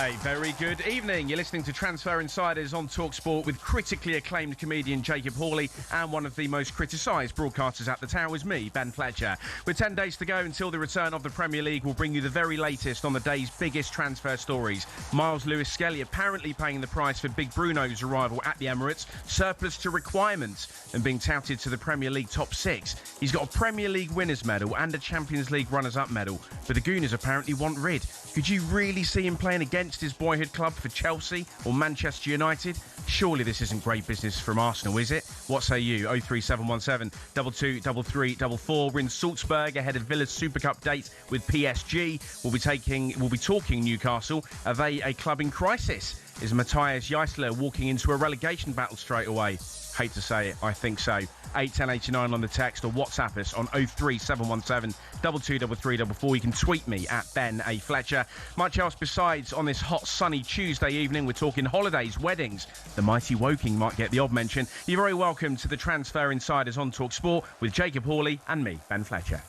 A very good evening. You're listening to Transfer Insiders on talkSPORT with critically acclaimed comedian Jacob Hawley and one of the most criticised broadcasters at the Towers, me, Ben Fletcher. With 10 days to go until the return of the Premier League, we'll bring you the very latest on the day's biggest transfer stories. Miles Lewis-Skelly apparently paying the price for Big Bruno's arrival at the Emirates, surplus to requirements and being touted to the Premier League top six. He's got a Premier League winners medal and a Champions League runners-up medal, but the Gooners apparently want rid. Could you really see him playing against his boyhood club for Chelsea or Manchester United? Surely this isn't great business from Arsenal, is it? What say you? 03717 223344. We're in Salzburg ahead of Villa's Super Cup date with PSG. We'll be talking Newcastle. Are they a club in crisis? Is Matthias Geisler walking into a relegation battle straight away? Hate to say it, I think so. 81089 on the text or WhatsApp us on 03717 223344. You can tweet me at Ben A. Fletcher. Much else besides on this hot sunny Tuesday evening. We're talking holidays, weddings. The mighty Woking might get the odd mention. You're very welcome to the Transfer Insiders on talkSPORT with Jacob Hawley and me, Ben Fletcher.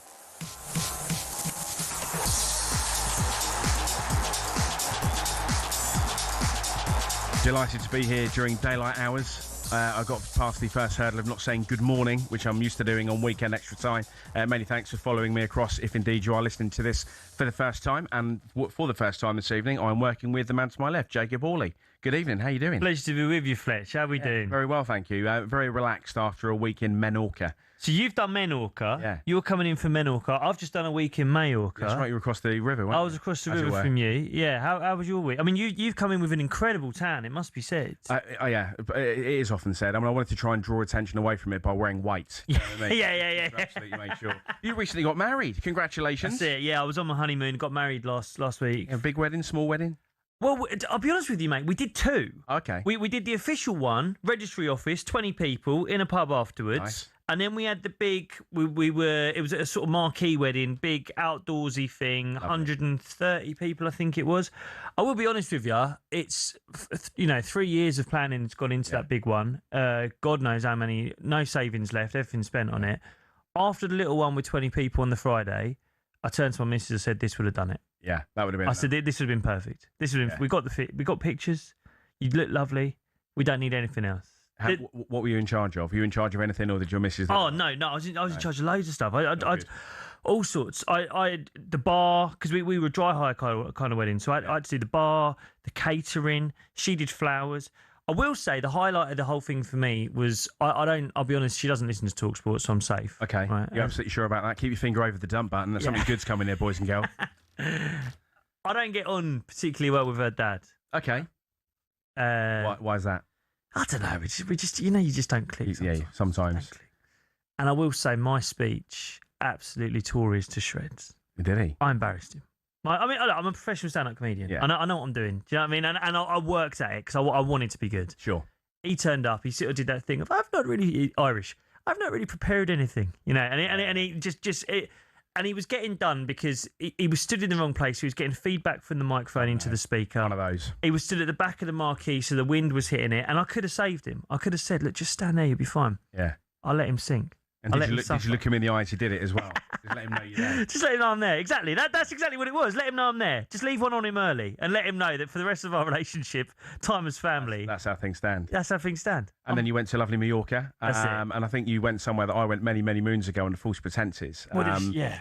Delighted to be here during daylight hours. I got past the first hurdle of not saying good morning, which I'm used to doing on Weekend Extra Time. Many thanks for following me across, if indeed you are listening to this for the first time. And for the first time this evening, I'm working with the man to my left, Jacob Hawley. Good evening, how are you doing? Pleasure to be with you, Fletch. How are we doing? Very well, thank you. Very relaxed after a week in Menorca. So you've done Menorca. Yeah. You're coming in for Menorca. I've just done a week in Mallorca. That's right, you were across the river, weren't you? I was across the river from you. Yeah. How was your week? I mean, you've come in with an incredible tan, it must be said. Yeah, it is often said. I mean, I wanted to try and draw attention away from it by wearing white. You know what I mean? Yeah. Absolutely make sure. You recently got married. Congratulations. That's it. Yeah, I was on my honeymoon, got married last week. A big wedding, small wedding? Well, I'll be honest with you, mate. We did two. Okay. We did the official one, registry office, 20 people in a pub afterwards. Nice. And then we had the big, it was a sort of marquee wedding, big outdoorsy thing, Lovely. 130 people, I think it was. I will be honest with you, it's, 3 years of planning has gone into that big one. God knows how many, no savings left, everything spent on it. After the little one with 20 people on the Friday, I turned to my missus and said, this would have done it. Yeah, that would have been. I said, this would have been perfect. This would have been, we got pictures. You look lovely. We don't need anything else. What were you in charge of? Were you in charge of anything, or did your missus? Oh no, I was in charge of loads of stuff. I'd all sorts. I had the bar, because we were a dry hire kind of wedding, so I had to do the bar, the catering. She did flowers. I will say the highlight of the whole thing for me was I'll be honest, she doesn't listen to talkSPORT, so I'm safe. Okay, right? You're absolutely sure about that? Keep your finger over the dump button. There's something good's coming here, boys and girls. I don't get on particularly well with her dad. Okay. Why is that? I don't know. We just you just don't click. Sometimes. Yeah, sometimes. And I will say, my speech absolutely tore his to shreds. Did he? I embarrassed him. I'm a professional stand-up comedian. Yeah. I know what I'm doing. Do you know what I mean? And I worked at it because I wanted to be good. Sure. He turned up. He sort of did that thing of, I've not really prepared anything, and he just. And he was getting done because he was stood in the wrong place. He was getting feedback from the microphone into the speaker. One of those. He was stood at the back of the marquee, so the wind was hitting it. And I could have saved him. I could have said, look, just stand there, you'll be fine. Yeah. I let him sink. And did you look him in the eye as you did it as well? Just let him know you're there. Just let him know I'm there. Exactly. That's exactly what it was. Let him know I'm there. Just leave one on him early and let him know that for the rest of our relationship, time as family. That's how things stand. That's how things stand. And then you went to lovely Mallorca. That's it. And I think you went somewhere that I went many, many moons ago under false pretenses.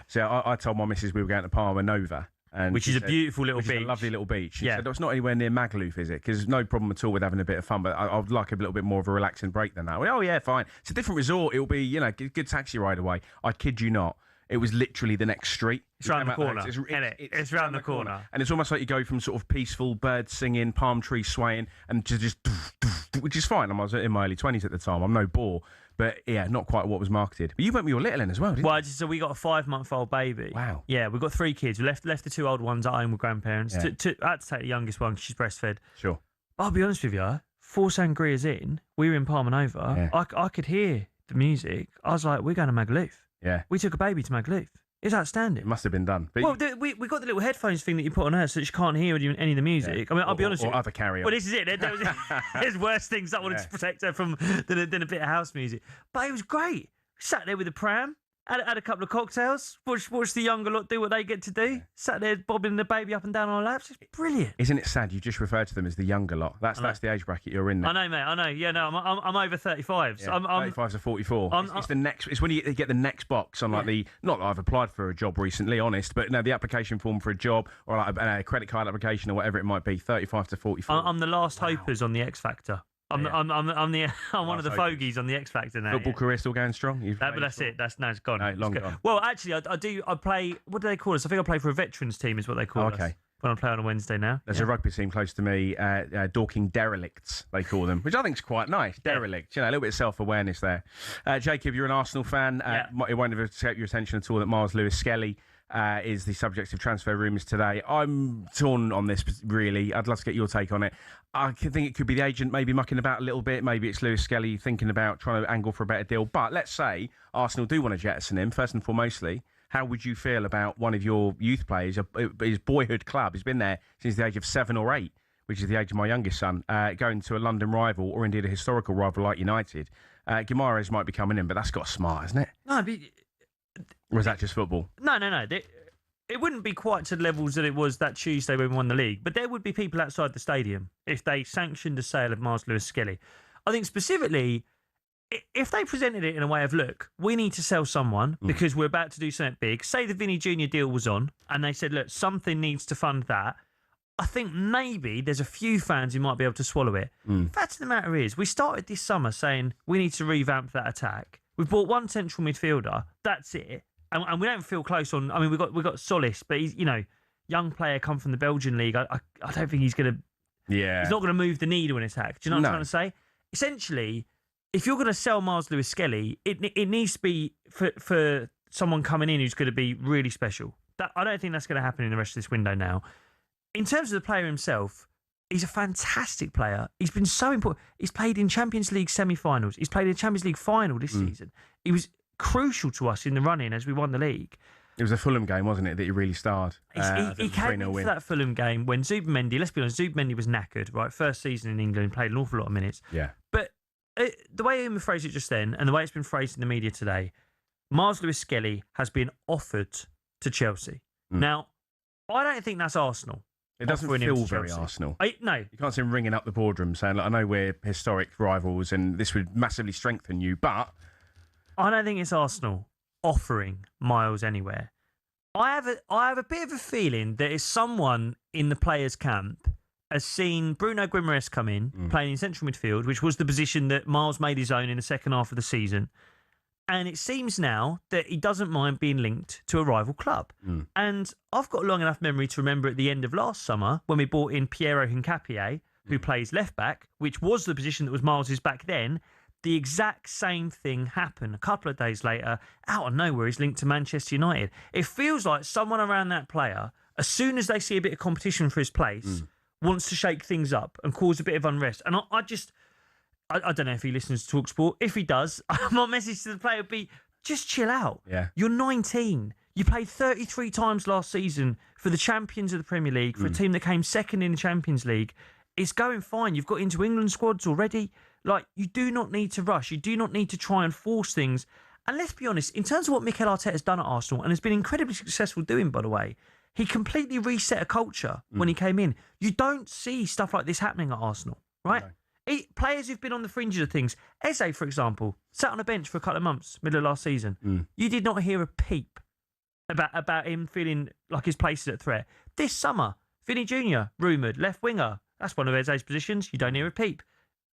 So I told my missus we were going to Palma Nova. Which is a beautiful little beach. A lovely little beach. She yeah. said, it's not anywhere near Magaluf, is it? Because no problem at all with having a bit of fun, but I'd like a little bit more of a relaxing break than that. Well, oh, yeah, fine. It's a different resort. It'll be, good taxi ride away. I kid you not. It was literally the next street. It's round the corner. It's round the corner. And it's almost like you go from sort of peaceful birds singing, palm trees swaying, and just which is fine. I was in my early 20s at the time. I'm no bore. But yeah, not quite what was marketed. But you went with your little in as well, didn't you? So we got a 5-month-old baby. Wow. Yeah, we've got 3 kids. We left the 2 old ones at home with grandparents. Yeah. I had to take the youngest one because she's breastfed. Sure. I'll be honest with you, 4 sangrias in, we were in Palma Nova. Yeah. I could hear the music. I was like, we're going to Magaluf. Yeah. We took a baby to Magaluf. It's outstanding. It must have been done. But we got the little headphones thing that you put on her so that she can't hear any of the music. Yeah. I mean, I'll be honest with you. Or other carry-on. Well, this is it. There's worse things I wanted to protect her from than a bit of house music. But it was great. Sat there with the pram, had a couple of cocktails, watched the younger lot do what they get to do. Yeah. Sat there bobbing the baby up and down on our laps. It's brilliant. Isn't it sad? You just referred to them as the younger lot. That's the age bracket you're in now. I know, mate. I know. Yeah, no, I'm over 35. Yeah, 35 to 44. It's the next. It's when you get the next box on like the. Not that I've applied for a job recently, honest, but no, the application form for a job or like a credit card application or whatever it might be. 35 to 44. I'm the last hopers on the X Factor. I'm one of the fogies on the X Factor now. Football career still going strong? But that's it. It's gone. No, long gone. Well, actually, I play. What do they call us? I think I play for a veterans team. Is what they call us. Okay. When I play on a Wednesday now. There's a rugby team close to me, Dorking Derelicts, they call them, which I think is quite nice. Derelict, a little bit of self-awareness there. Jacob, you're an Arsenal fan. It won't have escaped your attention at all that Miles Lewis-Skelly is the subject of transfer rumours today. I'm torn on this, really. I'd love to get your take on it. I think it could be the agent maybe mucking about a little bit. Maybe it's Lewis-Skelly thinking about trying to angle for a better deal. But let's say Arsenal do want to jettison him, first and foremostly. How would you feel about one of your youth players, his boyhood club? He's been there since the age of 7 or 8, which is the age of my youngest son, going to a London rival or indeed a historical rival like United. Guimaraes might be coming in, but that's got smart, hasn't it? No, but... Or is that just football? No. It wouldn't be quite to the levels that it was that Tuesday when we won the league, but there would be people outside the stadium if they sanctioned the sale of Miles Lewis-Skelly. I think specifically... if they presented it in a way of, look, we need to sell someone because we're about to do something big, say the Vinny Jr. deal was on, and they said, look, something needs to fund that, I think maybe there's a few fans who might be able to swallow it. The fact of the matter is, we started this summer saying we need to revamp that attack. We've bought one central midfielder, that's it, and we don't feel close on... I mean, we've got Solis, but he's, young player come from the Belgian league. I don't think he's going to... Yeah. He's not going to move the needle in attack. Do you know what I'm trying to say? Essentially... if you're going to sell Miles Lewis-Skelly, it needs to be for someone coming in who's going to be really special. I don't think that's going to happen in the rest of this window now. In terms of the player himself, he's a fantastic player. He's been so important. He's played in Champions League semi-finals. He's played in Champions League final this season. He was crucial to us in the run-in as we won the league. It was a Fulham game, wasn't it, that he really starred? He came into that Fulham game when Zubimendi, let's be honest, Zubimendi was knackered, right? First season in England, played an awful lot of minutes. Yeah. But the way Emma phrased it just then, and the way it's been phrased in the media today, Miles Lewis-Skelly has been offered to Chelsea. Now, I don't think that's Arsenal. It doesn't feel very Arsenal. No. You can't see him ringing up the boardroom saying, look, I know we're historic rivals and this would massively strengthen you, but... I don't think it's Arsenal offering Miles anywhere. I have a bit of a feeling that it's someone in the players' camp has seen Bruno Guimaraes come in, playing in central midfield, which was the position that Miles made his own in the second half of the season. And it seems now that he doesn't mind being linked to a rival club. And I've got a long enough memory to remember at the end of last summer when we brought in Piero Hincapié, who plays left back, which was the position that was Miles's back then. The exact same thing happened a couple of days later. Out of nowhere, he's linked to Manchester United. It feels like someone around that player, as soon as they see a bit of competition for his place, wants to shake things up and cause a bit of unrest. And I don't know if he listens to talkSPORT. If he does, my message to the player would be, just chill out. Yeah. You're 19. You played 33 times last season for the champions of the Premier League, for a team that came second in the Champions League. It's going fine. You've got into England squads already. Like, you do not need to rush. You do not need to try and force things. And let's be honest, in terms of what Mikel Arteta has done at Arsenal, and has been incredibly successful doing, by the way, he completely reset a culture when he came in. You don't see stuff like this happening at Arsenal, right? No. Players who've been on the fringes of things. Eze, for example, sat on a bench for a couple of months, middle of last season. You did not hear a peep about him feeling like his place is at threat. This summer, Vinny Jr., rumoured, left winger. That's one of Eze's positions. You don't hear a peep.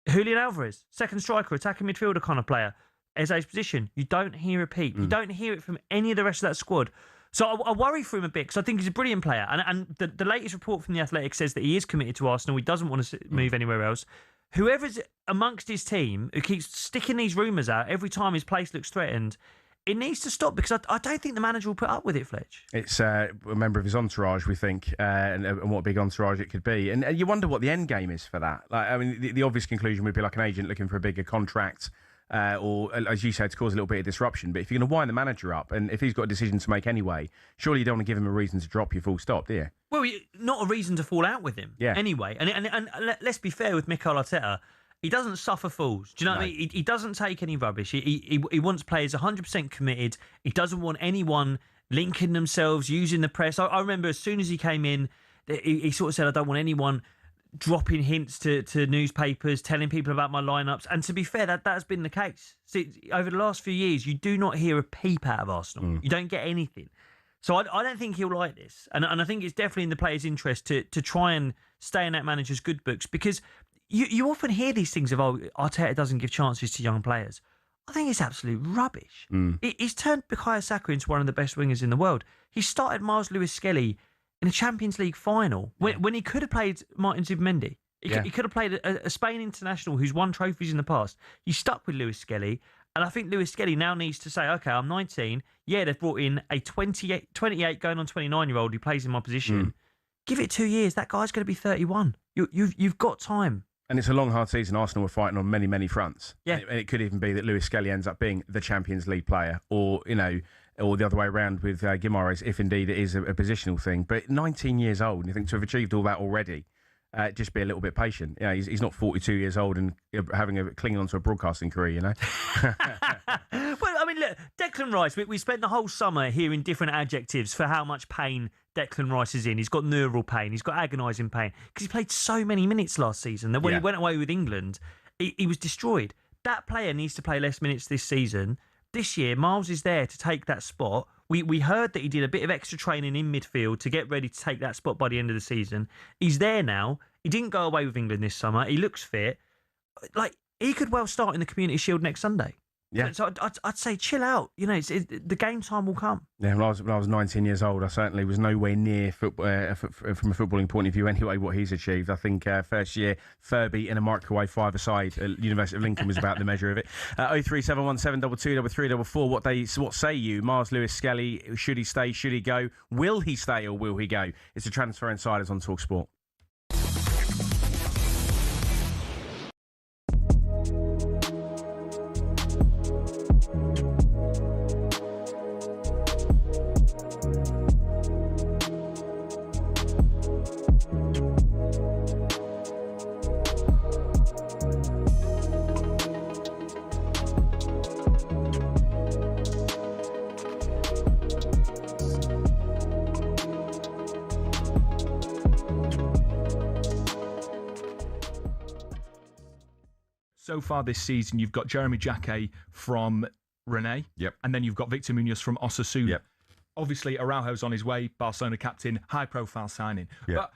Julian Alvarez, second striker, attacking midfielder kind of player. Eze's position. You don't hear a peep. You don't hear it from any of the rest of that squad. So I worry for him a bit because I think he's a brilliant player. And the latest report from The Athletic says that he is committed to Arsenal. He doesn't want to move anywhere else. Whoever's amongst his team who keeps sticking these rumours out every time his place looks threatened, it needs to stop because I don't think the manager will put up with it, Fletch. It's a member of his entourage, we think, and what a big entourage it could be. And you wonder what the end game is for that. Like, I mean, the obvious conclusion would be like an agent looking for a bigger contract. Or, as you said, to cause a little bit of disruption. But if you're going to wind the manager up, and if he's got a decision to make anyway, surely you don't want to give him a reason to drop you full stop, do you? Well, not a reason to fall out with him, anyway. And let's be fair with Mikel Arteta, he doesn't suffer fools. Do you know what I mean? He doesn't take any rubbish. He wants players 100% committed. He doesn't want anyone linking themselves, using the press. I remember as soon as he came in, he sort of said, I don't want anyone dropping hints to newspapers, telling people about my lineups. And to be fair, that's been the case. See, over the last few years, you do not hear a peep out of Arsenal. You don't get anything. So I don't think he'll like this. And I think it's definitely in the players' interest to try and stay in that manager's good books, because you often hear these things of, Arteta doesn't give chances to young players. I think it's absolute rubbish. He's turned Bukayo Saka into one of the best wingers in the world. He started Miles Lewis-Skelly in a Champions League final when he could have played Martin Zubimendi. He could have played a Spain international who's won trophies in the past. He stuck with Lewis-Skelly, and I think Lewis-Skelly now needs to say, okay, I'm 19. Yeah, they've brought in a 28 going on 29-year-old who plays in my position. Give it 2 years. That guy's going to be 31. You've got time. And it's a long, hard season. Arsenal were fighting on many, many fronts. Yeah. And it could even be that Lewis-Skelly ends up being the Champions League player, or or the other way around with Guimaraes, if indeed it is a positional thing. But 19 years old, and you think to have achieved all that already, just be a little bit patient. He's not 42 years old and clinging onto a broadcasting career, Well, I mean, look, Declan Rice, we spent the whole summer hearing different adjectives for how much pain Declan Rice is in. He's got neural pain. He's got agonising pain because he played so many minutes last season that when he went away with England, he was destroyed. That player needs to play less minutes this season. This year, Miles is there to take that spot. We heard that he did a bit of extra training in midfield to get ready to take that spot by the end of the season. He's there now. He didn't go away with England this summer. He looks fit. Like, he could well start in the Community Shield next Sunday. Yeah. So I'd say chill out. The game time will come. Yeah, when I was 19 years old, I certainly was nowhere near football, from a footballing point of view anyway, what he's achieved. I think first year, Furby in a microwave five-a-side at University of Lincoln was about the measure of it. 03717223344. What say you? Miles Lewis-Skelly, should he stay? Should he go? Will he stay or will he go? It's the Transfer Insiders on talkSPORT. So far this season, you've got Jeremy Jacquet from Rennes. Yep. And then you've got Victor Munoz from Osasuna. Yep. Obviously, Araujo's on his way, Barcelona captain, high-profile signing. Yep. But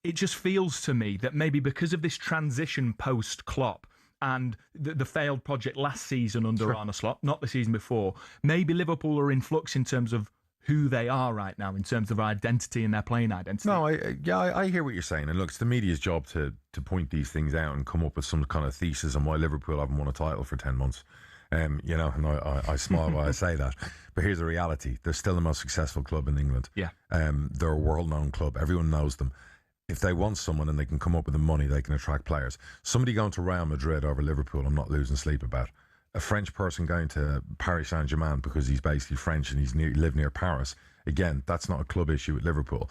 it just feels to me that maybe because of this transition post-Klopp and the failed project last season under Arne Slot, not the season before, maybe Liverpool are in flux in terms of who they are right now, in terms of identity and their playing identity. No, I hear what you're saying. And look, it's the media's job to point these things out and come up with some kind of thesis on why Liverpool haven't won a title for 10 months. And I smile while I say that. But here's the reality. They're still the most successful club in England. Yeah. They're a world-known club. Everyone knows them. If they want someone and they can come up with the money, they can attract players. Somebody going to Real Madrid over Liverpool, I'm not losing sleep about. A French person going to Paris Saint-Germain because he's basically French and he lives near Paris. Again, that's not a club issue at Liverpool.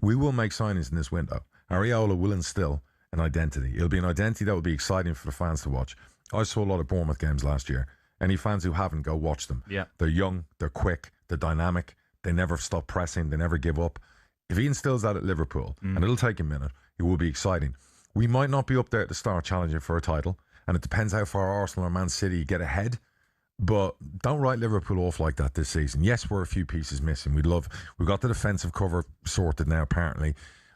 We will make signings in this window. Areola will instill an identity. It'll be an identity that will be exciting for the fans to watch. I saw a lot of Bournemouth games last year. Any fans who haven't, go watch them. Yeah. They're young, they're quick, they're dynamic, they never stop pressing, they never give up. If he instills that at Liverpool, and it'll take a minute, it will be exciting. We might not be up there at the start challenging for a title, and it depends how far Arsenal or Man City get ahead. But don't write Liverpool off like that this season. Yes, we're a few pieces missing. We've got the defensive cover sorted now, apparently.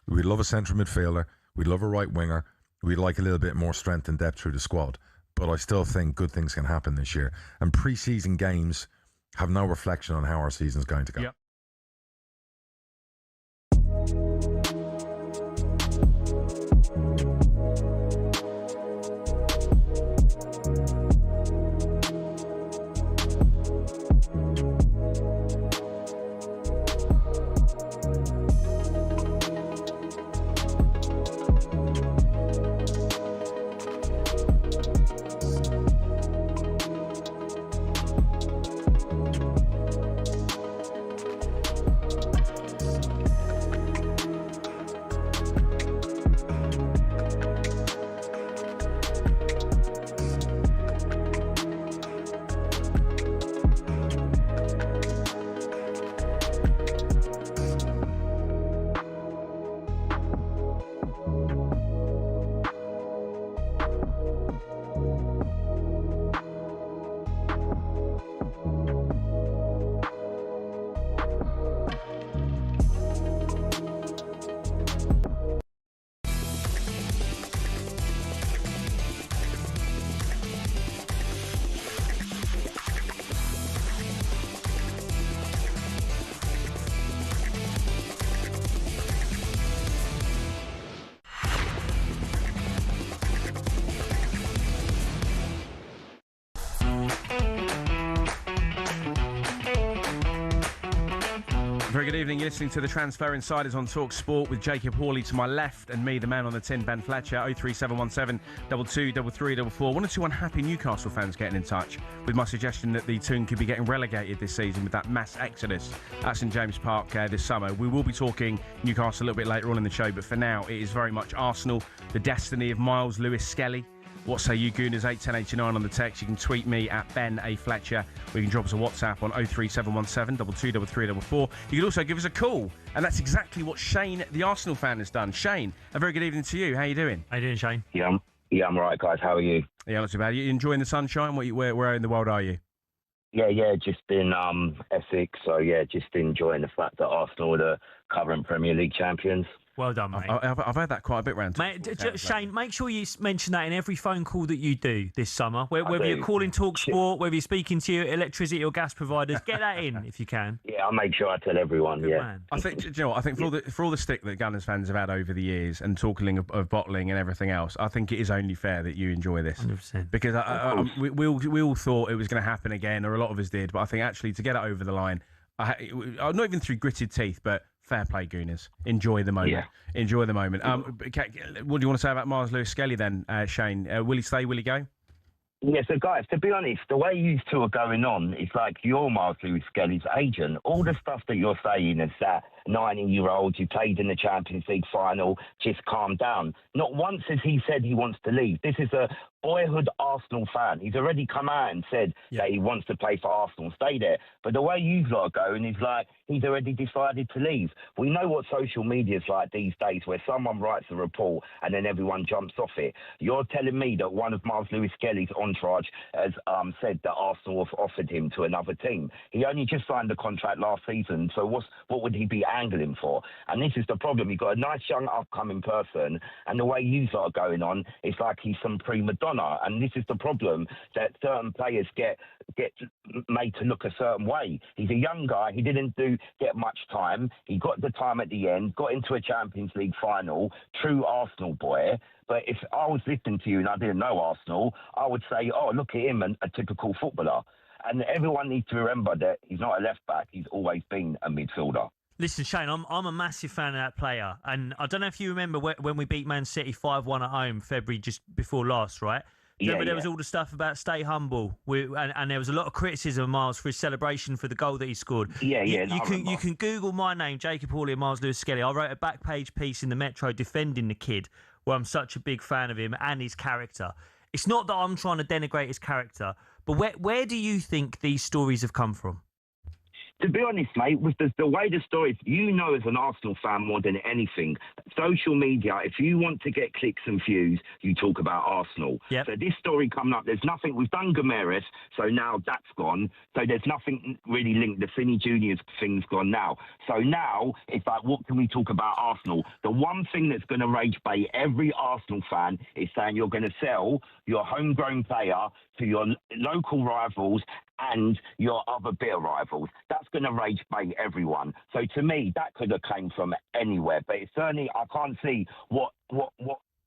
We'd love a central midfielder. We'd love a right winger. We'd like a little bit more strength and depth through the squad. But I still think good things can happen this year. And pre-season games have no reflection on how our season's going to go. Yep. Very good evening. You're listening to the Transfer Insiders on talkSPORT with Jacob Hawley to my left and me, the man on the tin, Ben Fletcher. 03717 223344. One or two unhappy Newcastle fans getting in touch with my suggestion that the Toon could be getting relegated this season with that mass exodus at St James Park this summer. We will be talking Newcastle a little bit later on in the show, but for now it is very much Arsenal, the destiny of Miles Lewis-Skelly. What say you, Gooners? 81089 on the text. You can tweet me at Ben A. Fletcher. Or you can drop us a WhatsApp on 03717 223344. You can also give us a call. And that's exactly what Shane, the Arsenal fan, has done. Shane, a very good evening to you. How you doing? How you doing, Shane? Yeah, I'm all right, guys. How are you? Yeah, not too bad. You enjoying the sunshine? Where in the world are you? Yeah, just in Essex. So, yeah, just enjoying the fact that Arsenal are the current Premier League champions. Well done, mate. I've heard that quite a bit round. Shane, make sure you mention that in every phone call that you do this summer. Whether you're calling talkSPORT, whether you're speaking to your electricity or gas providers, get that in if you can. Yeah, I'll make sure I tell everyone. Good yeah. man. I think, do you know what? I think for all the stick that Gunners fans have had over the years and talking of bottling and everything else, I think it is only fair that you enjoy this. 100%. Because we all thought it was going to happen again, or a lot of us did. But I think actually to get it over the line, not even through gritted teeth, but fair play, Gooners. Enjoy the moment. Yeah. Enjoy the moment. What do you want to say about Miles Lewis-Skelly then, Shane? Will he stay? Will he go? Yeah, so guys, to be honest, the way you two are going on, it's like you're Miles Lewis-Skelly's agent. All the stuff that you're saying is that 19-year-old, you played in the Champions League final, just calm down. Not once has he said he wants to leave. This is a boyhood Arsenal fan. He's already come out and said that he wants to play for Arsenal, stay there. But the way you've lot are going is like he's already decided to leave. We know what social media is like these days, where someone writes a report and then everyone jumps off it. You're telling me that one of Miles Lewis-Skelly's entourage has said that Arsenal have offered him to another team. He only just signed the contract last season, so what would he be angling for? And this is the problem. You've got a nice young upcoming person, and the way you lot are going on, it's like he's some prima donna. And this is the problem, that certain players get made to look a certain way. He's a young guy. He didn't get much time. He got the time at the end, got into a Champions League final, true Arsenal boy. But if I was listening to you and I didn't know Arsenal, I would say, oh, look at him, a typical footballer. And everyone needs to remember that he's not a left-back. He's always been a midfielder. Listen, Shane, I'm a massive fan of that player. And I don't know if you remember when we beat Man City 5-1 at home, February just before last, right? Remember there was all the stuff about stay humble, and there was a lot of criticism of Miles for his celebration for the goal that he scored. You can Google my name, Jacob Hawley and Miles Lewis-Skelly. I wrote a back page piece in the Metro defending the kid, where I'm such a big fan of him and his character. It's not that I'm trying to denigrate his character, But where do you think these stories have come from? To be honest, mate, with the way the stories, you know, as an Arsenal fan more than anything, social media, if you want to get clicks and views, you talk about Arsenal. Yep. So this story coming up, there's nothing, we've done Gomeris, so now that's gone. So there's nothing really linked. The Finney Junior's thing's gone now. So now it's like, what can we talk about Arsenal? The one thing that's going to rage bait every Arsenal fan is saying you're going to sell your homegrown player to your local rivals and your other bitter rivals. That's going to rage bait everyone. So to me, that could have came from anywhere. But it's certainly, I can't see what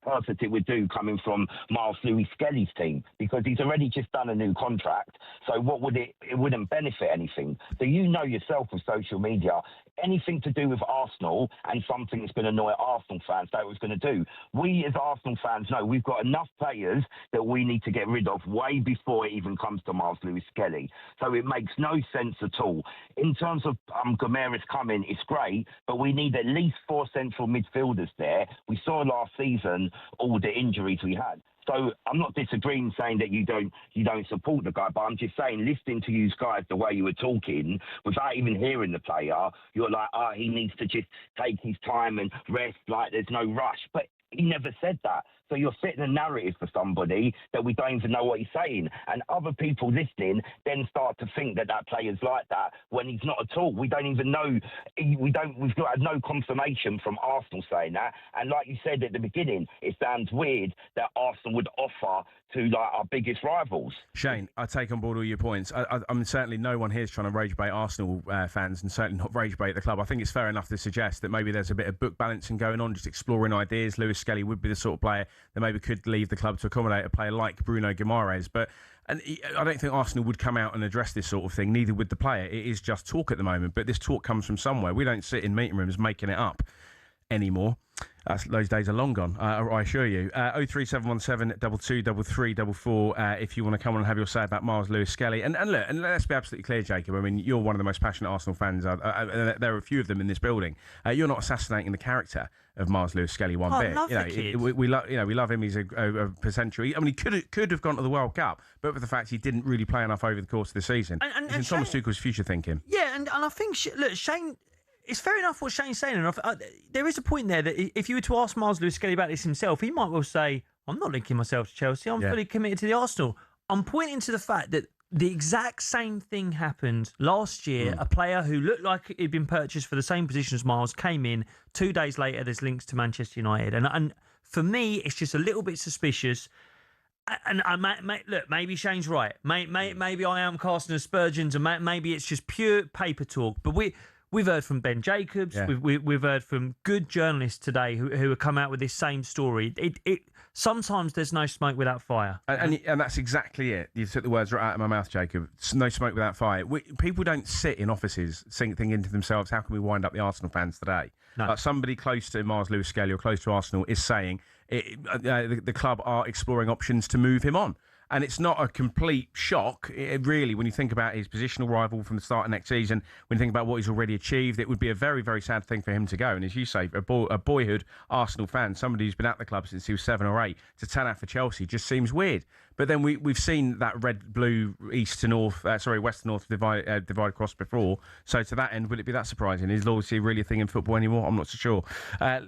purpose it would do coming from Miles Lewis Skelly's team, because he's already just done a new contract. So what would it wouldn't benefit anything. So you know yourself with social media, anything to do with Arsenal and something that's going to annoy Arsenal fans, that was going to do. We as Arsenal fans know we've got enough players that we need to get rid of way before it even comes to Miles Lewis Skelly. So it makes no sense at all. In terms of Gomeris coming, it's great, but we need at least 4 central midfielders there. We saw last season all the injuries we had. So I'm not disagreeing saying that you don't support the guy, but I'm just saying, listening to you guys the way you were talking, without even hearing the player, you're like, he needs to just take his time and rest, like there's no rush. But he never said that. So you're setting a narrative for somebody that we don't even know what he's saying. And other people listening then start to think that that player's like that when he's not at all. We don't even know. We've got no confirmation from Arsenal saying that. And like you said at the beginning, it sounds weird that Arsenal would offer to like our biggest rivals. Shane, I take on board all your points. I'm certainly no one here is trying to rage bait Arsenal fans, and certainly not rage bait the club. I think it's fair enough to suggest that maybe there's a bit of book balancing going on, just exploring ideas. Lewis Skelly would be the sort of player that maybe could leave the club to accommodate a player like Bruno Guimaraes. But I don't think Arsenal would come out and address this sort of thing, neither would the player. It is just talk at the moment, but this talk comes from somewhere. We don't sit in meeting rooms making it up anymore. Those days are long gone, I assure you. 03717 223344 if you want to come on and have your say about Miles Lewis Skelly. And look, and let's be absolutely clear, Jacob. I mean, you're one of the most passionate Arsenal fans. There are a few of them in this building. You're not assassinating the character of Miles Lewis Skelly one bit. Love the kid. We love him. He's a potential. I mean, he could have gone to the World Cup, but for the fact he didn't really play enough over the course of the season. And Thomas Tuchel's future thinking. Yeah, and I think Shane. It's fair enough what Shane's saying, and there is a point there that if you were to ask Miles Lewis Skelly about this himself, he might well say, "I'm not linking myself to Chelsea. I'm fully committed to the Arsenal." I'm pointing to the fact that the exact same thing happened last year. A player who looked like he'd been purchased for the same position as Miles came in. 2 days later, there's links to Manchester United, and for me, it's just a little bit suspicious. And look, maybe Shane's right. Maybe I am casting aspersions, and maybe it's just pure paper talk. But we've heard from Ben Jacobs. Yeah. We've heard from good journalists today who have come out with this same story. Sometimes there's no smoke without fire. And that's exactly it. You took the words right out of my mouth, Jacob. No smoke without fire. People don't sit in offices thinking to themselves, how can we wind up the Arsenal fans today? No. Like somebody close to Miles Lewis Skelly or close to Arsenal is saying the club are exploring options to move him on. And it's not a complete shock, really, when you think about his positional rival from the start of next season. When you think about what he's already achieved, it would be a very, very sad thing for him to go. And as you say, a boyhood Arsenal fan, somebody who's been at the club since he was 7 or 8, to turn out for Chelsea just seems weird. But then we've seen that red-blue west to north divide across before. So to that end, would it be that surprising? Is loyalty really a thing in football anymore? I'm not so sure.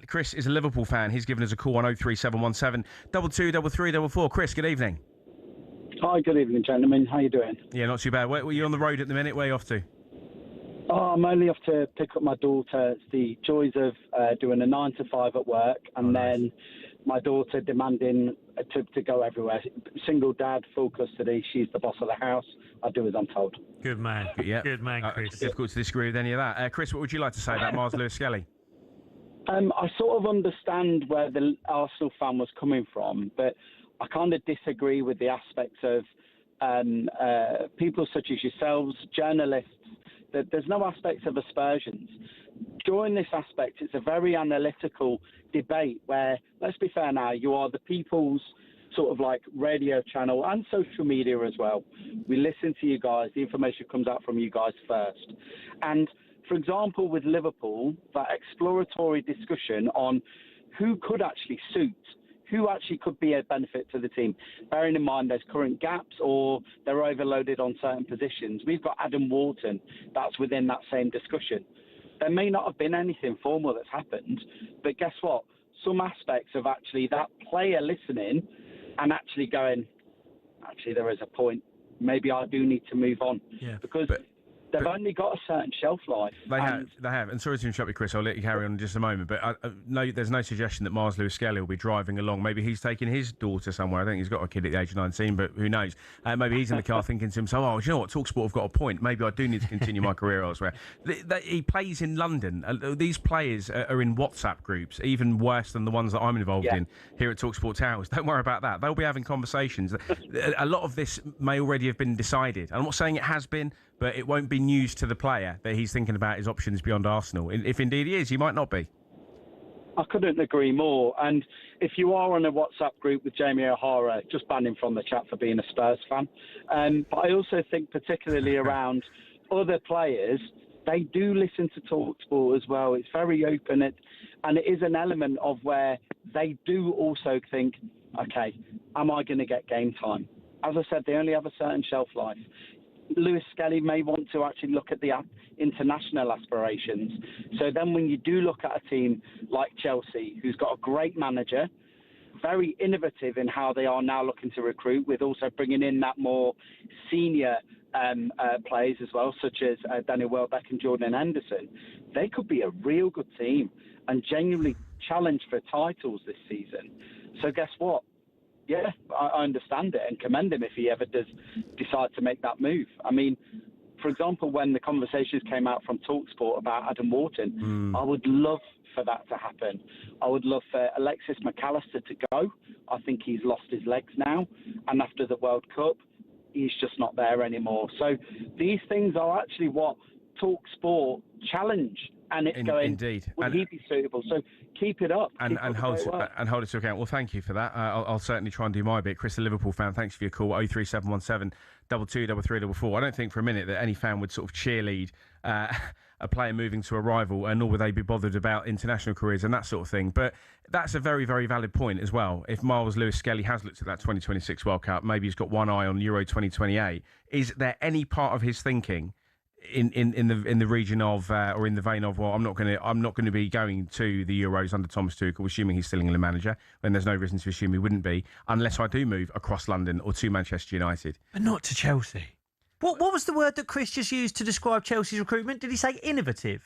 Chris is a Liverpool fan. He's given us a call on 03717 223344. Chris, good evening. Hi, good evening, gentlemen. How you doing? Yeah, not too bad. Were you on the road at the minute? Where are you off to? Oh, I'm only off to pick up my daughter. It's the joys of doing a 9 to 5 at work, and then my daughter demanding to go everywhere. Single dad, full custody. She's the boss of the house. I do as I'm told. Good man. Yeah. Good man, Chris. It's difficult to disagree with any of that. Chris, what would you like to say about Miles Lewis Skelly? I sort of understand where the Arsenal fan was coming from, but I kind of disagree with the aspects of people such as yourselves, journalists, that there's no aspects of aspersions. During this aspect, it's a very analytical debate where, let's be fair now, you are the people's sort of like radio channel and social media as well. We listen to you guys. The information comes out from you guys first. And for example, with Liverpool, that exploratory discussion on who could actually suit who actually could be a benefit to the team, bearing in mind there's current gaps or they're overloaded on certain positions. We've got Adam Wharton that's within that same discussion. There may not have been anything formal that's happened, but guess what? Some aspects of actually that player listening and actually going, actually, there is a point. Maybe I do need to move on. Yeah. Because they've only got a certain shelf life. They have. And sorry to interrupt you, Chris. I'll let you carry on in just a moment. But no, there's no suggestion that Miles Lewis-Skelly will be driving along. Maybe he's taking his daughter somewhere. I think he's got a kid at the age of 19, but who knows? Maybe he's in the car thinking to himself, oh, do you know what? talkSPORT have got a point. Maybe I do need to continue my career elsewhere. He plays in London. These players are in WhatsApp groups, even worse than the ones that I'm involved in here at talkSPORT Towers. Don't worry about that. They'll be having conversations. A lot of this may already have been decided. I'm not saying it has been, but it won't be news to the player that he's thinking about his options beyond Arsenal. If indeed he is, he might not be. I couldn't agree more. And if you are on a WhatsApp group with Jamie O'Hara, just ban him from the chat for being a Spurs fan. But I also think particularly around other players, they do listen to talkSPORT as well. It's very open, and it is an element of where they do also think, okay, am I going to get game time? As I said, they only have a certain shelf life. Lewis-Skelly may want to actually look at the international aspirations. So then when you do look at a team like Chelsea, who's got a great manager, very innovative in how they are now looking to recruit, with also bringing in that more senior players as well, such as Daniel Welbeck and Jordan Henderson, they could be a real good team and genuinely challenge for titles this season. So guess what? Yeah, I understand it and commend him if he ever does decide to make that move. I mean, for example, when the conversations came out from talkSPORT about Adam Wharton, I would love for that to happen. I would love for Alexis McAllister to go. I think he's lost his legs now. And after the World Cup, he's just not there anymore. So these things are actually what talkSPORT challenge. And it's going, indeed. Would he be suitable? So keep it up. And hold it to account. Well, thank you for that. I'll certainly try and do my bit. Chris, the Liverpool fan, thanks for your call. 03717 22 3344. I don't think for a minute that any fan would sort of cheerlead a player moving to a rival, and nor would they be bothered about international careers and that sort of thing. But that's a very, very valid point as well. If Miles Lewis-Skelly has looked at that 2026 World Cup, maybe he's got one eye on Euro 2028. Is there any part of his thinking in the region of or in the vein of, well, I'm not going to be going to the Euros under Thomas Tuchel, assuming he's still England manager, when there's no reason to assume he wouldn't be, unless I do move across London or to Manchester United. But not to Chelsea. What was the word that Chris just used to describe Chelsea's recruitment? Did he say innovative?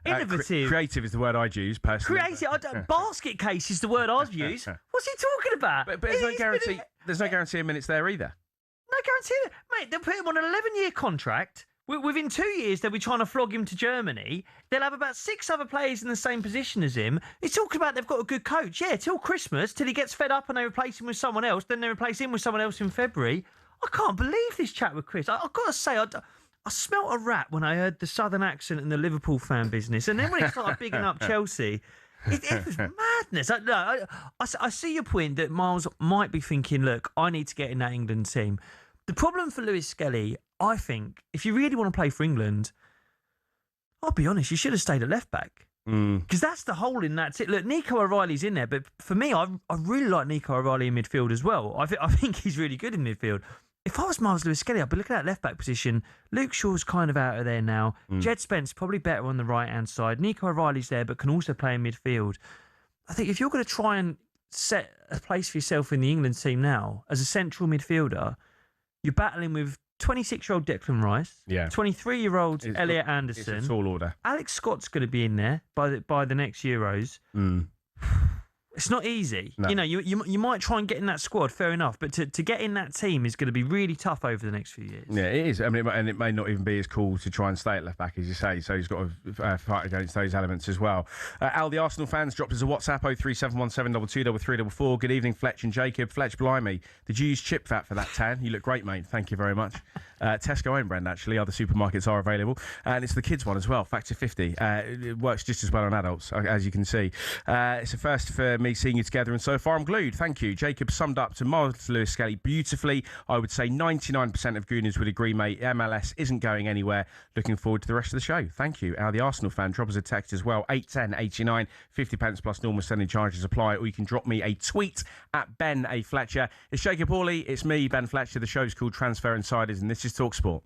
Innovative. Creative is the word I'd use personally. Creative. Basket case is the word I'd use. What's he talking about? But there's no guarantee. There's no guarantee of minutes there either. No guarantee, mate. They'll put him on an 11-year contract. Within 2 years, they'll be trying to flog him to Germany. They'll have about 6 other players in the same position as him. He's talking about they've got a good coach. Yeah, till Christmas, till he gets fed up and they replace him with someone else. Then they replace him with someone else in February. I can't believe this chat with Chris. I've got to say, I smelt a rat when I heard the southern accent and the Liverpool fan business. And then when it started bigging up Chelsea, it was madness. I see your point that Miles might be thinking, look, I need to get in that England team. The problem for Lewis-Skelly, I think, if you really want to play for England, I'll be honest, you should have stayed at left back. Because that's the hole in that. Look, Nico O'Reilly's in there, but for me, I really like Nico O'Reilly in midfield as well. I think he's really good in midfield. If I was Miles Lewis-Skelly, I'd be looking at that left back position. Luke Shaw's kind of out of there now. Jed Spence probably better on the right hand side. Nico O'Reilly's there, but can also play in midfield. I think if you're going to try and set a place for yourself in the England team now as a central midfielder, you're battling with 26-year-old Declan Rice, 23-year-old Elliot Anderson. It's a tall order. Alex Scott's going to be in there by the next Euros. It's not easy. No. You know, you might try and get in that squad, fair enough, but to get in that team is going to be really tough over the next few years. Yeah, it is. I mean, and it may not even be as cool to try and stay at left back, as you say, so he's got to fight against those elements as well. Al, the Arsenal fans, dropped us a WhatsApp, 03717 22 3344. Good evening, Fletch and Jacob. Fletch, blimey, did you use chip fat for that tan? You look great, mate. Thank you very much. Tesco own brand, actually. Other supermarkets are available. And it's the kids one as well, Factor 50. It works just as well on adults, as you can see. It's a first for me seeing you together, and so far I'm glued. Thank you. Jacob summed up to Miles Lewis Skelly beautifully. I would say 99% of Gooners would agree, mate. MLS isn't going anywhere. Looking forward to the rest of the show. Thank you. The Arsenal fan, drop us a text as well. 81089, 50 pence plus normal sending charges apply, or you can drop me a tweet at Ben A. Fletcher. It's Jacob Hawley. It's me, Ben Fletcher. The show's called Transfer Insiders, and this is talkSPORT.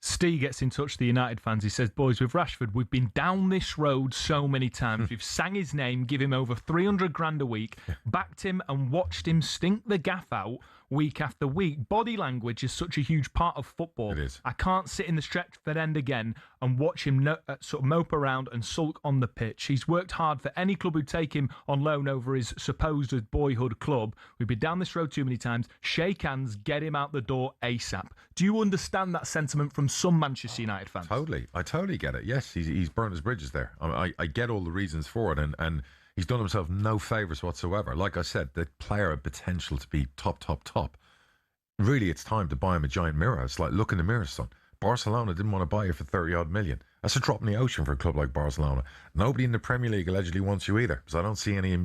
Steve gets in touch with the United fans. He says, boys, with Rashford, we've been down this road so many times. We've sang his name, give him over 300 grand a week, backed him and watched him stink the gaff out week after week. Body language is such a huge part of football. It is. I can't sit in the Stretford end again and watch him sort of mope around and sulk on the pitch. He's worked hard for any club who'd take him on loan over his supposed boyhood club. We've been down this road too many times. Shake hands, get him out the door ASAP. Do you understand that sentiment from some Manchester United fans? Totally. I totally get it. Yes, he's burnt his bridges there. I get all the reasons for it, and he's done himself no favours whatsoever. Like I said, the player had potential to be top. Really, it's time to buy him a giant mirror. It's like, look in the mirror, son. Barcelona didn't want to buy you for 30-odd million. That's a drop in the ocean for a club like Barcelona. Nobody in the Premier League allegedly wants you either. So I don't see any,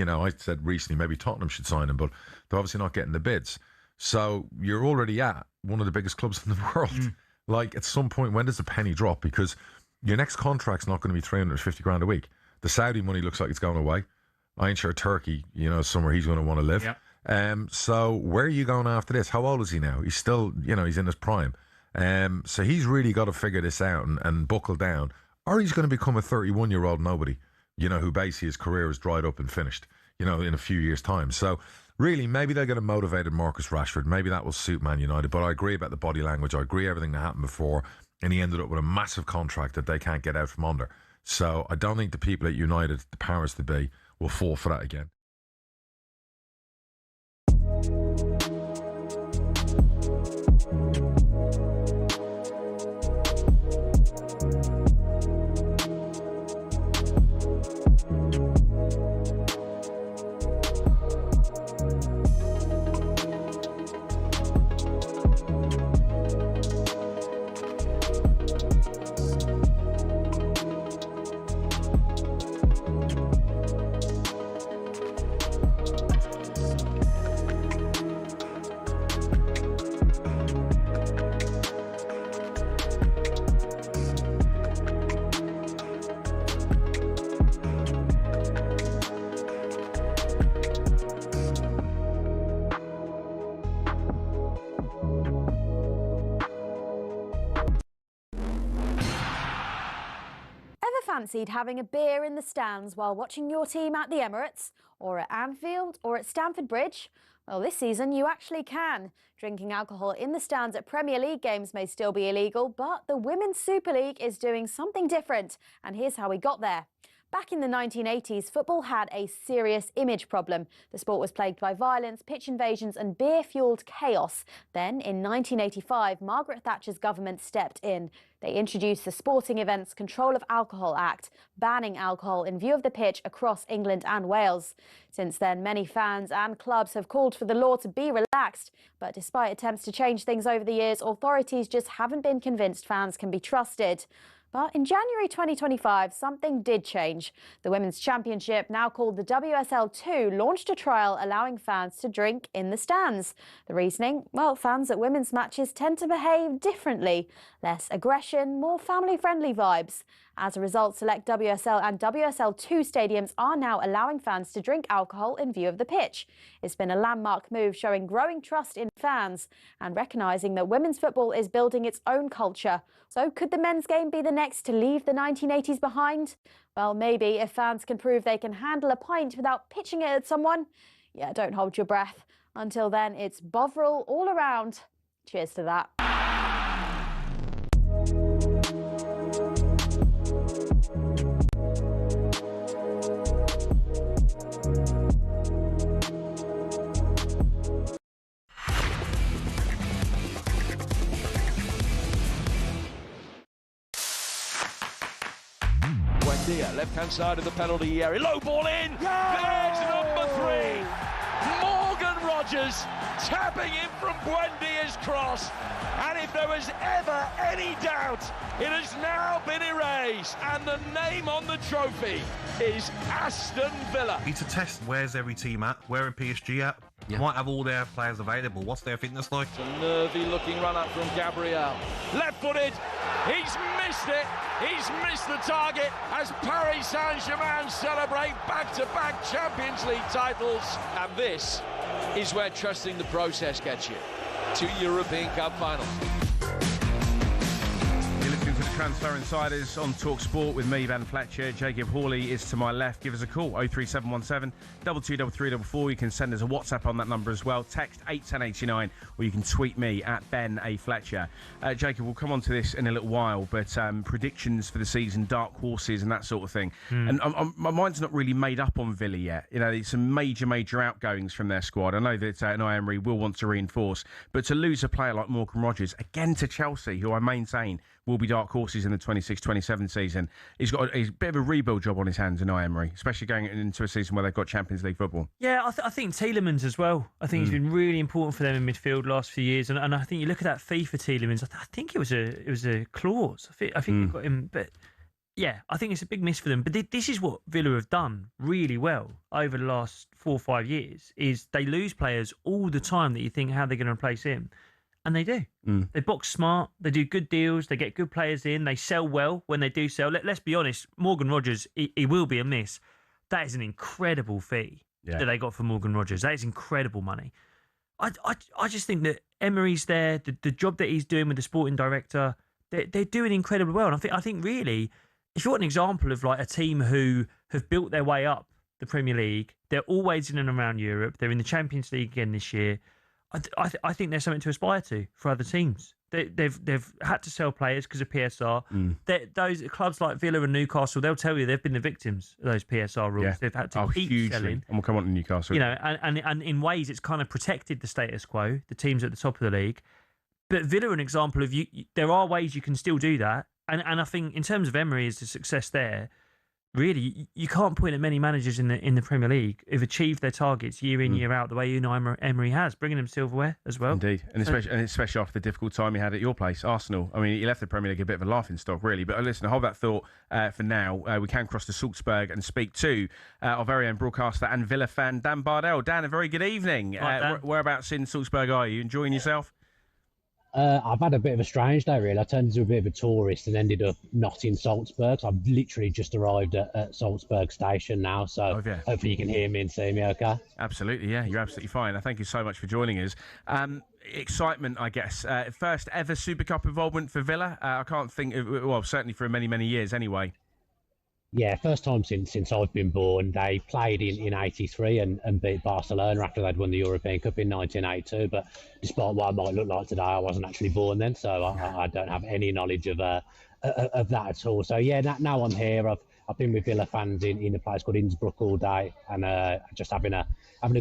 I said recently maybe Tottenham should sign him, but they're obviously not getting the bids. So you're already at one of the biggest clubs in the world. Like, at some point, when does the penny drop? Because your next contract's not going to be 350 grand a week. The Saudi money looks like it's going away. I ain't sure Turkey, somewhere he's going to want to live. Yep. So where are you going after this? How old is he now? He's still, he's in his prime. So he's really got to figure this out and buckle down, or he's going to become a 31-year-old nobody, who basically his career is dried up and finished, in a few years' time. So really, maybe they're going to motivate Marcus Rashford. Maybe that will suit Man United. But I agree about the body language. I agree everything that happened before, and he ended up with a massive contract that they can't get out from under. So I don't think the people at United, the powers to be, will fall for that again. Fancied having a beer in the stands while watching your team at the Emirates, or at Anfield, or at Stamford Bridge? Well, this season you actually can. Drinking alcohol in the stands at Premier League games may still be illegal, but the Women's Super League is doing something different, and here's how we got there. Back in the 1980s, football had a serious image problem. The sport was plagued by violence, pitch invasions and beer-fuelled chaos. Then, in 1985, Margaret Thatcher's government stepped in. They introduced the Sporting Events Control of Alcohol Act, banning alcohol in view of the pitch across England and Wales. Since then, many fans and clubs have called for the law to be relaxed. But despite attempts to change things over the years, authorities just haven't been convinced fans can be trusted. But in January 2025, something did change. The Women's Championship, now called the WSL2, launched a trial allowing fans to drink in the stands. The reasoning? Well, fans at women's matches tend to behave differently. Less aggression, more family-friendly vibes. As a result, select WSL and WSL2 stadiums are now allowing fans to drink alcohol in view of the pitch. It's been a landmark move showing growing trust in fans and recognising that women's football is building its own culture. So could the men's game be the next to leave the 1980s behind? Well, maybe, if fans can prove they can handle a pint without pitching it at someone. Yeah, don't hold your breath. Until then, it's Bovril all around. Cheers to that. left-hand side of the penalty area. Low ball in. There's number 3. Morgan Rogers tapping in from Buendia's cross. And if there was ever any doubt, it has now been erased. And the name on the trophy is Aston Villa. It's a test. Where's every team at? Where are PSG at? Yeah. Might have all their players available. What's their fitness like? It's a nervy-looking run-up from Gabriel. Left-footed. He's missed it. He's missed the target as Paris Saint-Germain celebrate back-to-back Champions League titles. And this is where trusting the process gets you to European Cup finals. You're listening to the Transfer Insiders on talkSPORT with me, Ben Fletcher. Jacob Hawley is to my left. Give us a call, 03717 223344. You can send us a WhatsApp on that number as well. Text 81089, or you can tweet me at Ben A. Fletcher. Jacob, we'll come on to this in a little while, but predictions for the season, dark horses and that sort of thing. And my mind's not really made up on Villa yet. You know, there's some major outgoings from their squad. I know that Unai Emery will want to reinforce, but to lose a player like Morgan Rogers, again to Chelsea, who I maintain will be dark horses in the 26-27 season. He's got a bit of a rebuild job on his hands, Unai Emery, especially going into a season where they've got Champions League football. Yeah, I think Tielemans as well. I think he's been really important for them in midfield last few years, and I think you look at that fee for Tielemans. I think it was a clause. I think they've got him, but yeah, I think it's a big miss for them. But this is what Villa have done really well over the last 4 or 5 years: is they lose players all the time that you think how they're going to replace him. And they do. They box smart. They do good deals. They get good players in. They sell well when they do sell. Let's be honest. Morgan Rogers, he will be a miss. That is an incredible fee that they got for Morgan Rogers. That is incredible money. I just think that Emery's there. The job that he's doing with the sporting director, they're doing incredibly well. And I think really, if you want an example of like a team who have built their way up the Premier League, they're always in and around Europe. They're in the Champions League again this year. I think there's something to aspire to for other teams. They've had to sell players because of PSR. Those clubs like Villa and Newcastle, they'll tell you they've been the victims of those PSR rules. Yeah. They've had to keep selling. And we'll come on to Newcastle. You know, and in ways it's kind of protected the status quo, the teams at the top of the league. But Villa are an example of there are ways you can still do that. And I think in terms of Emery as a success there, really, you can't point at many managers in the Premier League who've achieved their targets year in, year out, the way Unai Emery has, bringing them silverware as well. Indeed, and especially after the difficult time he had at your place, Arsenal. I mean, he left the Premier League a bit of a laughing stock, really. But listen, hold that thought for now. We can cross to Salzburg and speak to our very own broadcaster and Villa fan, Dan Bardell. Dan, a very good evening. Whereabouts in Salzburg are you? Enjoying yourself? I've had a bit of a strange day, really. I turned into a bit of a tourist and ended up not in Salzburg. So I've literally just arrived at Salzburg station now. So hopefully you can hear me and see me okay. Absolutely, yeah. You're absolutely fine. Thank you so much for joining us. Excitement, I guess. First ever Super Cup involvement for Villa. I can't think of, well, certainly for many years anyway. Yeah, first time since I've been born. They played in 83 and beat Barcelona after they'd won the European Cup in 1982. But despite what I might look like today, I wasn't actually born then, so I don't have any knowledge of that at all. So yeah, now I'm here. I've been with Villa fans in a place called Innsbruck all day, and just having a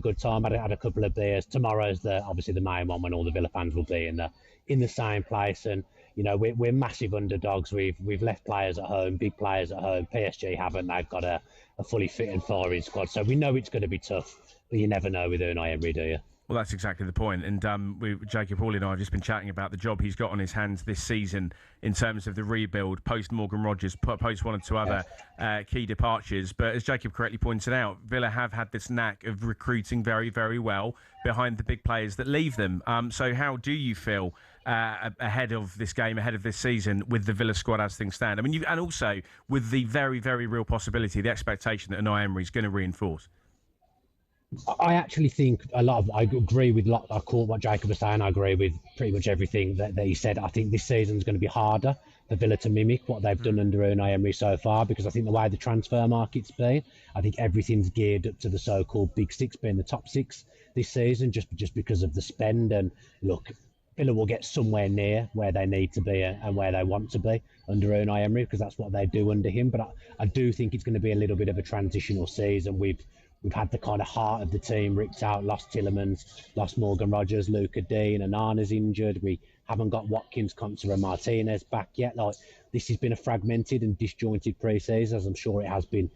good time. Had a couple of beers. Tomorrow's obviously the main one when all the Villa fans will be in the same place. And you know, we're massive underdogs. We've left players at home, big players at home. PSG haven't. They've got a fully fit and firing squad. So we know it's going to be tough, but you never know with Unai Emery, do you? Well, that's exactly the point. And Jacob Hawley and I have just been chatting about the job he's got on his hands this season in terms of the rebuild, post Morgan Rogers, post one or two other key departures. But as Jacob correctly pointed out, Villa have had this knack of recruiting very, very well behind the big players that leave them. So how do you feel ahead of this game, ahead of this season, with the Villa squad as things stand? I mean, and also with the very, very real possibility, the expectation that Unai Emery is going to reinforce. I actually think I agree with I caught what Jacob was saying. I agree with pretty much everything that he said. I think this season is going to be harder for Villa to mimic what they've done under Unai Emery so far, because I think the way the transfer market's been, I think everything's geared up to the so-called Big Six being the top six this season, just because of the spend. And look, Villa will get somewhere near where they need to be and where they want to be under Unai Emery, because that's what they do under him. But I do think it's going to be a little bit of a transitional season. We've had the kind of heart of the team ripped out, lost Tielemans, lost Morgan Rogers, Luca Dean, and Anna's injured. We haven't got Watkins, Konsa and Martinez back yet. Like, this has been a fragmented and disjointed pre-season, as I'm sure it has been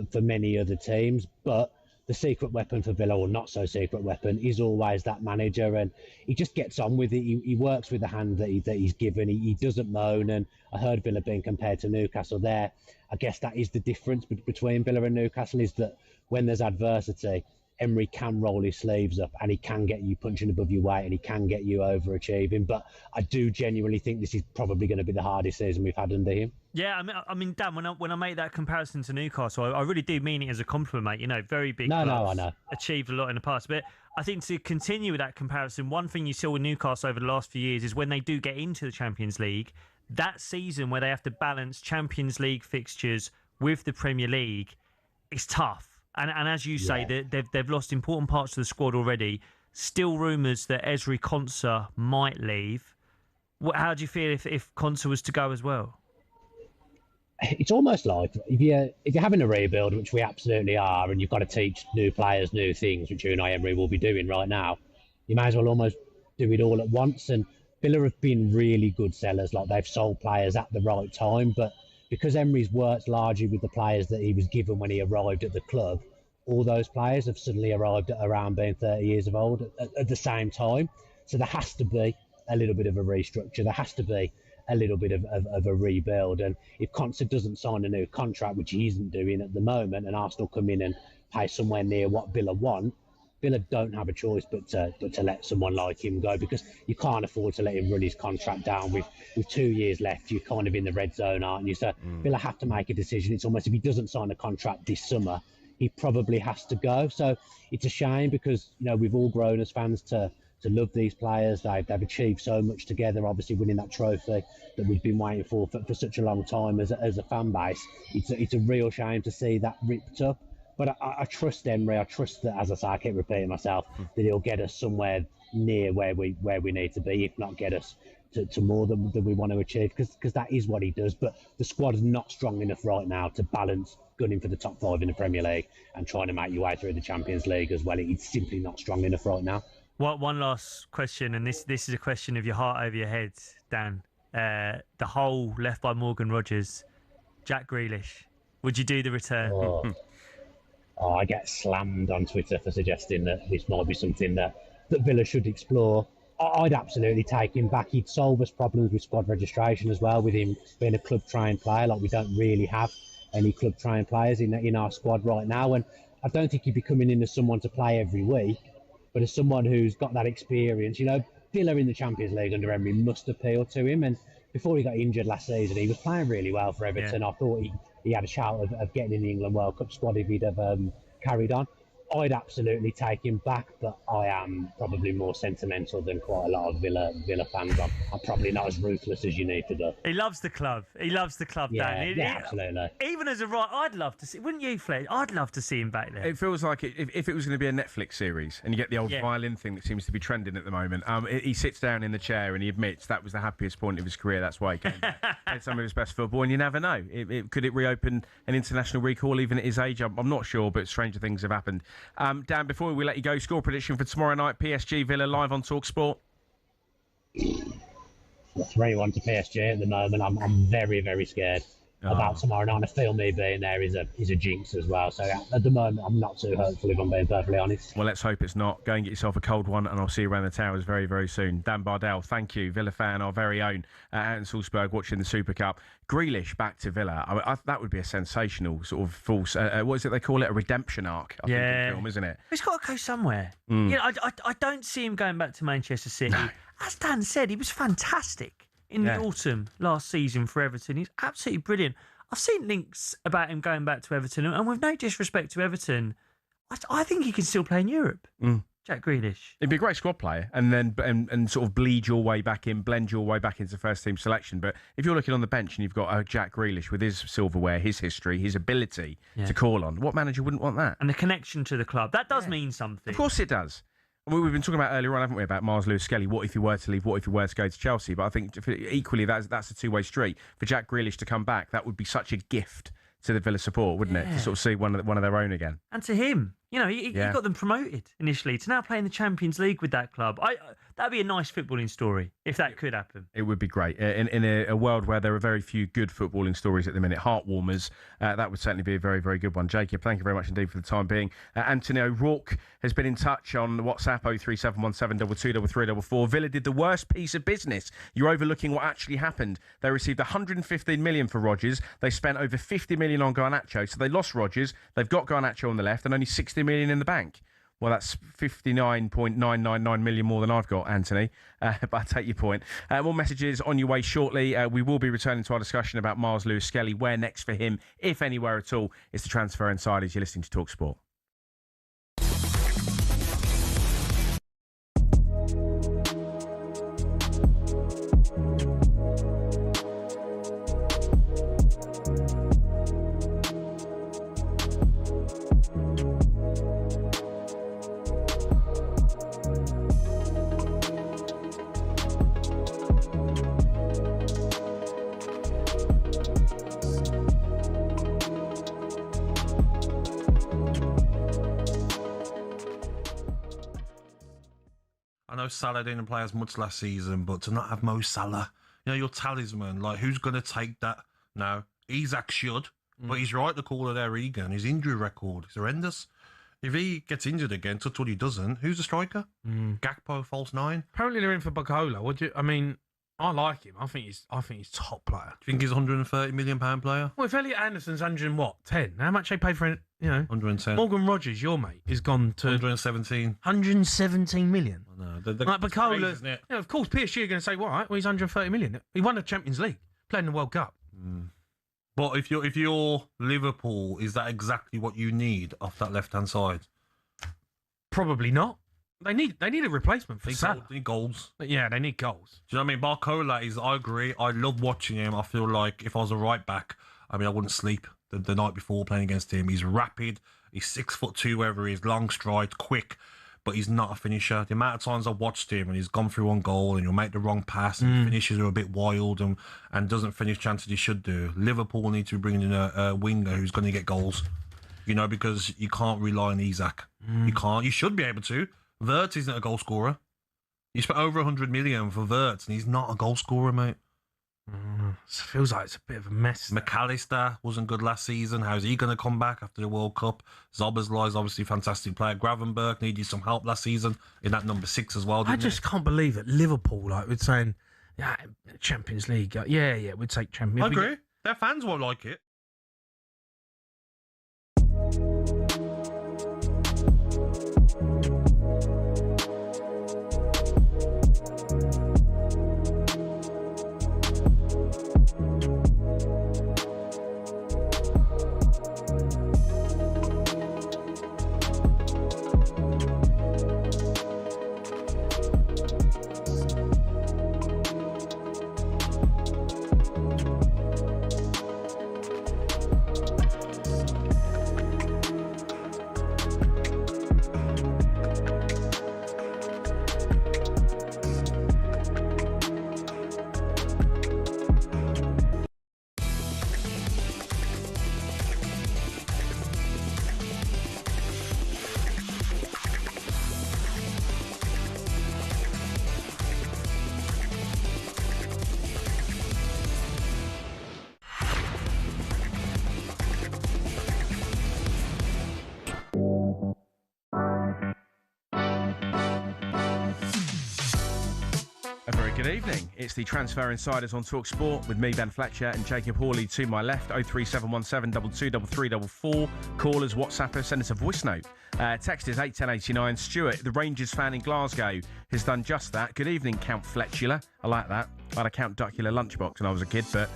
for many other teams. But the secret weapon for Villa, or not so secret weapon, is always that manager, and he just gets on with it. He works with the hand that he's given. He doesn't moan. And I heard Villa being compared to Newcastle there. I guess that is the difference between Villa and Newcastle, is that when there's adversity, Emery can roll his sleeves up and he can get you punching above your weight and he can get you overachieving. But I do genuinely think this is probably going to be the hardest season we've had under him. Yeah, I mean, Dan, when I make that comparison to Newcastle, I really do mean it as a compliment, mate. You know, very big clubs, I know. Achieved a lot in the past. But I think to continue with that comparison, one thing you saw with Newcastle over the last few years is when they do get into the Champions League, that season where they have to balance Champions League fixtures with the Premier League, it's tough. And as you say, they've lost important parts of the squad already. Still rumours that Ezri Konsa might leave. How do you feel if Konsa was to go as well? It's almost like if you're having a rebuild, which we absolutely are, and you've got to teach new players new things, which Unai Emery will be doing right now, you may as well almost do it all at once. And Villa have been really good sellers. Like, they've sold players at the right time, but because Emery's worked largely with the players that he was given when he arrived at the club, all those players have suddenly arrived at around being 30 years of old at the same time. So there has to be a little bit of a restructure. There has to be a little bit of a rebuild. And if Konsa doesn't sign a new contract, which he isn't doing at the moment, and Arsenal come in and pay somewhere near what Villa want, Villa don't have a choice but to let someone like him go, because you can't afford to let him run his contract down. With 2 years left, you're kind of in the red zone, aren't you? So Villa have to make a decision. It's almost, if he doesn't sign a contract this summer, he probably has to go. So it's a shame, because, you know, we've all grown as fans to love these players. They've achieved so much together, obviously winning that trophy that we've been waiting for such a long time as a fan base. It's a real shame to see that ripped up. But I trust Emery. I trust that, as I say, I keep repeating myself, that he'll get us somewhere near where we need to be, if not get us to more than we want to achieve, because that is what he does. But the squad is not strong enough right now to balance gunning for the top 5 in the Premier League and trying to make your way through the Champions League as well. It's simply not strong enough right now. One last question, and this is a question of your heart over your head, Dan. The hole left by Morgan Rogers, Jack Grealish. Would you do the return? I get slammed on Twitter for suggesting that this might be something that Villa should explore. I'd absolutely take him back. He'd solve us problems with squad registration as well, with him being a club-trained player. Like, we don't really have any club-trained players in our squad right now. And I don't think he'd be coming in as someone to play every week, but as someone who's got that experience. You know, Villa in the Champions League under Emery must appeal to him. And before he got injured last season, he was playing really well for Everton. I thought he had a shout of getting in the England World Cup squad if he'd have carried on. I'd absolutely take him back, but I am probably more sentimental than quite a lot of Villa fans. I'm probably not as ruthless as you need to be. He loves the club. He loves the club, Dan. Yeah, absolutely. Even as a right, I'd love to see. Wouldn't you, Fletcher? I'd love to see him back there. It feels like if it was going to be a Netflix series, and you get the old violin thing that seems to be trending at the moment. He sits down in the chair and he admits that was the happiest point of his career. That's why he came back. Played some of his best football, and you never know. Could it reopen an international recall even at his age? I'm not sure, but stranger things have happened. Dan, before we let you go, score prediction for tomorrow night, PSG Villa, live on talkSPORT. 3-1 to PSG at the moment. I'm very, very scared about tomorrow night. I feel me being there is a jinx as well. So at the moment, I'm not too hopeful, if I'm being perfectly honest. Well, let's hope it's not. Go and get yourself a cold one, and I'll see you around the towers very, very soon. Dan Bardell, thank you. Villa fan, our very own, out in Salzburg watching the Super Cup. Grealish back to Villa. That would be a sensational sort of false. What is it they call it? A redemption arc. I think, in the film, isn't it? He's got to go somewhere. Yeah, I don't see him going back to Manchester City. No. As Dan said, he was fantastic in the autumn last season for Everton. He's absolutely brilliant. I've seen links about him going back to Everton, and with no disrespect to Everton, I think he can still play in Europe. Jack Grealish. He'd be a great squad player, and then and sort of bleed your way back in, blend your way back into first team selection. But if you're looking on the bench and you've got Jack Grealish with his silverware, his history, his ability to call on, what manager wouldn't want that? And the connection to the club, that does mean something. Of course it does. We've been talking about earlier on, haven't we, about Miles Lewis-Skelly? What if he were to leave? What if he were to go to Chelsea? But I think equally that's a two-way street. For Jack Grealish to come back, that would be such a gift to the Villa support, wouldn't it? To sort of see one of their own again. And to him, You know, he got them promoted initially to now play in the Champions League with that club. That'd be a nice footballing story if that could happen. It would be great. In a world where there are very few good footballing stories at the minute, heartwarmers, that would certainly be a very, very good one. Jacob, thank you very much indeed for the time being. Anthony O'Rourke has been in touch on WhatsApp 03717223344. Villa did the worst piece of business. You're overlooking what actually happened. They received 115 million for Rodgers. They spent over 50 million on Garnacho. So they lost Rodgers. They've got Garnacho on the left and only 60 million in the bank. Well, that's 59.999 million more than I've got, Anthony. But I take your point. More messages on your way shortly. We will be returning to our discussion about Miles Lewis-Skelly. Where next for him, if anywhere at all, is the Transfer Insiders. You're listening to talkSPORT. I know Salah didn't play as much last season, but to not have Mo Salah, you know, your talisman, like, who's going to take that? No, Isak should, but he's right to call it there, Egan. His injury record is horrendous. If he gets injured again, touch what he doesn't, who's the striker? Gakpo, false nine? Apparently they're in for Bacola. I like him. I think he's top player. Do you think he's a £130 million player? Well, if Elliot Anderson's 10? How much they paid for it? 110. Morgan Rogers, your mate, has gone to 117. 117 million. I know. Like Bacola, crazy, isn't it? Of course, PSG are going to say, well, he's 130 million. He won the Champions League, played in the World Cup. But if you're Liverpool, is that exactly what you need off that left-hand side? Probably not. They need a replacement for Salah. They need goals. Yeah, they need goals. Do you know what I mean? Barcola I agree. I love watching him. I feel like if I was a right back, I wouldn't sleep the night before playing against him. He's rapid. He's 6'2", wherever he is, long stride, quick, but he's not a finisher. The amount of times I've watched him and he's gone through one goal and he'll make the wrong pass and finishes are a bit wild and doesn't finish chances he should do. Liverpool need to be bringing in a winger who's going to get goals, because you can't rely on Isak. You can't. You should be able to. Wirtz isn't a goal scorer. You spent over 100 million for Wirtz and he's not a goal scorer, mate. It feels like it's a bit of a mess. McAllister wasn't good last season. How's he going to come back after the World Cup? Szoboszlai is obviously a fantastic player. Gravenberch needed some help last season in that number 6 as well, didn't he? Can't believe it. Liverpool, we're saying, Champions League. Yeah, we'd take Champions League. I agree. Their fans won't like it. Good evening. It's the Transfer Insiders on talkSPORT with me, Ben Fletcher, and Jacob Hawley to my left. 03717 223344. Callers, WhatsApp, send us a voice note. Text is 81089. Stuart, the Rangers fan in Glasgow, has done just that. Good evening, Count Fletcher. I like that. I had a Count Duckula lunchbox when I was a kid, but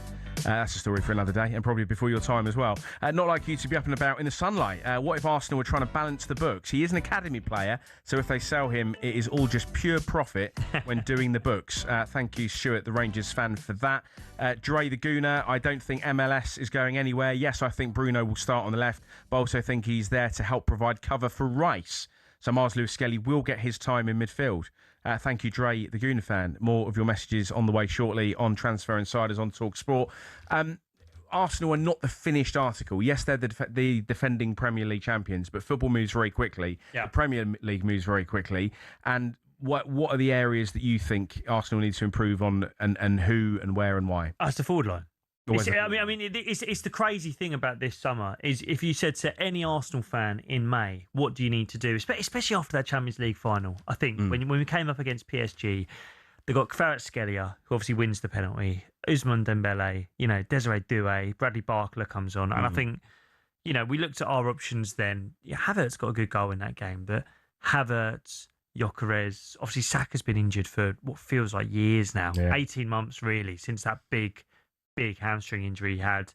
that's a story for another day, and probably before your time as well. Not like you to be up and about in the sunlight. What if Arsenal were trying to balance the books? He is an academy player, so if they sell him, it is all just pure profit when doing the books. Thank you, Stuart, the Rangers fan, for that. Dre the Gooner, I don't think MLS is going anywhere. Yes, I think Bruno will start on the left, but I also think he's there to help provide cover for Rice. So Miles Lewis-Skelly will get his time in midfield. Thank you, Dre, the Gooner fan. More of your messages on the way shortly on Transfer Insiders on talkSPORT. Arsenal are not the finished article. Yes, they're the defending Premier League champions, but football moves very quickly. Yeah. The Premier League moves very quickly. And what are the areas that you think Arsenal needs to improve on, and who and where and why? That's the forward line. Always It's the crazy thing about this summer is if you said to any Arsenal fan in May, what do you need to do, especially after that Champions League final? I think when we came up against PSG, they got Kvaratskhelia, who obviously wins the penalty, Ousmane Dembele, Desiree Doué, Bradley Barcola comes on, and I think, we looked at our options then. Havertz got a good goal in that game, but Havertz, Gyökeres, obviously Saka's been injured for what feels like years now, 18 months really, since that big hamstring injury he had.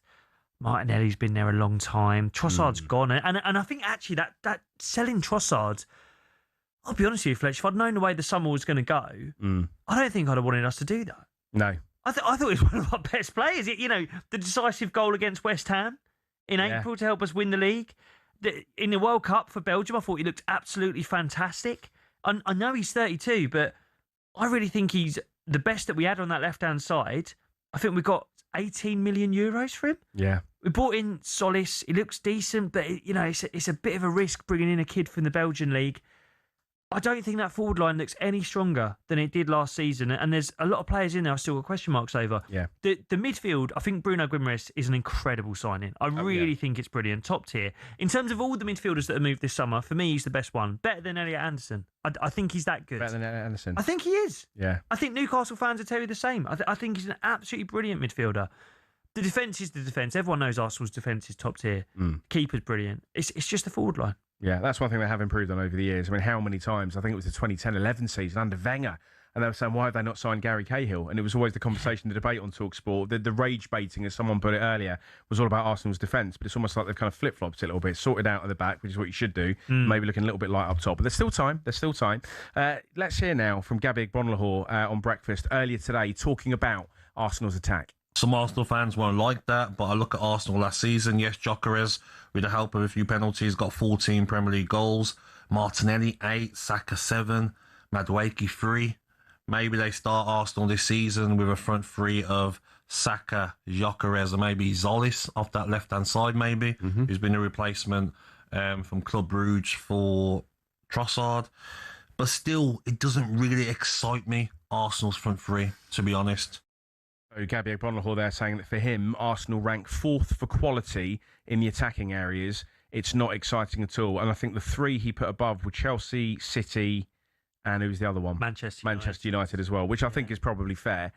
Martinelli's been there a long time. Trossard's gone. And I think actually that selling Trossard, I'll be honest with you, Fletcher, if I'd known the way the summer was going to go, I don't think I'd have wanted us to do that. No. I thought he was one of our best players. The decisive goal against West Ham in April to help us win the league. In the World Cup for Belgium, I thought he looked absolutely fantastic. I know he's 32, but I really think he's the best that we had on that left-hand side. I think we got 18 million euros for him. Yeah. We brought in Solis. He looks decent, but it's a bit of a risk bringing in a kid from the Belgian league. I don't think that forward line looks any stronger than it did last season, and there's a lot of players in there I still got question marks over. Yeah. The midfield, I think Bruno Guimaraes is an incredible signing. I really think it's brilliant, top tier. In terms of all the midfielders that have moved this summer, for me, he's the best one. Better than Elliot Anderson. I think he's that good. Better than Elliot Anderson. I think he is. Yeah. I think Newcastle fans will tell you the same. I think he's an absolutely brilliant midfielder. The defence is the defence. Everyone knows Arsenal's defence is top tier. Keeper's brilliant. It's just the forward line. Yeah, that's one thing they have improved on over the years. I mean, how many times? I think it was the 2010-11 season under Wenger, and they were saying, why have they not signed Gary Cahill? And it was always the conversation, the debate on talkSPORT. The rage baiting, as someone put it earlier, was all about Arsenal's defence, but it's almost like they've kind of flip-flopped it a little bit, sorted out at the back, which is what you should do, maybe looking a little bit light up top. But there's still time. Let's hear now from Gabby Bonlahor on Breakfast earlier today, talking about Arsenal's attack. Some Arsenal fans won't like that, but I look at Arsenal last season. Yes, Gyökeres, with the help of a few penalties, got 14 Premier League goals. Martinelli, 8. Saka, 7. Madueke, 3. Maybe they start Arsenal this season with a front three of Saka, Gyökeres, and maybe Solis off that left-hand side, maybe, who's been a replacement from Club Brugge for Trossard. But still, it doesn't really excite me, Arsenal's front three, to be honest. So Gabby Bonlahor there saying that for him, Arsenal rank 4th for quality in the attacking areas. It's not exciting at all. And I think the 3 he put above were Chelsea, City, and who was the other one? Manchester United as well, which I think is probably fair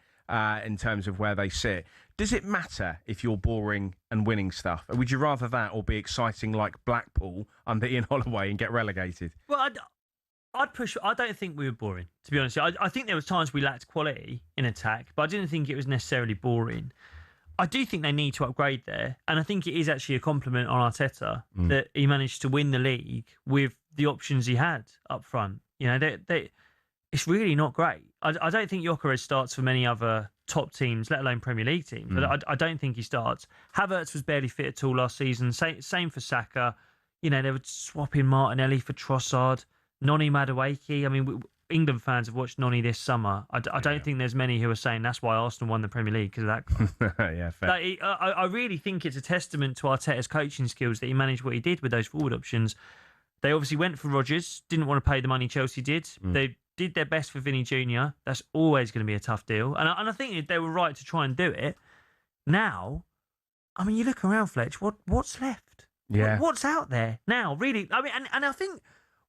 in terms of where they sit. Does it matter if you're boring and winning stuff? Would you rather that or be exciting like Blackpool under Ian Holloway and get relegated? Well, I'd push. I don't think we were boring, to be honest. I think there was times we lacked quality in attack, but I didn't think it was necessarily boring. I do think they need to upgrade there, and I think it is actually a compliment on Arteta that he managed to win the league with the options he had up front. It's really not great. I don't think Gyökeres starts for many other top teams, let alone Premier League teams. I don't think he starts. Havertz was barely fit at all last season. Same for Saka. They were swapping Martinelli for Trossard. Noni Madueke. I mean, England fans have watched Noni this summer. I don't think there's many who are saying that's why Arsenal won the Premier League because of that guy. Yeah, fair. I really think it's a testament to Arteta's coaching skills that he managed what he did with those forward options. They obviously went for Rodgers, didn't want to pay the money Chelsea did. They did their best for Vinny Jr. That's always going to be a tough deal. And I think they were right to try and do it. Now, I mean, you look around, Fletch, what's left? Yeah. What's out there now, really? I mean, and I think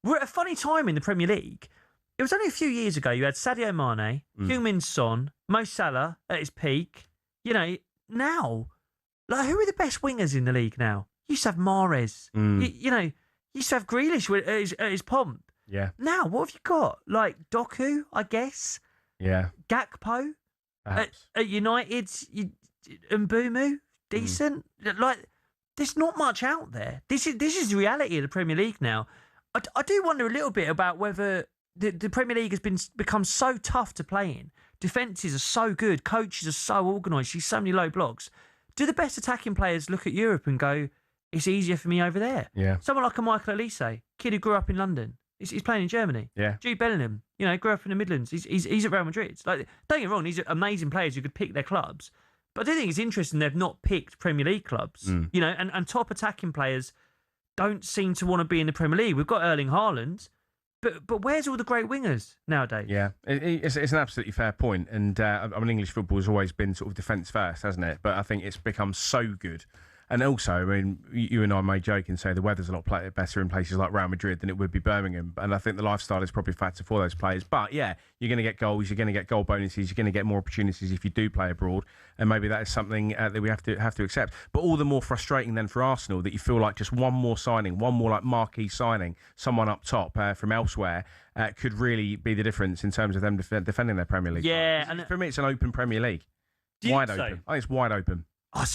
we're at a funny time in the Premier League. It was only a few years ago you had Sadio Mane, Heung-min Son, Mo Salah at his peak. Now, like, who are the best wingers in the league now? You used to have Mahrez. You used to have Grealish at his pomp. Yeah. Now, what have you got? Like Doku, I guess. Yeah. Gakpo at United, Mbumu, decent. Like, there's not much out there. This is the reality of the Premier League now. I do wonder a little bit about whether the Premier League has become so tough to play in. Defences are so good. Coaches are so organised. You see so many low blocks. Do the best attacking players look at Europe and go, it's easier for me over there? Yeah. Someone like a Michael Olise, kid who grew up in London. He's playing in Germany. Yeah. Jude Bellingham, grew up in the Midlands. He's at Real Madrid. Like, don't get me wrong, these are amazing players who could pick their clubs. But I do think it's interesting they've not picked Premier League clubs. You know, and top attacking players don't seem to want to be in the Premier League. We've got Erling Haaland, but where's all the great wingers nowadays? Yeah, it's an absolutely fair point. And I mean, English football has always been sort of defence first, hasn't it? But I think it's become so good. And also, I mean, you and I may joke and say the weather's a lot better in places like Real Madrid than it would be Birmingham. And I think the lifestyle is probably a factor for those players. But yeah, you're going to get goals, you're going to get goal bonuses, you're going to get more opportunities if you do play abroad. And maybe that is something that we have to accept. But all the more frustrating then for Arsenal that you feel like just one more signing, one more like marquee signing, someone up top from elsewhere could really be the difference in terms of them defending their Premier League. Yeah, and for me, it's an open Premier League, wide open. I think it's wide open. I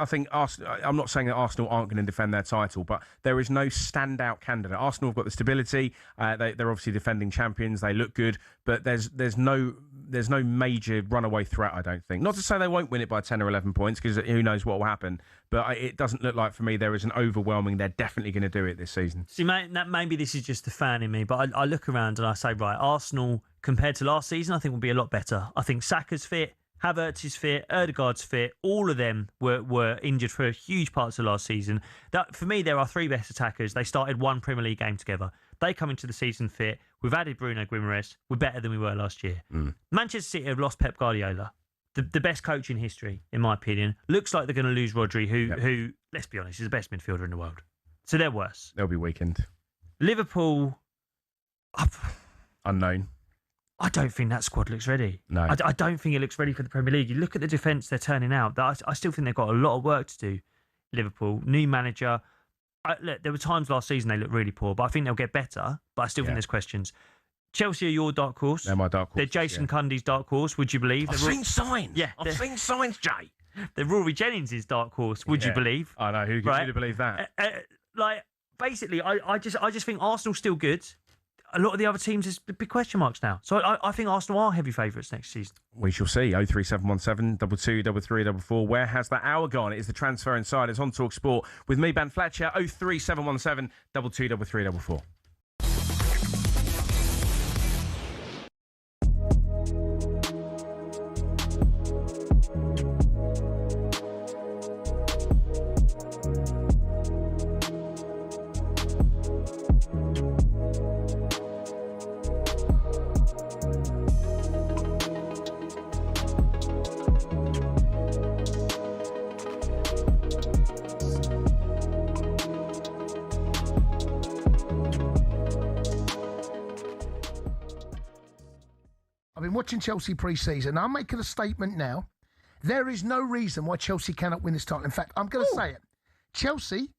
think Arsenal. I'm not saying that Arsenal aren't going to defend their title, but there is no standout candidate. Arsenal have got the stability. They're obviously defending champions. They look good, but there's no major runaway threat. I don't think. Not to say they won't win it by 10 or 11 points, because who knows what will happen. But it doesn't look like for me there is an overwhelming. They're definitely going to do it this season. See, maybe this is just the fan in me, but I look around and I say, right, Arsenal compared to last season, I think will be a lot better. I think Saka's fit. Havertz is fit, Ødegaard's fit. All of them were injured for huge parts of last season. That for me, there are three best attackers. They started one Premier League game together. They come into the season fit. We've added Bruno Guimaraes. We're better than we were last year. Manchester City have lost Pep Guardiola, the best coach in history, in my opinion. Looks like they're going to lose Rodri, who, let's be honest, is the best midfielder in the world. So they're worse. They'll be weakened. Liverpool, unknown. I don't think that squad looks ready. No. I don't think it looks ready for the Premier League. You look at the defence they're turning out. I still think they've got a lot of work to do. Liverpool, new manager. Look, there were times last season they looked really poor, but I think they'll get better. But I still think there's questions. Chelsea are your dark horse. They're my dark horse. They're Jason Cundy's dark horse, would you believe? I've seen signs. Yeah, I've seen signs, Jay. They're Rory Jennings' dark horse, would you believe? I know. Who could believe that? Basically, I just think Arsenal's still good. A lot of the other teams is big question marks now. So I think Arsenal are heavy favourites next season. We shall see. 03717 22 33 44. Where has that hour gone? It is the Transfer Insiders on talkSPORT with me, Ben Fletcher. 03717 22 33 44. I've been watching Chelsea pre-season. I'm making a statement now. There is no reason why Chelsea cannot win this title. In fact, I'm going to say it. Chelsea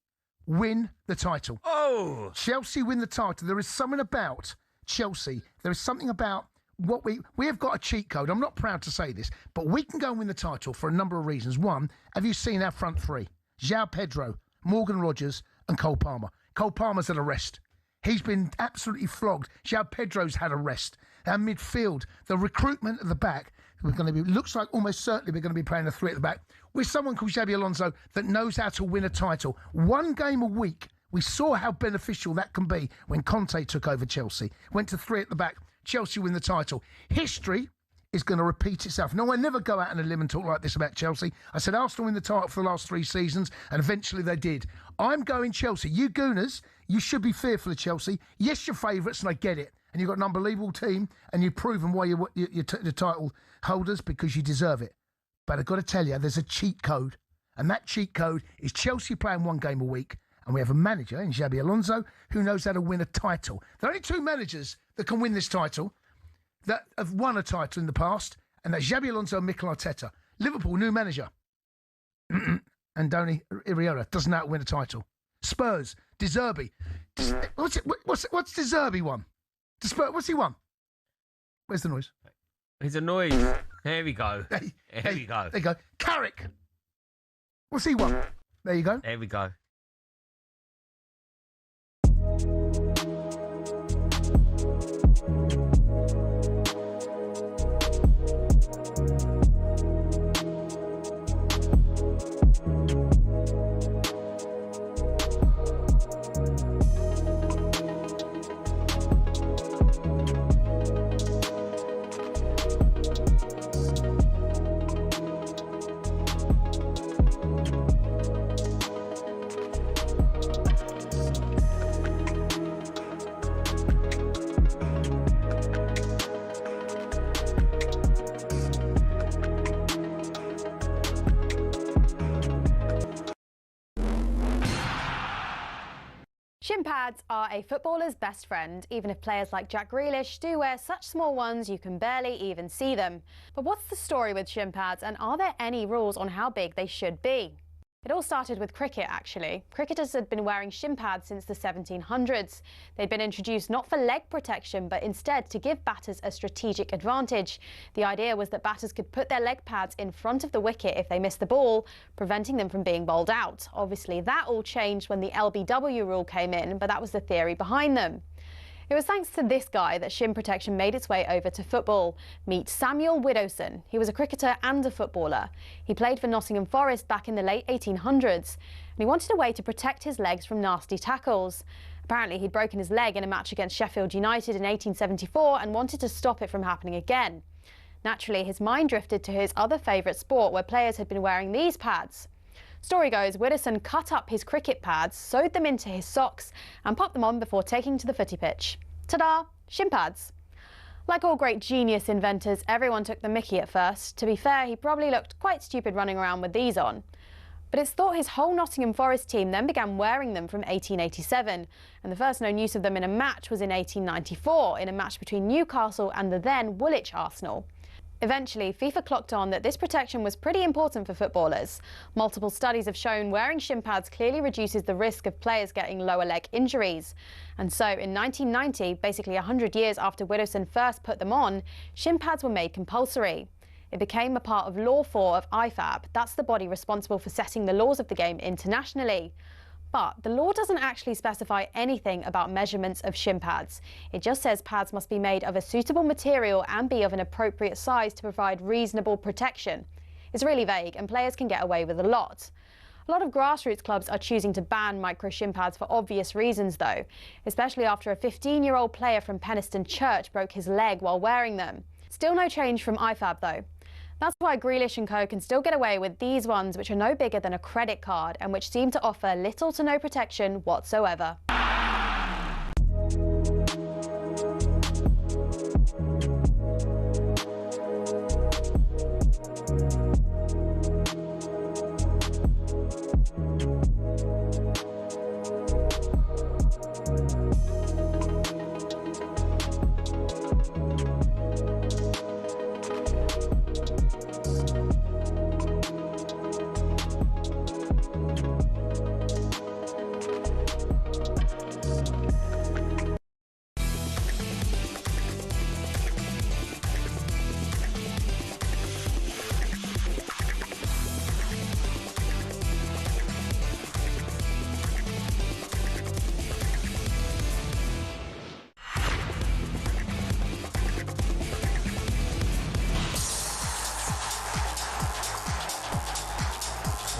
win the title. Oh! Chelsea win the title. There is something about Chelsea. There is something about what we have got a cheat code. I'm not proud to say this, but we can go and win the title for a number of reasons. One, have you seen our front three? João Pedro, Morgan Rogers and Cole Palmer. Cole Palmer's at a rest. He's been absolutely flogged. João Pedro's had a rest. Our midfield, the recruitment at the back, looks like almost certainly we're going to be playing a three at the back with someone called Xabi Alonso that knows how to win a title. One game a week. We saw how beneficial that can be when Conte took over Chelsea. Went to three at the back. Chelsea win the title. History is going to repeat itself. No, I never go out on a limb and talk like this about Chelsea. I said Arsenal win the title for the last 3 seasons, and eventually they did. I'm going Chelsea. You Gooners, you should be fearful of Chelsea. Yes, you're favourites, and I get it. And you've got an unbelievable team, and you've proven why you're the title holders because you deserve it. But I've got to tell you, there's a cheat code, and that cheat code is Chelsea playing 1 game a week, and we have a manager in Xabi Alonso who knows how to win a title. There are only 2 managers that can win this title that have won a title in the past, and that's Xabi Alonso and Mikel Arteta. Liverpool, new manager. Andoni Iraola doesn't know how to win a title. Spurs, De Zerbi. What's De Zerbi won? What's he won? Where's the noise? There's a noise. There we go. There we go. There you go. Carrick. What's he won? There you go. There we go. Shin pads are a footballer's best friend, even if players like Jack Grealish do wear such small ones you can barely even see them. But what's the story with shin pads, and are there any rules on how big they should be? It all started with cricket, actually. Cricketers had been wearing shin pads since the 1700s. They'd been introduced not for leg protection, but instead to give batters a strategic advantage. The idea was that batters could put their leg pads in front of the wicket if they missed the ball, preventing them from being bowled out. Obviously, that all changed when the LBW rule came in, but that was the theory behind them. It was thanks to this guy that shin protection made its way over to football. Meet Samuel Widdowson. He was a cricketer and a footballer. He played for Nottingham Forest back in the late 1800s, and he wanted a way to protect his legs from nasty tackles. Apparently, he'd broken his leg in a match against Sheffield United in 1874 and wanted to stop it from happening again. Naturally, his mind drifted to his other favourite sport, where players had been wearing these pads. Story goes, Widdowson cut up his cricket pads, sewed them into his socks and popped them on before taking to the footy pitch. Ta-da! Shin pads. Like all great genius inventors, everyone took the mickey at first. To be fair, he probably looked quite stupid running around with these on. But it's thought his whole Nottingham Forest team then began wearing them from 1887, and the first known use of them in a match was in 1894, in a match between Newcastle and the then Woolwich Arsenal. Eventually, FIFA clocked on that this protection was pretty important for footballers. Multiple studies have shown wearing shin pads clearly reduces the risk of players getting lower leg injuries. And so in 1990, basically 100 years after Widdowson first put them on, shin pads were made compulsory. It became a part of Law 4 of IFAB. That's the body responsible for setting the laws of the game internationally. But the law doesn't actually specify anything about measurements of shin pads. It just says pads must be made of a suitable material and be of an appropriate size to provide reasonable protection. It's really vague, and players can get away with a lot. A lot of grassroots clubs are choosing to ban micro shin pads for obvious reasons, though, especially after a 15-year-old player from Penistone Church broke his leg while wearing them. Still no change from IFAB, though. That's why Grealish and co can still get away with these ones, which are no bigger than a credit card and which seem to offer little to no protection whatsoever.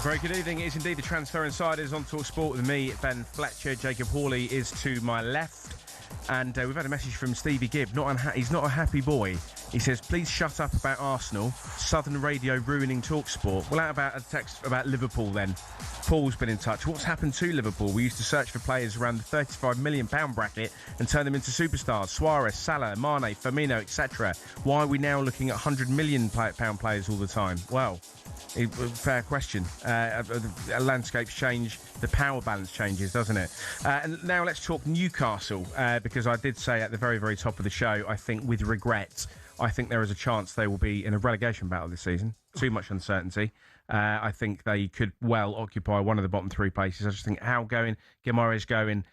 Very good evening. It is indeed the Transfer Insiders on talkSPORT with me, Ben Fletcher. Jacob Hawley is to my left. And we've had a message from Stevie Gibb. He's not a happy boy. He says, please shut up about Arsenal. Southern radio ruining talkSPORT. Well, how about a text about Liverpool then? Paul's been in touch. What's happened to Liverpool? We used to search for players around the £35 million bracket and turn them into superstars. Suarez, Salah, Mane, Firmino, etc. Why are we now looking at £100 million players all the time? Well, fair question. Landscapes change, the power balance changes, doesn't it? And now let's talk Newcastle, because I did say at the very, very top of the show, I think with regret, I think there is a chance they will be in a relegation battle this season. Too much uncertainty. I think they could well occupy one of the bottom three places. I just think how Guimaraes going,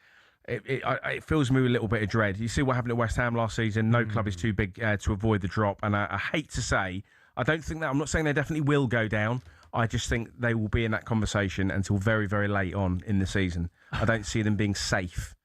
it fills me with a little bit of dread. You see what happened at West Ham last season. No club is too big to avoid the drop. And I hate to say, I don't think that, I'm not saying they definitely will go down. I just think they will be in that conversation until very, very late on in the season. I don't see them being safe.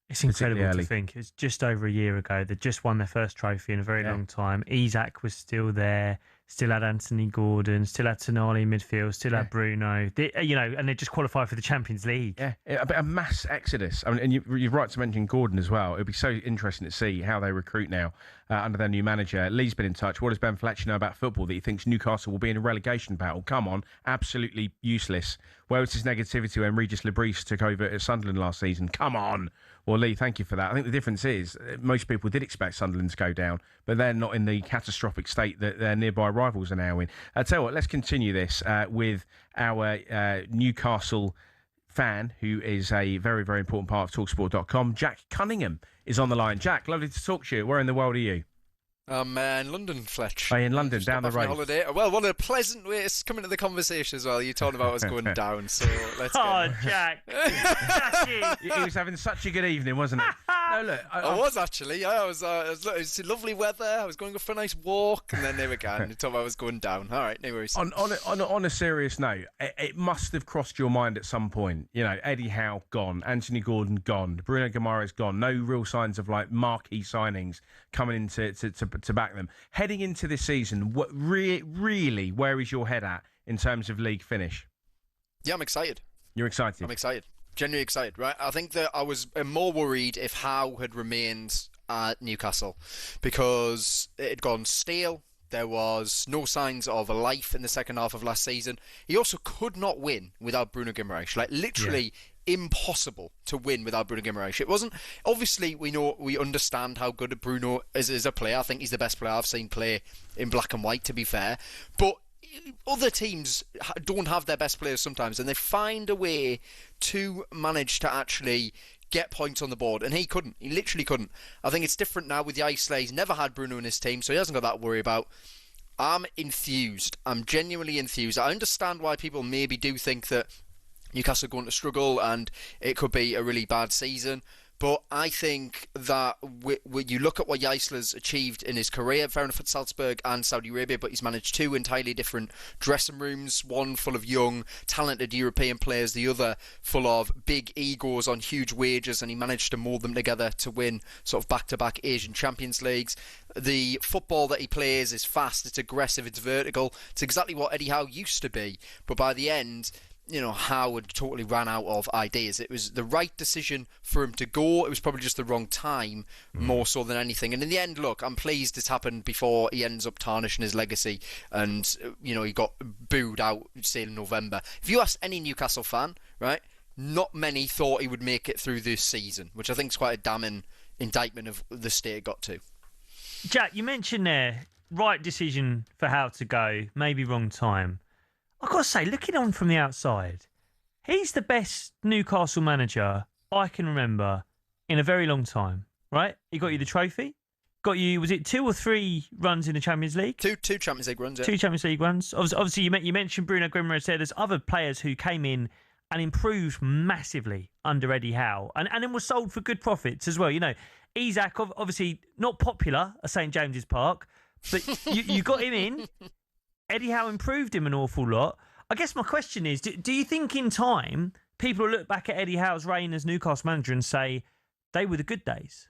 It's incredible to think. It's just over a year ago. They just won their first trophy in a very long time. Isak was still there, still had Anthony Gordon, still had Tonali in midfield, still had Bruno. And they just qualified for the Champions League. Yeah, a mass exodus. I mean, and you're right to mention Gordon as well. It'd be so interesting to see how they recruit now under their new manager. Lee's been in touch. What does Ben Fletcher know about football that he thinks Newcastle will be in a relegation battle? Come on, absolutely useless. Where was his negativity when Regis Lebris took over at Sunderland last season? Come on. Well, Lee, thank you for that. I think the difference is most people did expect Sunderland to go down, but they're not in the catastrophic state that their nearby rivals are now in. Tell you what, let's continue this with our Newcastle fan who is a very, very important part of talkSPORT.com. Jack Cunningham is on the line. Jack, lovely to talk to you. Where in the world are you? I'm in London, Fletch. Oh, in London, down the road. Holiday. Well, one of the pleasant ways to come into the conversation as well. You talking about us going down, so let's go. Oh, Jack. He was having such a good evening, wasn't he? No, look. I was actually. Yeah, it was lovely weather. I was going for a nice walk, and then there we go. And you told me I was going down. All right, no worries. On a serious note, it must have crossed your mind at some point. You know, Eddie Howe gone, Anthony Gordon gone, Bruno Guimaraes gone. No real signs of like marquee signings coming in to back them. Heading into this season, what really, where is your head at in terms of league finish? Yeah, I'm excited. You're excited? I'm excited. Genuinely excited, right? I think that I was more worried if Howe had remained at Newcastle because it had gone stale. There was no signs of a life in the second half of last season. He also could not win without Bruno Guimaraes. Like, literally impossible to win without Bruno Guimaraes. It wasn't... Obviously, we understand how good Bruno is as a player. I think he's the best player I've seen play in black and white, to be fair. But other teams don't have their best players sometimes, and they find a way to manage to actually get points on the board, and he couldn't. He literally couldn't. I think it's different now with Jaisler. He's never had Bruno in his team, so he hasn't got that to worry about. I'm enthused. I'm genuinely enthused. I understand why people maybe do think that Newcastle are going to struggle and it could be a really bad season. But I think that when you look at what Jaisler's achieved in his career, fair enough at Salzburg and Saudi Arabia, but he's managed two entirely different dressing rooms, one full of young, talented European players, the other full of big egos on huge wages, and he managed to mould them together to win sort of back-to-back Asian Champions Leagues. The football that he plays is fast, it's aggressive, it's vertical. It's exactly what Eddie Howe used to be. But by the end, you know, Howard totally ran out of ideas. It was the right decision for him to go. It was probably just the wrong time, more so than anything. And in the end, look, I'm pleased it's happened before he ends up tarnishing his legacy. And, you know, he got booed out, say, in November. If you ask any Newcastle fan, right, not many thought he would make it through this season, which I think is quite a damning indictment of the state it got to. Jack, you mentioned there, right decision for how to go, maybe wrong time. I've got to say, looking on from the outside, he's the best Newcastle manager I can remember in a very long time, right? He got you the trophy, got you, was it 2 or 3 runs in the Champions League? Two Champions League runs, yeah. 2 Champions League runs. Obviously, you mentioned Bruno Guimaraes there. There's other players who came in and improved massively under Eddie Howe and then was sold for good profits as well. You know, Isak, obviously not popular at St James's Park, but you got him in. Eddie Howe improved him an awful lot. I guess my question is, do you think in time people will look back at Eddie Howe's reign as Newcastle manager and say they were the good days?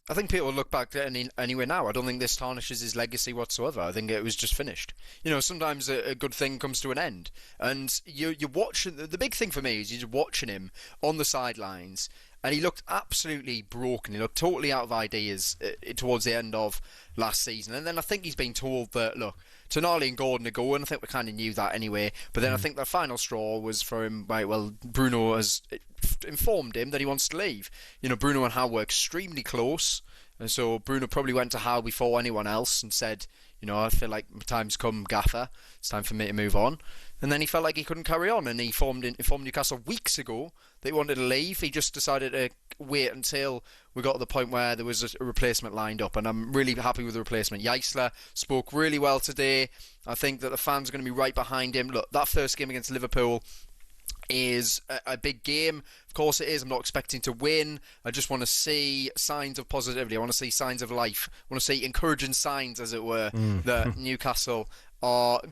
I think people look back at anywhere now. I don't think this tarnishes his legacy whatsoever. I think it was just finished. You know, sometimes a good thing comes to an end. And you're watching... The big thing for me is you're watching him on the sidelines, and he looked absolutely broken. He looked totally out of ideas towards the end of last season. And then I think he's been told that, look, Tonali and Gordon are going. I think we kind of knew that anyway. But then I think the final straw was for him, right, well, Bruno has informed him that he wants to leave. You know, Bruno and Howe were extremely close. And so Bruno probably went to Howe before anyone else and said, you know, I feel like time's come, Gaffer. It's time for me to move on. And then he felt like he couldn't carry on, and he informed Newcastle weeks ago that he wanted to leave. He just decided to wait until we got to the point where there was a replacement lined up, and I'm really happy with the replacement. Jaisler spoke really well today. I think that the fans are going to be right behind him. Look, that first game against Liverpool is a big game. Of course it is. I'm not expecting to win. I just want to see signs of positivity. I want to see signs of life. I want to see encouraging signs, as it were, that Newcastle are...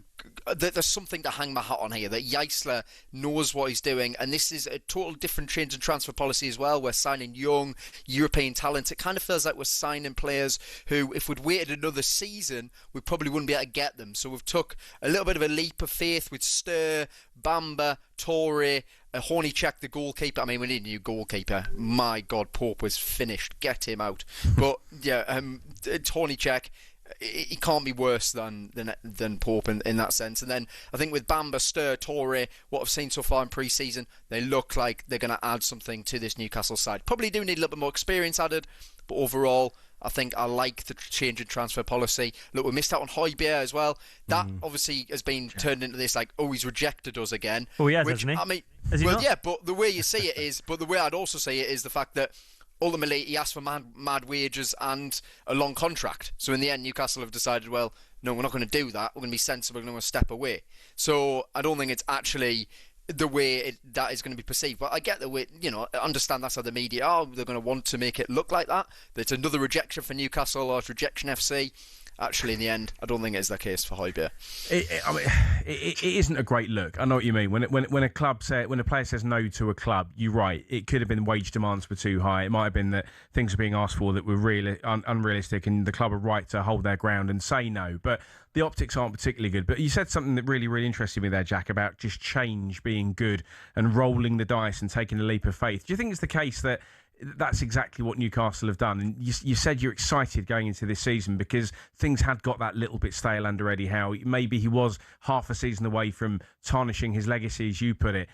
There's something to hang my hat on here, that Jaisler knows what he's doing, and this is a total different change in transfer policy as well. We're signing young European talent. It kind of feels like we're signing players who, if we'd waited another season, we probably wouldn't be able to get them. So we've took a little bit of a leap of faith with Stur, Bamba, Torre, Hornicek, the goalkeeper. I mean, we need a new goalkeeper. My God, Pope was finished. Get him out. But yeah, Hornicek. he can't be worse than Pope in that sense. And then I think with Bamba, Sturr, Toure, what I've seen so far in pre-season, they look like they're going to add something to this Newcastle side. Probably do need a little bit more experience added, but overall, I think I like the change in transfer policy. Look, we missed out on Højbjerg as well. That obviously has been turned into this like, oh, he's rejected us again. Oh, he has, hasn't he? I mean, has he well, not? yeah, but the way you see it is, but the way I'd also see it is the fact that ultimately he asked for mad wages and a long contract. So in the end, Newcastle have decided, well, no, we're not going to do that. We're going to be sensible. We're going to step away. So I don't think it's actually the way that is going to be perceived. But I get the way, I understand that's how the media are. They're going to want to make it look like that. That it's another rejection for Newcastle or it's rejection FC. Actually, in the end, I don't think it's the case for Højbjerg. It isn't a great look. I know what you mean. When a player says no to a club, you're right. It could have been wage demands were too high. It might have been that things were being asked for that were really unrealistic, and the club are right to hold their ground and say no. But the optics aren't particularly good. But you said something that really, really interested me there, Jack, about just change being good and rolling the dice and taking a leap of faith. Do you think it's the case that that's exactly what Newcastle have done? And you said you're excited going into this season because things had got that little bit stale under Eddie Howe. Maybe he was half a season away from tarnishing his legacy, as you put it.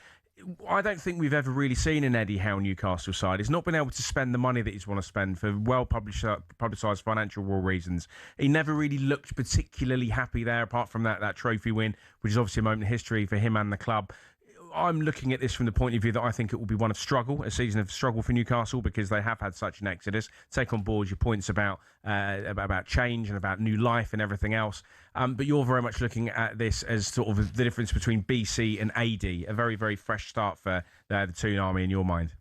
I don't think we've ever really seen an Eddie Howe Newcastle side. He's not been able to spend the money that he's want to spend for well-publicised financial reasons. He never really looked particularly happy there, apart from that trophy win, which is obviously a moment in history for him and the club. I'm looking at this from the point of view that I think it will be one of struggle, a season of struggle for Newcastle, because they have had such an exodus. Take on board your points about change and about new life and everything else. But you're very much looking at this as sort of the difference between BC and AD, a very, very fresh start for the Toon Army in your mind.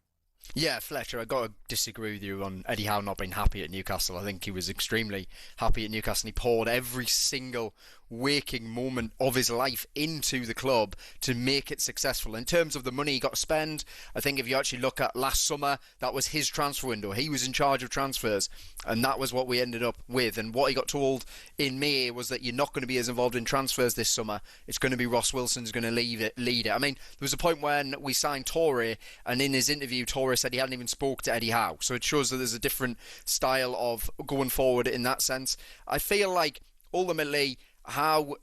Yeah, Fletcher, I've got to disagree with you on Eddie Howe not being happy at Newcastle. I think he was extremely happy at Newcastle. He poured every single waking moment of his life into the club to make it successful. In terms of the money he got to spend, I think if you actually look at last summer, that was his transfer window. He was in charge of transfers, and that was what we ended up with. And what he got told in May was that you're not going to be as involved in transfers this summer. It's going to be Ross Wilson's going to lead it. I mean, there was a point when we signed Toure, and in his interview, Toure said he hadn't even spoke to Eddie Howe. So it shows that there's a different style of going forward in that sense. I feel like ultimately Howe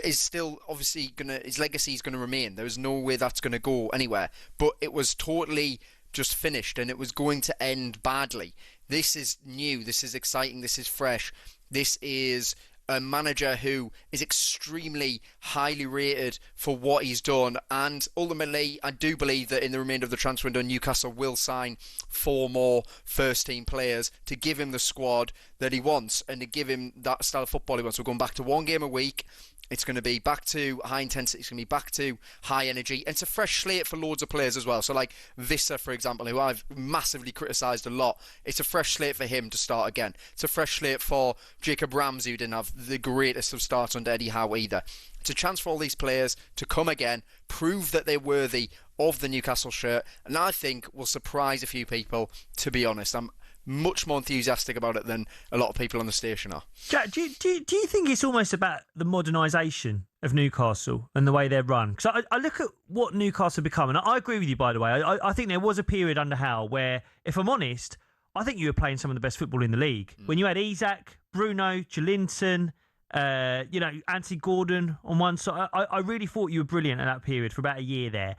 is still obviously his legacy is going to remain. There's no way that's going to go anywhere. But it was totally just finished, and it was going to end badly. This is new. This is exciting. This is fresh. This is a manager who is extremely highly rated for what he's done, and ultimately I do believe that in the remainder of the transfer window, Newcastle will sign 4 more first team players to give him the squad that he wants and to give him that style of football he wants. We're going back to 1 game a week. It's going to be back to high intensity. It's going to be back to high energy. And it's a fresh slate for loads of players as well. So like Visser, for example, who I've massively criticised a lot, it's a fresh slate for him to start again. It's a fresh slate for Jacob Ramsey, who didn't have the greatest of starts under Eddie Howe either. To transfer all these players, to come again, prove that they're worthy of the Newcastle shirt, and I think will surprise a few people, to be honest. I'm much more enthusiastic about it than a lot of people on the station are. Jack, do you think it's almost about the modernisation of Newcastle and the way they're run? Because I look at what Newcastle become, and I agree with you, by the way. I think there was a period under Howe where, if I'm honest, I think you were playing some of the best football in the league. When you had Isak, Bruno, Joelinton, Anthony Gordon on one side, I really thought you were brilliant at that period for about a year there.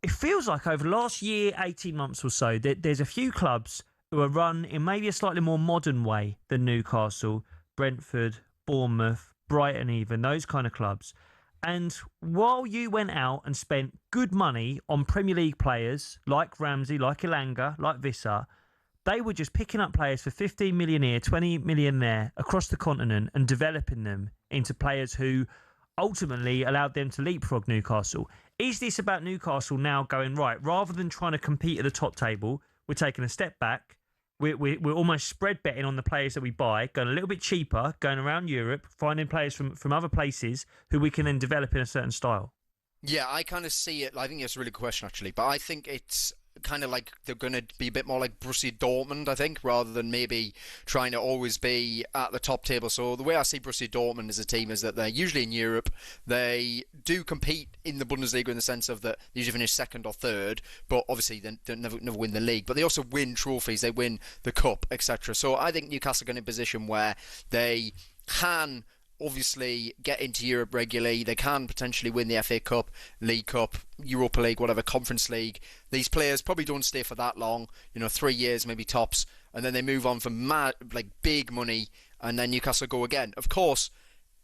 It feels like over the last year, 18 months or so, there's a few clubs who are run in maybe a slightly more modern way than Newcastle, Brentford, Bournemouth, Brighton even, those kind of clubs. And while you went out and spent good money on Premier League players like Ramsey, like Ilanga, like Visser, they were just picking up players for 15 million here, 20 million there across the continent and developing them into players who ultimately allowed them to leapfrog Newcastle. Is this about Newcastle now going, right, rather than trying to compete at the top table, we're taking a step back, we're almost spread betting on the players that we buy, going a little bit cheaper, going around Europe, finding players from other places who we can then develop in a certain style? Yeah, I kind of see it. I think it's a really good question, actually. But I think it's kind of like they're going to be a bit more like Borussia Dortmund, I think, rather than maybe trying to always be at the top table. So the way I see Borussia Dortmund as a team is that they're usually in Europe. They do compete in the Bundesliga in the sense of that they usually finish second or third, but obviously they never win the league. But they also win trophies. They win the cup, etc. So I think Newcastle are going to be in a position where they can obviously get into Europe regularly. They can potentially win the FA Cup, League Cup, Europa League, whatever, Conference League. These players probably don't stay for that long, 3 years maybe tops, and then they move on for big money, and then Newcastle go again. Of course,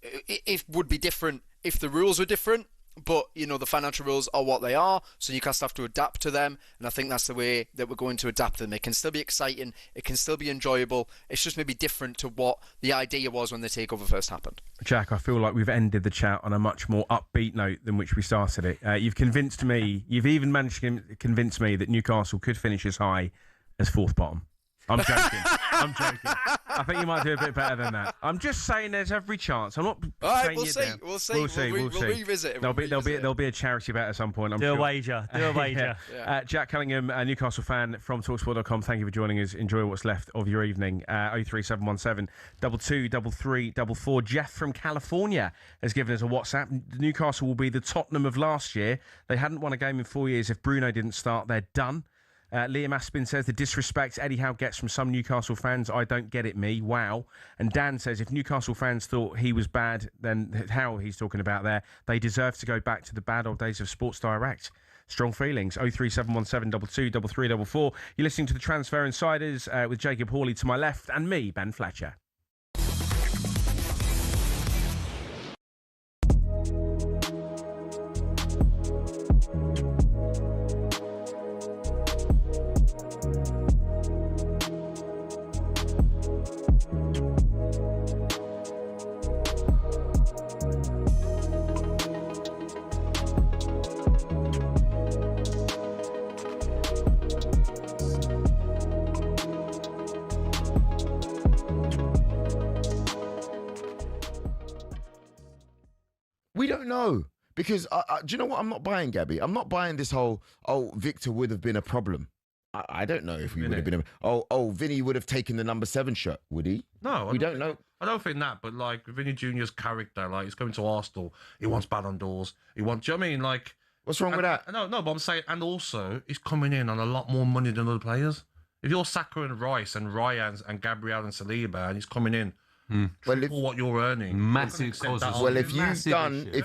it would be different if the rules were different, but the financial rules are what they are, so Newcastle have to adapt to them, and I think that's the way that we're going to adapt them. It can still be exciting, it can still be enjoyable. It's just maybe different to what the idea was when the takeover first happened. Jack, I feel like we've ended the chat on a much more upbeat note than which we started it. You've convinced me, you've even managed to convince me that Newcastle could finish as high as fourth bottom. I'm joking. I'm joking. I think you might do a bit better than that. I'm just saying there's every chance. I'm not saying we'll see. We'll see. We'll revisit it. There'll be a charity bet at some point. I'm Do sure. a wager. Yeah. Jack Cunningham, a Newcastle fan from talkSPORT.com. Thank you for joining us. Enjoy what's left of your evening. 03717 223344. Jeff from California has given us a WhatsApp. Newcastle will be the Tottenham of last year. They hadn't won a game in 4 years. If Bruno didn't start, they're done. Liam Aspin says the disrespect Eddie Howe gets from some Newcastle fans, I don't get it, me. Wow. And Dan says if Newcastle fans thought he was bad, then how he's talking about there, they deserve to go back to the bad old days of Sports Direct. Strong feelings. 03717 223344. You're listening to the Transfer Insiders with Jacob Hawley to my left and me, Ben Fletcher. We don't know. Because, do you know what I'm not buying, Gabby? I'm not buying this whole, Victor would have been a problem. I don't know if he would have been Vinny would have taken the number 7 shirt, would he? No. We don't know. I don't think that, but Vinny Jr.'s character, he's coming to Arsenal, he wants Ballon d'Ors, do you know what I mean? What's wrong with that? No, but I'm saying, and also, he's coming in on a lot more money than other players. If you're Saka and Rice and Ryan and Gabriel and Saliba, and he's coming in, triple what you're earning. Massive causes. Well, if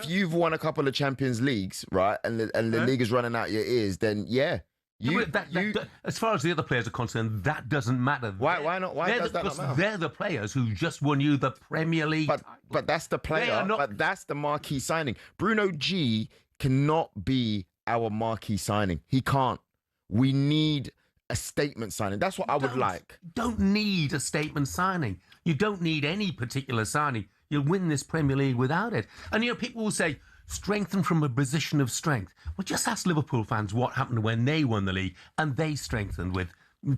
you've won a couple of Champions Leagues, right, and the league is running out your ears, then as far as the other players are concerned, that doesn't matter. Why not? Why does that not matter? They're the players who just won you the Premier League. But that's the player. But that's the marquee signing. Bruno G cannot be our marquee signing. He can't. We need a statement signing. That's what I would like. You don't need a statement signing. You don't need any particular signing. You'll win this Premier League without it. And, people will say, strengthen from a position of strength. Well, just ask Liverpool fans what happened when they won the league, and they strengthened with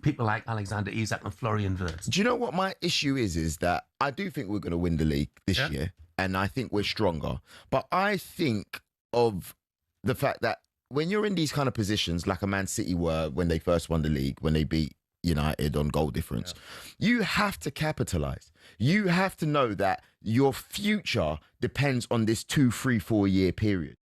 people like Alexander Isak and Florian Wirtz. Do you know what my issue is? Is that I do think we're going to win the league this year, and I think we're stronger. But I think of the fact that when you're in these kind of positions, like a Man City were when they first won the league, when they beat United on goal difference, you have to capitalise. You have to know that your future depends on this 2, 3, 4 year period.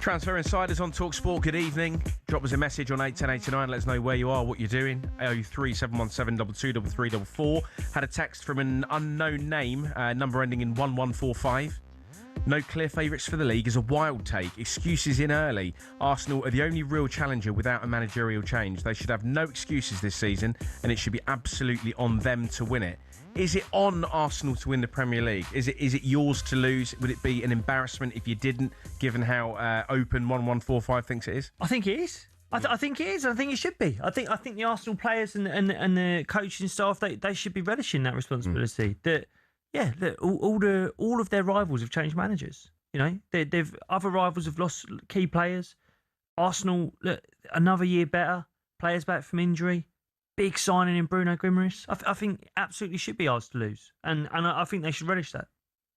Transfer Insiders on talkSPORT. Good evening. Drop us a message on 81089. Let us know where you are, what you're doing. 03717223344. Had a text from an unknown name, number ending in 1145. No clear favourites for the league is a wild take. Excuses in early. Arsenal are the only real challenger without a managerial change. They should have no excuses this season, and it should be absolutely on them to win it. Is it on Arsenal to win the Premier League? Is it yours to lose? Would it be an embarrassment if you didn't, given how open 1145 thinks it is? I think it is. I think it is. I think it should be. I think the Arsenal players and the coaching staff they should be relishing that responsibility. That all of their rivals have changed managers. You know, they've other rivals have lost key players. Arsenal, look, another year better. Players back from injury. Big signing in Bruno Guimaraes. I think absolutely should be ours to lose, and I think they should relish that.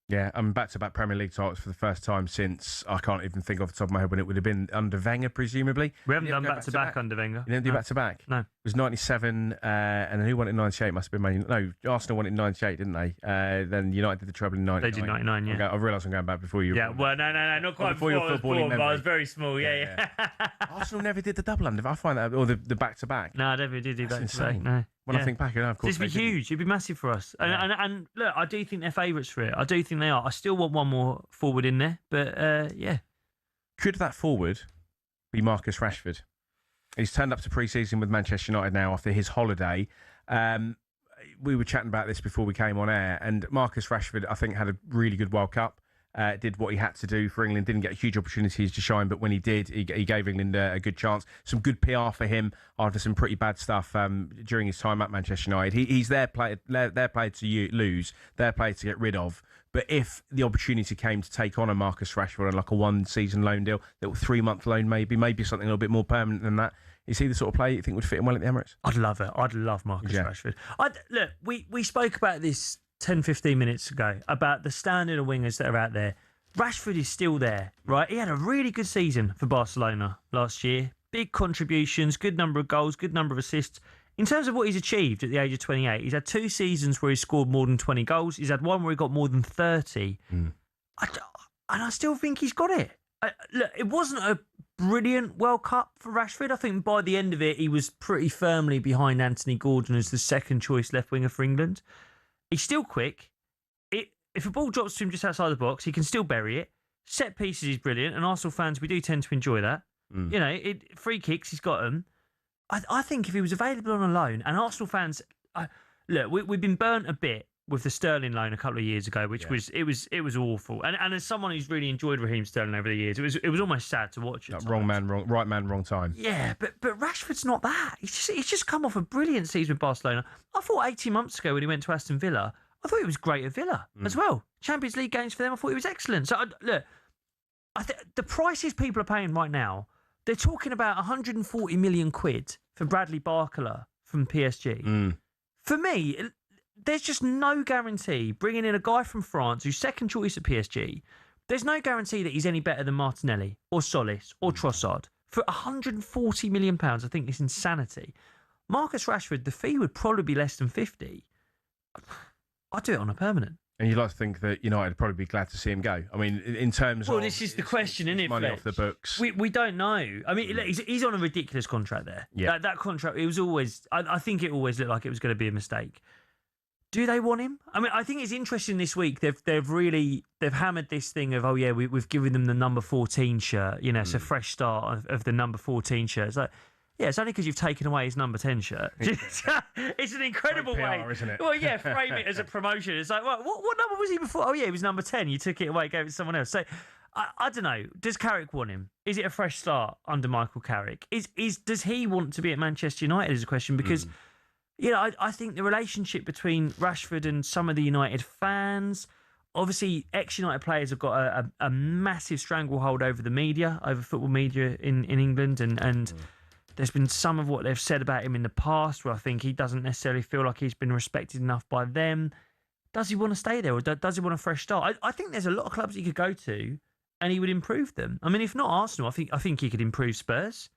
Yeah, I'm back-to-back Premier League titles for the first time since, I can't even think off the top of my head when it would have been under Wenger, presumably. We haven't done back-to-back under Wenger. You didn't do back-to-back? No. It was 97, and then who won it in 98? Must have been Arsenal won it in 98, didn't they? Then United did the treble in 99. They did 99, yeah. I realise I'm going back before you. Yeah, well, no, not quite before your footballing memory. But I was very small, yeah. Arsenal never did the double under. I find that, or the back-to-back. No, I never did do That's back-to-back, insane. no. When I think back, of course. This would be huge. It'd be massive for us. And look, I do think they're favourites for it. I do think they are. I still want one more forward in there, but yeah. Could that forward be Marcus Rashford? He's turned up to pre-season with Manchester United now after his holiday. We were chatting about this before we came on air, and Marcus Rashford, I think, had a really good World Cup. Did what he had to do for England, didn't get huge opportunities to shine, but when he did, he gave England a good chance. Some good PR for him after some pretty bad stuff during his time at Manchester United. He's their player to lose, their player to get rid of. But if the opportunity came to take on a Marcus Rashford on like a one-season loan deal, little 3-month loan maybe something a little bit more permanent than that, is he the sort of player you think would fit him well at the Emirates? I'd love it. I'd love Marcus Rashford. Look, we spoke about this 10-15 minutes ago about the standard of wingers that are out there. Rashford is still there, right? He had a really good season for Barcelona last year. Big contributions, good number of goals, good number of assists. In terms of what he's achieved at the age of 28, he's had 2 seasons where he's scored more than 20 goals. He's had one where he got more than 30. And I still think he's got it. Look, it wasn't a brilliant World Cup for Rashford. I think by the end of it, he was pretty firmly behind Anthony Gordon as the second choice left winger for England. He's still quick. If a ball drops to him just outside the box, he can still bury it. Set pieces, he's brilliant. And Arsenal fans, we do tend to enjoy that. You know, free kicks, he's got them. I think if he was available on a loan, and Arsenal fans, look, we've been burnt a bit with the Sterling loan a couple of years ago, which was awful. And as someone who's really enjoyed Raheem Sterling over the years, it was almost sad to watch. Right man, wrong time. Yeah, but Rashford's not that. He's just come off a brilliant season with Barcelona. I thought 18 months ago when he went to Aston Villa, I thought he was great at Villa as well. Champions League games for them, I thought he was excellent. So look, the prices people are paying right now, they're talking about 140 million quid for Bradley Barcola from PSG. For me, there's just no guarantee bringing in a guy from France who's second choice at PSG. There's no guarantee that he's any better than Martinelli or Solis or Trossard. For 140 million pounds, I think it's insanity. Marcus Rashford, the fee would probably be less than 50. I'd do it on a permanent. And you'd like to think that United would probably be glad to see him go. I mean, in terms of... Well, this is the question, isn't it, money Fletch? off the books. We don't know. I mean, look, he's on a ridiculous contract there. Yeah. That contract, it was always... I think it always looked like it was going to be a mistake. Do they want him? I mean, I think it's interesting this week. They've hammered this thing of, we've given them the number 14 shirt. You know, it's a fresh start of the number 14 shirt. It's like... Yeah, it's only because you've taken away his number 10 shirt. It's an incredible PR, way. Isn't it? Well, yeah, frame it as a promotion. It's like, what number was he before? Oh, yeah, he was number 10. You took it away, gave it to someone else. So, I don't know. Does Carrick want him? Is it a fresh start under Michael Carrick? Does he want to be at Manchester United is a question because, I think the relationship between Rashford and some of the United fans, obviously, ex-United players have got a massive stranglehold over the media, over football media in England, and there's been some of what they've said about him in the past where I think he doesn't necessarily feel like he's been respected enough by them. Does he want to stay there or does he want a fresh start? I think there's a lot of clubs he could go to and he would improve them. I mean, if not Arsenal, I think he could improve Spurs.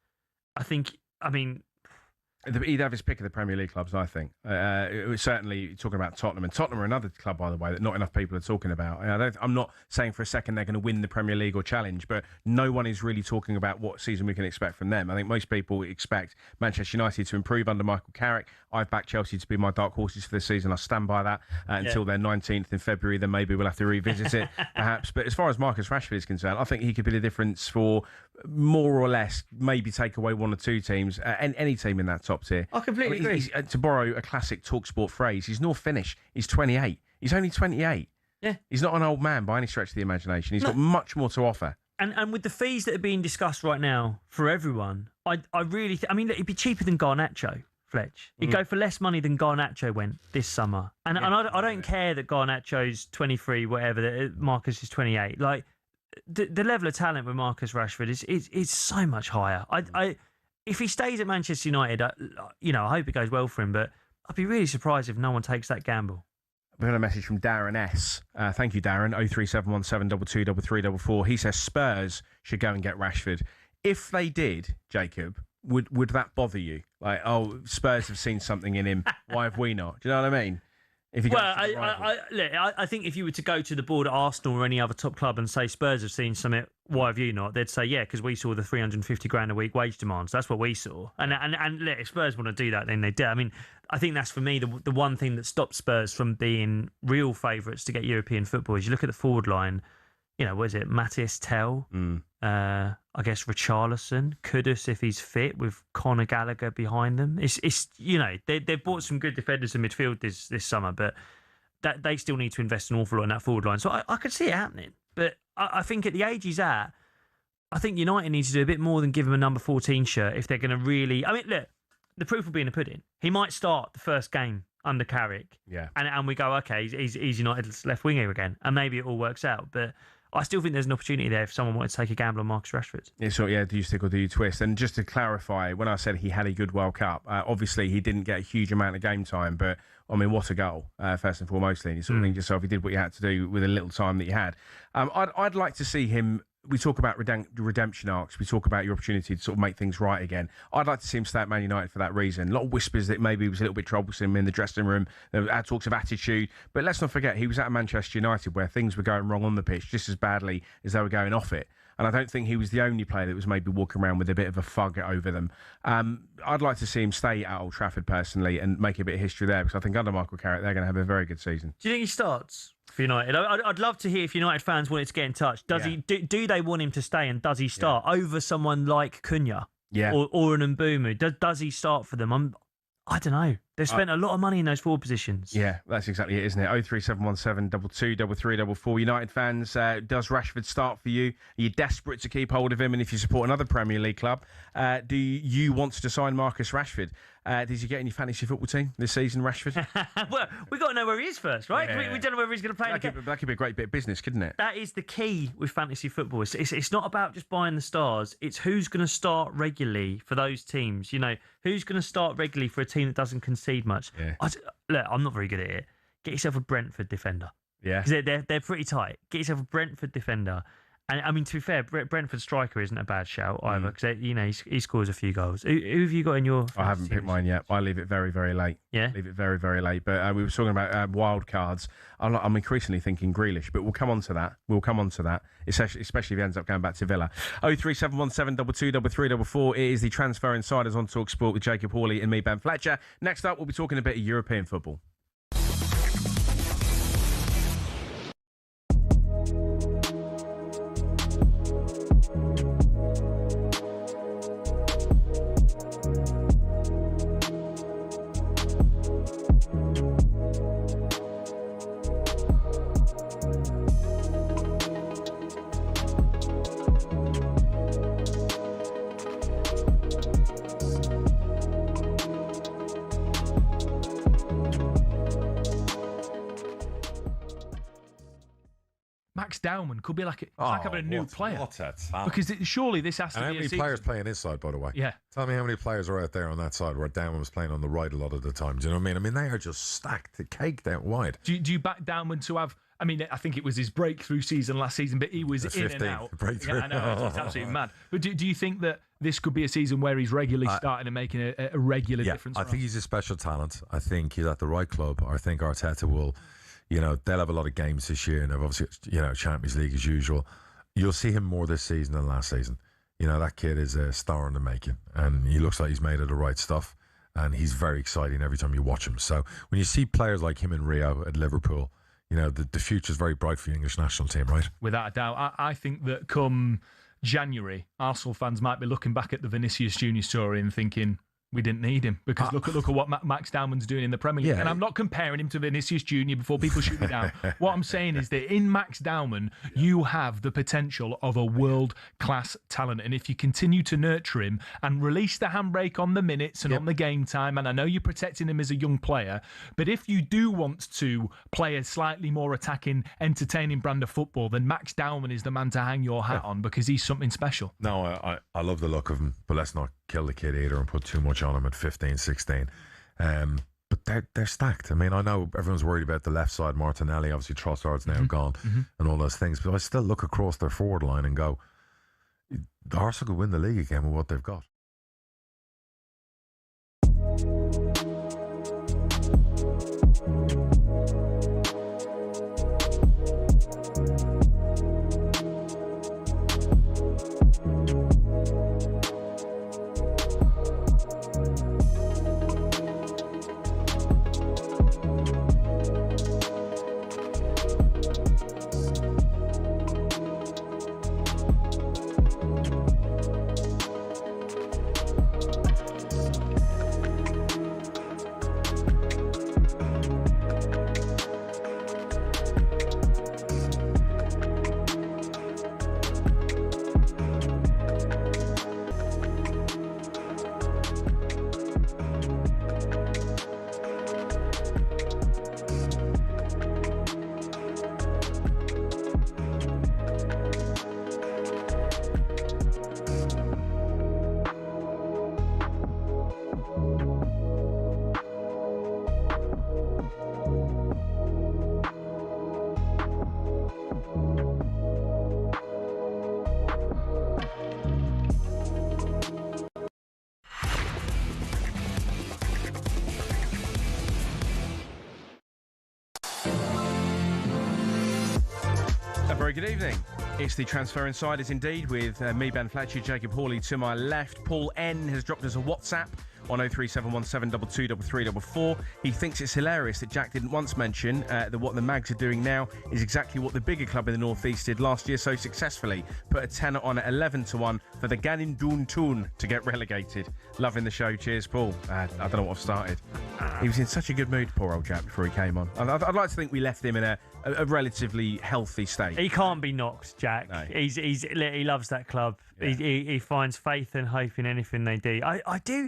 He'd have his pick of the Premier League clubs, I think. It was certainly talking about Tottenham, and Tottenham are another club, by the way, that not enough people are talking about. I'm not saying for a second they're going to win the Premier League or challenge, but no one is really talking about what season we can expect from them. I think most people expect Manchester United to improve under Michael Carrick. I've backed Chelsea to be my dark horses for this season. I stand by that until they're 19th in February. Then maybe we'll have to revisit it, perhaps. But as far as Marcus Rashford is concerned, I think he could be the difference for more or less, maybe take away one or two teams, any team in that top tier. I completely agree. To borrow a classic talkSPORT phrase, he's North Finnish. He's 28. He's only 28. Yeah. He's not an old man by any stretch of the imagination. He's got much more to offer. And with the fees that are being discussed right now for everyone, I really I mean, look, it'd be cheaper than Garnacho, Fletch. He'd go for less money than Garnacho went this summer. And I don't care that Garnacho's 23, whatever, that Marcus is 28. Like, the level of talent with Marcus Rashford is so much higher. If he stays at Manchester United, I hope it goes well for him, but I'd be really surprised if no one takes that gamble. We've got a message from Darren S. Thank you, Darren. 03717 223344. He says Spurs should go and get Rashford. If they did, Jacob, would that bother you? Like, oh, Spurs have seen something in him. Why have we not? Do you know what I mean? If I think if you were to go to the board at Arsenal or any other top club and say Spurs have seen something, why have you not? They'd say, yeah, because we saw the 350 grand a week wage demands. That's what we saw. And look, if Spurs want to do that, then they do. I mean, I think that's for me the one thing that stops Spurs from being real favourites to get European football is you look at the forward line. What is it? Matthias Tell, I guess Richarlison, Kudus if he's fit, with Conor Gallagher behind them. It's they've bought some good defenders in midfield this summer, but that they still need to invest an awful lot in that forward line. So I could see it happening. But I think at the age he's at, I think United needs to do a bit more than give him a number 14 shirt if they're going to really. I mean, look, the proof will be in the pudding. He might start the first game under Carrick, and we go, okay, he's United's left winger again, and maybe it all works out, but I still think there's an opportunity there if someone wanted to take a gamble on Marcus Rashford. Do you stick or do you twist? And just to clarify, when I said he had a good World Cup, obviously he didn't get a huge amount of game time, but I mean, what a goal, first and foremostly. And you sort of think to yourself, he did what you had to do with a little time that you had. I'd like to see him. We talk about redemption arcs. We talk about your opportunity to sort of make things right again. I'd like to see him stay at Man United for that reason. A lot of whispers that maybe he was a little bit troublesome in the dressing room. There were talks of attitude. But let's not forget, he was at Manchester United where things were going wrong on the pitch just as badly as they were going off it. And I don't think he was the only player that was maybe walking around with a bit of a fug over them. I'd like to see him stay at Old Trafford personally and make a bit of history there, because I think under Michael Carrick, they're going to have a very good season. Do you think he starts for United? I'd love to hear if United fans wanted to get in touch. Does he? Do they want him to stay, and does he start over someone like Cunha? Or an Mbumu? Does he start for them? I don't know. They've spent a lot of money in those forward positions. Yeah, that's exactly it, isn't it? 03717 223344. United fans, does Rashford start for you? Are you desperate to keep hold of him? And if you support another Premier League club, do you want to sign Marcus Rashford? Did you get in your fantasy football team this season, Rashford? Well, we've got to know where he is first, right? Yeah. We don't know whether he's going to play. That could be a great bit of business, couldn't it? That is the key with fantasy football. It's not about just buying the stars. It's who's going to start regularly for those teams. Who's going to start regularly for a team that doesn't concede much. Yeah. Look, I'm not very good at it. Get yourself a Brentford defender. Yeah. Because they're pretty tight. Get yourself a Brentford defender. And I mean, to be fair, Brentford striker isn't a bad shout either, because he scores a few goals. Who have you got in your? I haven't picked mine yet. I leave it very, very late. Yeah, leave it very, very late. But we were talking about wild cards. I'm increasingly thinking Grealish, but we'll come on to that. Especially if he ends up going back to Villa. 03717 223344. It is the Transfer Insiders on talkSPORT with Jacob Hawley and me, Ben Fletcher. Next up, we'll be talking a bit of European football. Dowman could be like having a new player. What's that? Because surely this has to be. How many players playing inside, by the way? Yeah. Tell me how many players are out there on that side where Dowman was playing on the right a lot of the time. Do you know what I mean? I mean, they are just stacked, caked out wide. Do you back Dowman to have I mean, I think it was his breakthrough season last season, but he was in and out. Breakthrough. Yeah, I know, it's absolutely mad. But do you think that this could be a season where he's regularly starting and making a regular difference? I think he's a special talent. I think he's at the right club. I think Arteta will, they'll have a lot of games this year, and they've obviously, Champions League as usual. You'll see him more this season than last season. That kid is a star in the making, and he looks like he's made of the right stuff, and he's very exciting every time you watch him. So when you see players like him in Rio at Liverpool, the future's very bright for the English national team, right? Without a doubt. I think that come January, Arsenal fans might be looking back at the Vinicius Junior story and thinking, we didn't need him, because look at what Max Dowman's doing in the Premier League. And I'm not comparing him to Vinicius Junior before people shoot me down. What I'm saying is that in Max Dowman, you have the potential of a world-class talent. And if you continue to nurture him and release the handbrake on the minutes and on the game time, and I know you're protecting him as a young player, but if you do want to play a slightly more attacking, entertaining brand of football, then Max Dowman is the man to hang your hat on, because he's something special. No, I love the look of him, but let's not kill the kid either and put too much on him at 15, 16. But they're stacked. I mean, I know everyone's worried about the left side, Martinelli, obviously Trossard's now gone, and all those things, but I still look across their forward line and go, Arsenal could win the league again with what they've got. Very good evening. It's the Transfer Insiders indeed, with me, Ben Fletcher, Jacob Hawley to my left. Paul N has dropped us a WhatsApp on 03717223344. He thinks it's hilarious that Jack didn't once mention that what the Mags are doing now is exactly what the bigger club in the North East did last year so successfully. Put a tenner on at 11-1 for the Ganindun Toon to get relegated. Loving the show. Cheers, Paul. I don't know what I've started. He was in such a good mood, poor old Jack, before he came on. I'd like to think we left him in a relatively healthy state. He can't be knocked, Jack. No. He loves that club. Yeah. He finds faith and hope in anything they do. I do.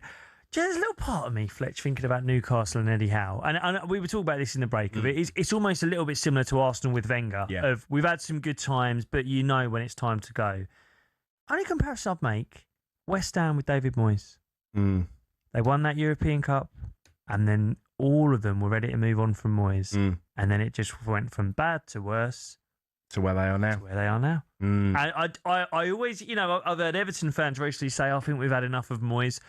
There's a little part of me, Fletch, thinking about Newcastle and Eddie Howe. And we were talking about this in the break of it. It's almost a little bit similar to Arsenal with Wenger. Yeah. Of we've had some good times, but you know when it's time to go. Only comparison I'd make, West Ham with David Moyes. They won that European Cup, and then all of them were ready to move on from Moyes. And then it just went from bad to worse. To where they are now. And I always, I've heard Everton fans recently say, I think we've had enough of Moyes.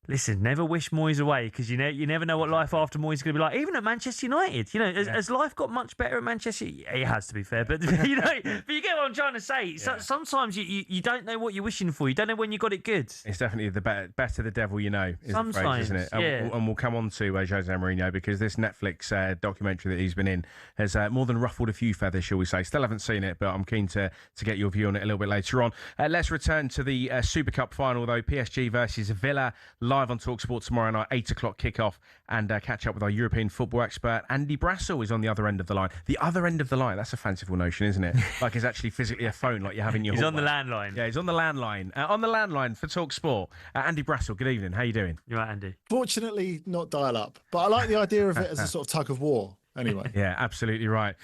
Listen, never wish Moyes away, because you never know what life after Moyes is going to be like. Even at Manchester United, has life got much better at Manchester? It has, to be fair, but but you get what I'm trying to say. Yeah. Sometimes you don't know what you're wishing for. You don't know when you got it good. It's definitely the better the devil you know. Is sometimes, the phrase, isn't it? Yeah. And we'll come on to Jose Mourinho, because this Netflix documentary that he's been in has more than ruffled a few feathers, shall we say. Still haven't seen it, but I'm keen to get your view on it a little bit later on. Let's return to the Super Cup final, though. PSG versus Villa, live on talkSPORT tomorrow night, 8 o'clock kickoff, and catch up with our European football expert. Andy Brassel is on the other end of the line. The other end of the line, that's a fanciful notion, isn't it? Like it's actually physically a phone like you have in your He's hallway. on the landline. Yeah, he's on the landline. On the landline for talkSPORT. Andy Brassel, good evening. How you doing? You right, Andy? Fortunately, not dial up, but I like the idea of it as a sort of tug of war. Anyway. Yeah, absolutely right.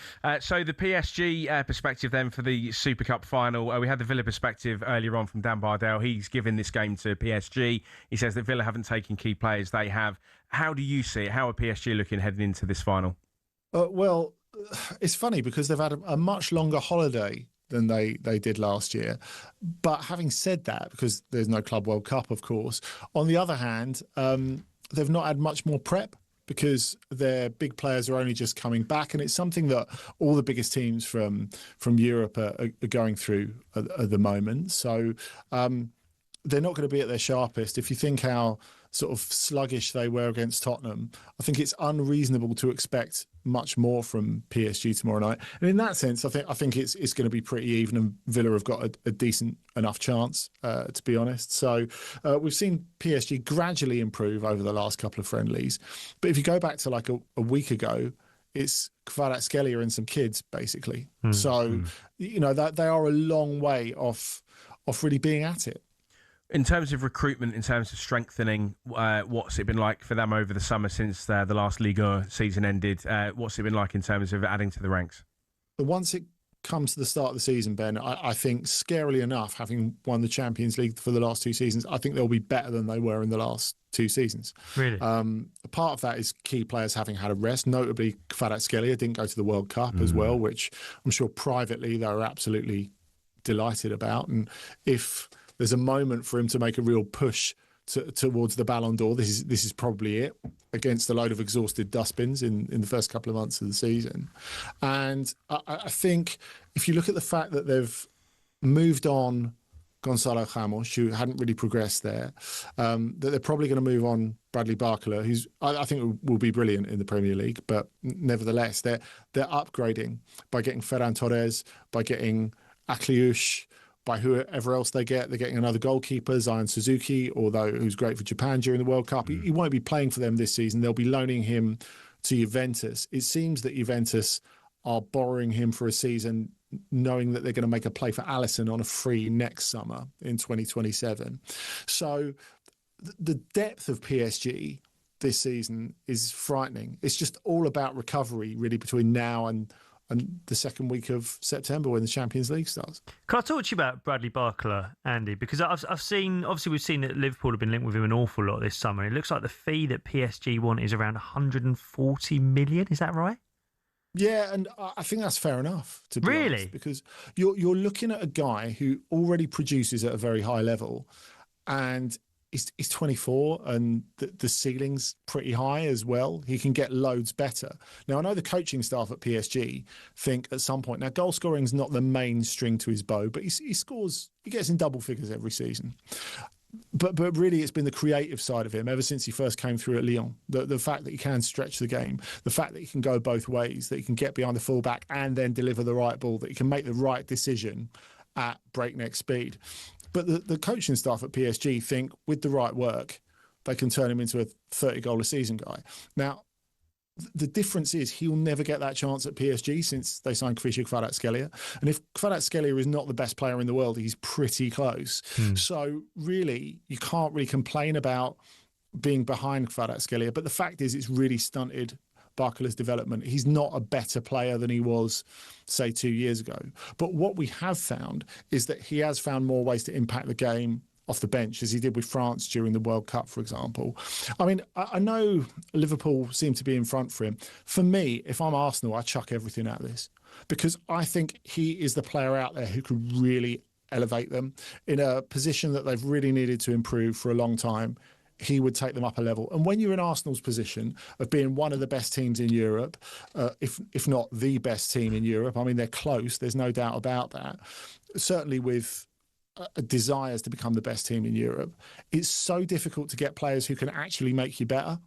So the PSG perspective then for the Super Cup final. We had the Villa perspective earlier on from Dan Bardell. He's given this game to PSG. He says that Villa haven't taken key players. They have. How do you see it? How are PSG looking heading into this final? Well, it's funny because they've had a much longer holiday than they did last year. But having said that, because there's no Club World Cup, of course, on the other hand, they've not had much more prep because their big players are only just coming back. And it's something that all the biggest teams from Europe are going through at the moment. So they're not going to be at their sharpest. If you think how sort of sluggish they were against Tottenham, I think it's unreasonable to expect much more from PSG tomorrow night. And in that sense, I think it's going to be pretty even, and Villa have got a decent enough chance, to be honest. So we've seen PSG gradually improve over the last couple of friendlies. But if you go back to like a week ago, it's Kvaratskhelia and some kids, basically. So, you know, that they are a long way off really being at it. In terms of recruitment, in terms of strengthening, what's it been like for them over the summer since the last Liga season ended? What's it been like in terms of adding to the ranks? Once it comes to the start of the season, Ben, I think, scarily enough, having won the Champions League for the last 2 seasons, I think they'll be better than they were in the last 2 seasons. Really? A part of that is key players having had a rest. Notably, Kvaratskhelia didn't go to the World Cup as well, which I'm sure privately they were absolutely delighted about. And if there's a moment for him to make a real push towards the Ballon d'Or, this is probably it, against a load of exhausted dustbins in the first couple of months of the season. And I think if you look at the fact that they've moved on Gonzalo Ramos, who hadn't really progressed there, that they're probably going to move on Bradley Barcola, who's I think will be brilliant in the Premier League, but nevertheless they're upgrading by getting Ferran Torres, by getting Akliush, by whoever else they get. They're getting another goalkeeper, Zion Suzuki, who's great for Japan during the World Cup. He won't be playing for them this season. They'll be loaning him to Juventus. It seems that Juventus are borrowing him for a season, knowing that they're going to make a play for Alisson on a free next summer in 2027. So the depth of PSG this season is frightening. It's just all about recovery, really, between now and the second week of September when the Champions League starts. Can I talk to you about Bradley Barcola, Andy? Because I've seen, obviously we've seen that Liverpool have been linked with him an awful lot this summer. It looks like the fee that PSG want is around 140 million. Is that right? Yeah, and I think that's fair enough, to be honest, because you're looking at a guy who already produces at a very high level, and he's 24, and the ceiling's pretty high as well. He can get loads better. Now, I know the coaching staff at PSG think at some point, now goal scoring's not the main string to his bow, but he gets in double figures every season. But really, it's been the creative side of him ever since he first came through at Lyon. The fact that he can stretch the game, the fact that he can go both ways, that he can get behind the fullback and then deliver the right ball, that he can make the right decision at breakneck speed. But the coaching staff at PSG think with the right work, they can turn him into a 30-goal-a-season guy. Now, the difference is he'll never get that chance at PSG since they signed Kvaratskhelia. And if Kvaratskhelia is not the best player in the world, he's pretty close. So really, you can't really complain about being behind Kvaratskhelia. But the fact is, it's really stunted Barcola's development. He's not a better player than he was, say, 2 years ago. But what we have found is that he has found more ways to impact the game off the bench, as he did with France during the World Cup, for example. I mean, I know Liverpool seem to be in front for him. For me, if I'm Arsenal, I chuck everything at this, because I think he is the player out there who could really elevate them in a position that they've really needed to improve for a long time. He would take them up a level. And when you're in Arsenal's position of being one of the best teams in Europe, if not the best team in Europe, I mean, they're close, there's no doubt about that, certainly with desires to become the best team in Europe, it's so difficult to get players who can actually make you better.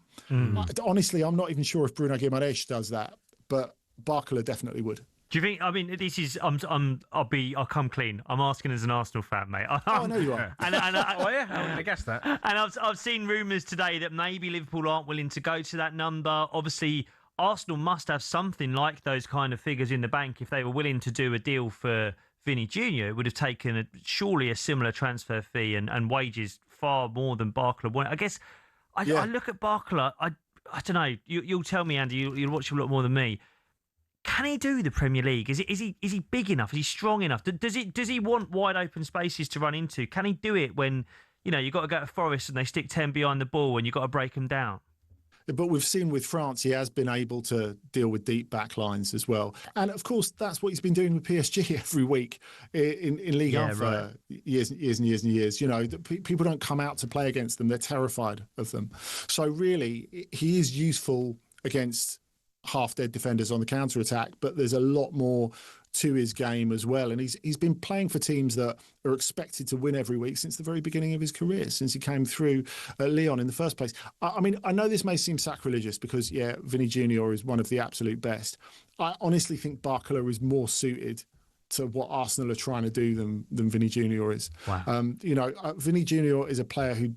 Honestly, I'm not even sure if Bruno Guimaraes does that, but Barcola definitely would. Do you think? I mean, this is. I'll come clean. I'm asking as an Arsenal fan, mate. I know you are. And oh yeah, I guess that. And I've seen rumours today that maybe Liverpool aren't willing to go to that number. Obviously, Arsenal must have something like those kind of figures in the bank if they were willing to do a deal for Vinny Jr. It would have taken surely a similar transfer fee and wages far more than Barcola wanted. I guess I look at Barcola. I don't know. You'll tell me, Andy. You'll watch him a lot more than me. Can he do the Premier League? Is he big enough? Is he strong enough? Does he want wide open spaces to run into? Can he do it when you've got to go to Forest and they stick 10 behind the ball and you've got to break them down? But we've seen with France, he has been able to deal with deep back lines as well. And of course, that's what he's been doing with PSG every week in Ligue 1 for years and years and years and years. You know, people don't come out to play against them. They're terrified of them. So really, he is useful against half-dead defenders on the counter-attack, but there's a lot more to his game as well. And he's been playing for teams that are expected to win every week since the very beginning of his career, since he came through at Lyon in the first place. I mean, I know this may seem sacrilegious because, yeah, Vinny Jr. is one of the absolute best. I honestly think Barcola is more suited to what Arsenal are trying to do than Vinny Jr. is. Wow. You know, Vinny Jr. is a player who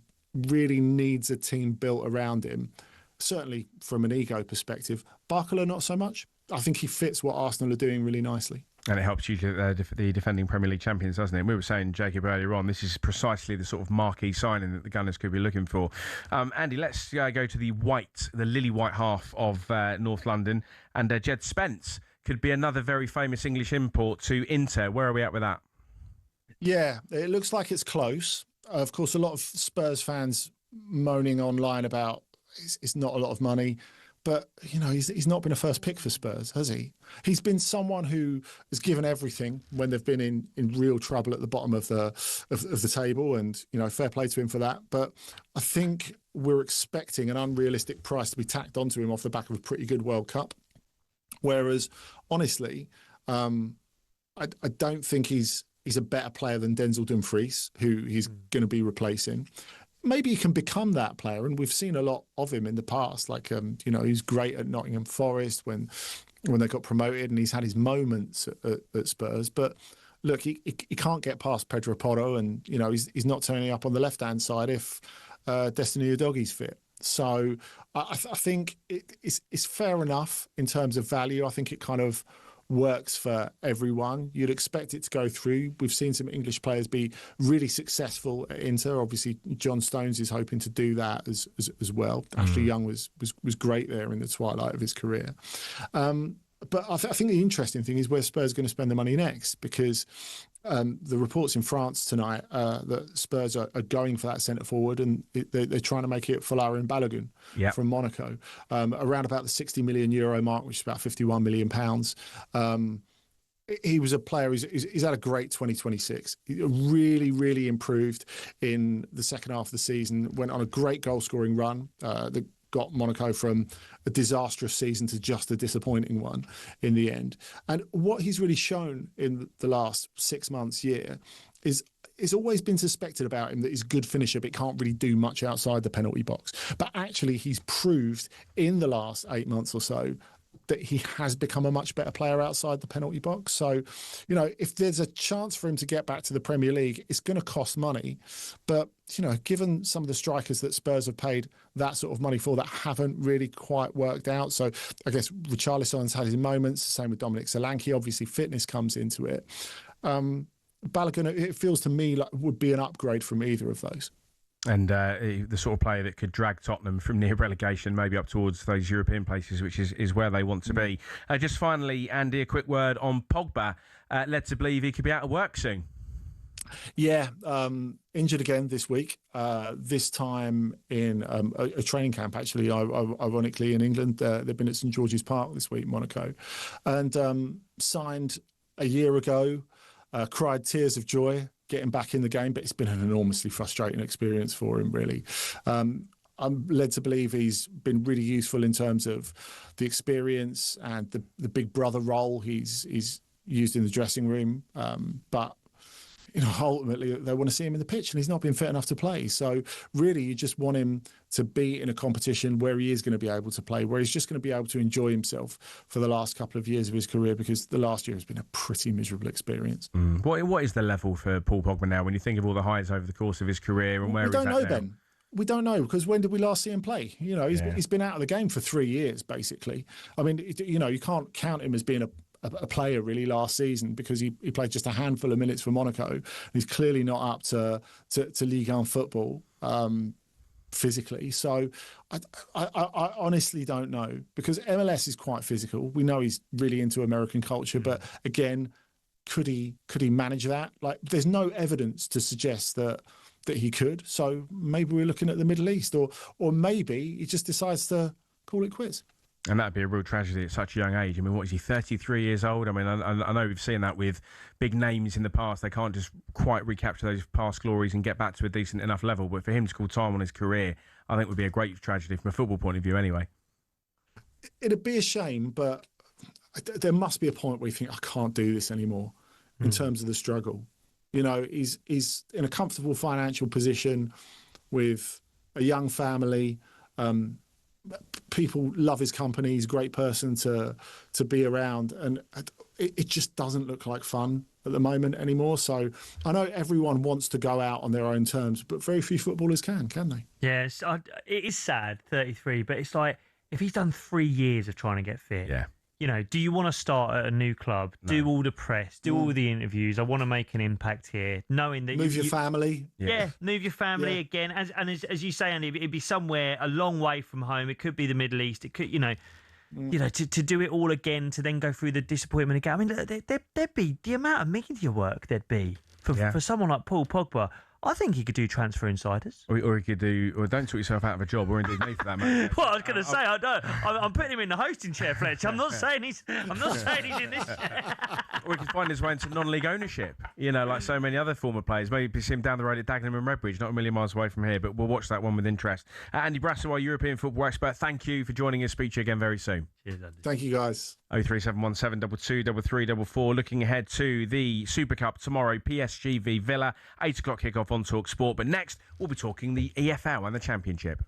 really needs a team built around him, certainly from an ego perspective. Barcola, not so much. I think he fits what Arsenal are doing really nicely. And it helps you, the defending Premier League champions, doesn't it? We were saying, Jacob, earlier on, this is precisely the sort of marquee signing that the Gunners could be looking for. Andy, let's go to the lily white half of North London. And Jed Spence could be another very famous English import to Inter. Where are we at with that? Yeah, it looks like it's close. Of course, a lot of Spurs fans moaning online about it's not a lot of money. But, you know, he's not been a first pick for Spurs, has he? He's been someone who has given everything when they've been in real trouble at the bottom of the table, and, you know, fair play to him for that. But I think we're expecting an unrealistic price to be tacked onto him off the back of a pretty good World Cup. Whereas, honestly, I don't think he's a better player than Denzel Dumfries, who he's going to be replacing. Maybe he can become that player, and we've seen a lot of him in the past. Like, you know, he's great at Nottingham Forest when they got promoted, and he's had his moments at Spurs. But look, he can't get past Pedro Porro, and, you know, he's not turning up on the left-hand side if Destiny Udogie's fit. So I think it's fair enough in terms of value. I think it kind of works for everyone. You'd expect it to go through. We've seen some English players be really successful at Inter. Obviously, John Stones is hoping to do that as well. Ashley Young was great there in the twilight of his career. But I think the interesting thing is where Spurs are going to spend the money next, because the reports in France tonight that Spurs are going for that centre forward, and they're trying to make it Folarin Balogun from Monaco, around about the €60 million mark, which is about £51 million. He was a player, he's had a great 2026. He really, really improved in the second half of the season, went on a great goal-scoring run that got Monaco from a disastrous season to just a disappointing one in the end. And what he's really shown in the last 6 months, year, is it's always been suspected about him that he's a good finisher, but can't really do much outside the penalty box. But actually, he's proved in the last 8 months or so that he has become a much better player outside the penalty box. So, you know, if there's a chance for him to get back to the Premier League, it's going to cost money. But, you know, given some of the strikers that Spurs have paid that sort of money for that haven't really quite worked out. So I guess Richarlison's had his moments, the same with Dominic Solanke. Obviously, fitness comes into it. Balogun, it feels to me like would be an upgrade from either of those. And the sort of player that could drag Tottenham from near relegation, maybe up towards those European places, which is where they want to be. Just finally, Andy, a quick word on Pogba. Led to believe he could be out of work soon. Yeah, injured again this week, this time in a training camp, actually, ironically, in England. They've been at St George's Park this week, Monaco, and signed a year ago, cried tears of joy getting back in the game, but it's been an enormously frustrating experience for him, really. I'm led to believe he's been really useful in terms of the experience and the big brother role he's used in the dressing room. But, you know, ultimately they want to see him in the pitch, and he's not been fit enough to play. So really you just want him to be in a competition where he is going to be able to play, where he's just going to be able to enjoy himself for the last couple of years of his career, because the last year has been a pretty miserable experience. What is the level for Paul Pogba now when you think of all the highs over the course of his career and where he's at now? We don't know, Ben. We don't know, because when did we last see him play? You know, he's been out of the game for 3 years, basically. I mean, you know, you can't count him as being a player really last season, because he played just a handful of minutes for Monaco. He's clearly not up to Ligue 1 football physically. So I honestly don't know, because MLS is quite physical. We know he's really into American culture, but again, could he manage that? Like, there's no evidence to suggest that that he could. So maybe we're looking at the Middle East, or maybe he just decides to call it quits. And that'd be a real tragedy at such a young age. I mean, what is he, 33 years old? I mean, I know we've seen that with big names in the past. They can't just quite recapture those past glories and get back to a decent enough level. But for him to call time on his career, I think would be a great tragedy from a football point of view anyway. It'd be a shame, but there must be a point where you think, I can't do this anymore in terms of the struggle. You know, he's in a comfortable financial position with a young family. People love his company. He's a great person to be around. And it just doesn't look like fun at the moment anymore. So I know everyone wants to go out on their own terms, but very few footballers can they? Yes, it is sad, 33, but it's like, if he's done 3 years of trying to get fit, you know, do you want to start at a new club, do all the press, do all the interviews? I want to make an impact here, knowing that move your family. Yeah, move your family again. As you say, Andy, it'd be somewhere a long way from home. It could be the Middle East. It could, to do it all again, to then go through the disappointment again. I mean, there'd be the amount of media work there'd be for someone like Paul Pogba. I think he could do transfer insiders. Or he could do, or don't talk yourself out of a job, or indeed me for that matter. Well, I was going to say, I'm putting him in the hosting chair, Fletcher. I'm not saying he's in this chair. Or he could find his way into non-league ownership, you know, like so many other former players. Maybe see him down the road at Dagenham and Redbridge, not a million miles away from here, but we'll watch that one with interest. Andy Brassel, our European football expert, thank you for joining us. Speak to you again very soon. Cheers, Andy. Thank you, guys. 03717 22 33 44. Looking ahead to the Super Cup tomorrow, PSG v Villa, 8 o'clock kickoff on talkSPORT. But next, we'll be talking the EFL and the Championship.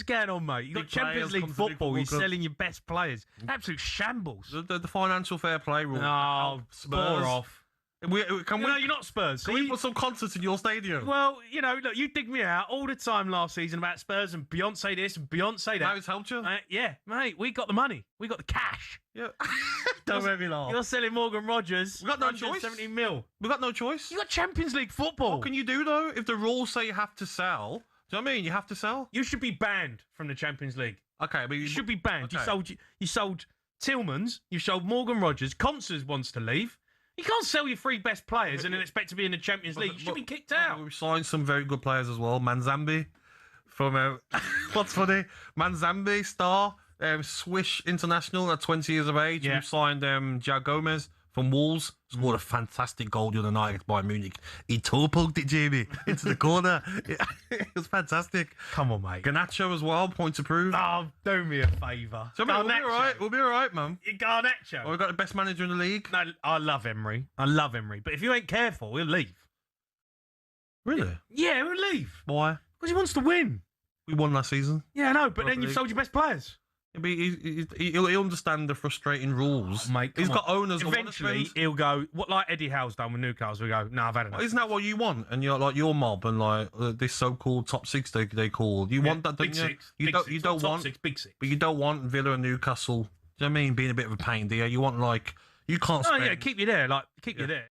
Going on, mate? You got Champions League football. You're selling your best players. Absolute shambles. The financial fair play rule. Oh, Spurs off. No, you're not Spurs. Can we put some concerts in your stadium? Well, you know, look, you dig me out all the time last season about Spurs and Beyonce this and Beyonce that. Now it's helped you? Yeah, mate, we got the money. We got the cash. Yeah. Don't make me laugh. You're selling Morgan Rogers. We got no choice. 70 mil. We got no choice. You got Champions League football. What can you do, though, if the rules say you have to sell? Do you know what I mean? You have to sell. You should be banned from the Champions League. Okay, but you should be banned. Okay. You sold Tillmans. You sold Morgan Rogers. Constance wants to leave. You can't sell your 3 best players and then expect to be in the Champions League. You should be kicked out. We've signed some very good players as well. Manzambi from what's funny? Manzambi, star, Swiss international at 20 years of age. Yeah. We've signed João Gomez from Wolves. Scored a fantastic goal the other night against Bayern Munich. He toe-poked it, Jamie, into the corner. It was fantastic. Come on, mate. Garnacho as well, point to prove. Oh, do me a favour. So, we'll be all right. We'll be all right, man. Garnacho. Well, we've got the best manager in the league. No, I love Emery. But if you ain't careful, he'll leave. Really? Yeah, he'll leave. Why? Because he wants to win. We won last season. Yeah, I know, but then you've sold your best players. He'll understand the frustrating rules. Mate, he's got owners. Eventually, he'll go, what like Eddie Howe's done with Newcastle. He'll go, no, I've had enough. Isn't that what you want? And you're like your mob and like this so-called top 6 they call. You want that, don't big you? Six. You don't want top 6, big 6. But you don't want Villa and Newcastle. Do you know what I mean? Being a bit of a pain, do you? You want like you can't. Oh yeah, keep you there. Like keep you there.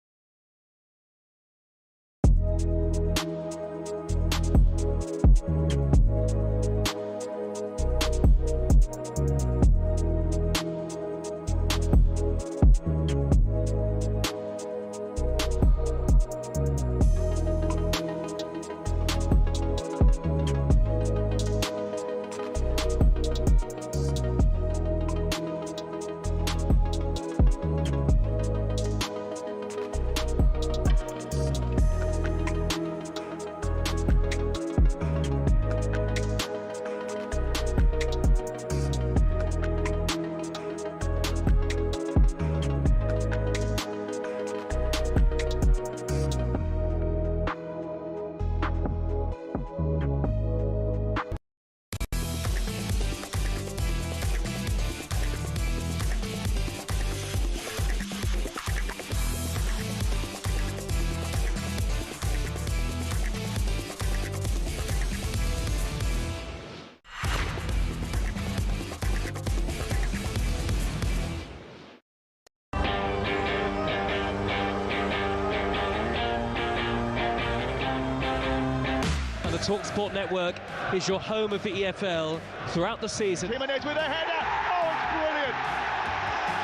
talkSPORT network is your home of the EFL throughout the season. Jimenez with a header. Oh, it's brilliant.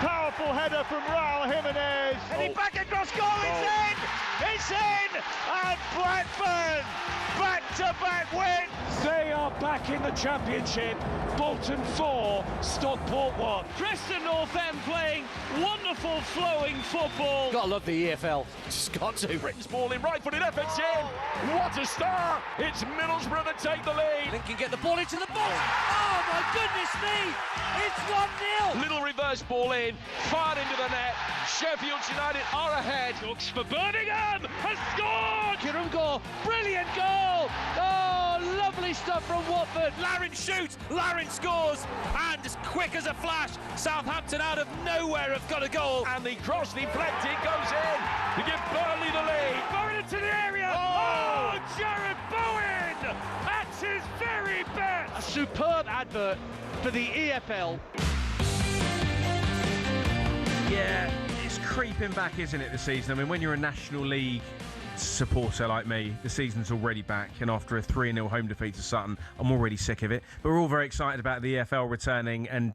Powerful header from Raul Jimenez. And he back across goal. It's in. It's in. And Blackburn back-to-back win. They are back in the Championship. Bolton 4, Stockport 1. Preston North End playing wonderful flowing football. Gotta love the EFL. Just got to. Britain's ball in, right-footed efforts in. What a start. It's Middlesbrough that take the lead. Lincoln get the ball into the box. Oh my goodness me. It's 1-0. Little reverse ball in, fired into the net. Sheffield United are ahead. Looks for Birmingham, has scored! Kiram Gore, brilliant goal! Oh, lovely stuff from Watford. Larin shoots, Larin scores, and as quick as a flash, Southampton out of nowhere have got a goal. And the cross deflected goes in to give Burnley the lead. Bowen into the area. Oh, Jared Bowen at his very best. A superb advert for the EFL. Yeah, it's creeping back, isn't it, the season? I mean, when you're a National League supporter like me, the season's already back, and after a 3-0 home defeat to Sutton, I'm already sick of it. But we're all very excited about the EFL returning, and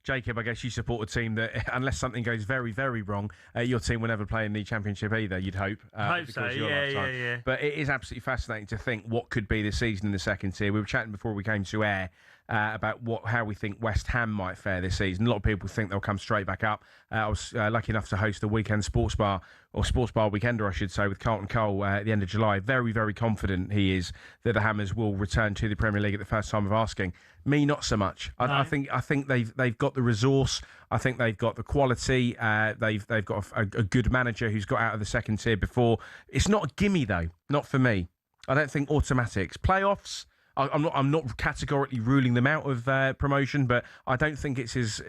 Jacob, I guess you support a team that, unless something goes very, very wrong, your team will never play in the Championship either, you'd hope. I hope so, yeah. But it is absolutely fascinating to think what could be the season in the second tier. We were chatting before we came to air about how we think West Ham might fare this season. A lot of people think they'll come straight back up. I was lucky enough to host a weekend sports bar weekender, I should say, with Carlton Cole at the end of July. Very, very confident he is that the Hammers will return to the Premier League at the first time of asking. Me, not so much. No. I think they've got the resource. I think they've got the quality. They've got a good manager who's got out of the second tier before. It's not a gimme though. Not for me. I don't think automatics. Playoffs. I'm not categorically ruling them out of promotion, but I don't think it's as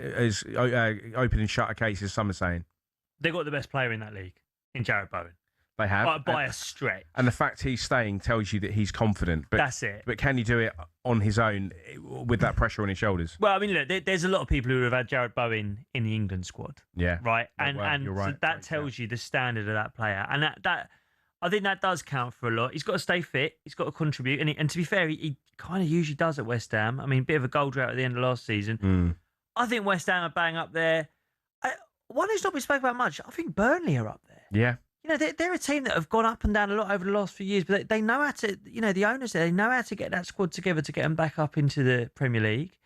open and shut a case as some are saying. They've got the best player in that league, in Jared Bowen. They have. By a stretch. And the fact he's staying tells you that he's confident. But, that's it. But can he do it on his own with that pressure on his shoulders? Well, I mean, look, there's a lot of people who have had Jared Bowen in the England squad. Yeah. Right? You're right. So that tells you the standard of that player. And that I think that does count for a lot. He's got to stay fit. He's got to contribute. And to be fair, he kind of usually does at West Ham. I mean, a bit of a goal drought at the end of last season. I think West Ham are bang up there. One who's not been spoken about much, I think Burnley are up there. Yeah. You know, they're a team that have gone up and down a lot over the last few years, but they know how to, the owners there, they know how to get that squad together to get them back up into the Premier League.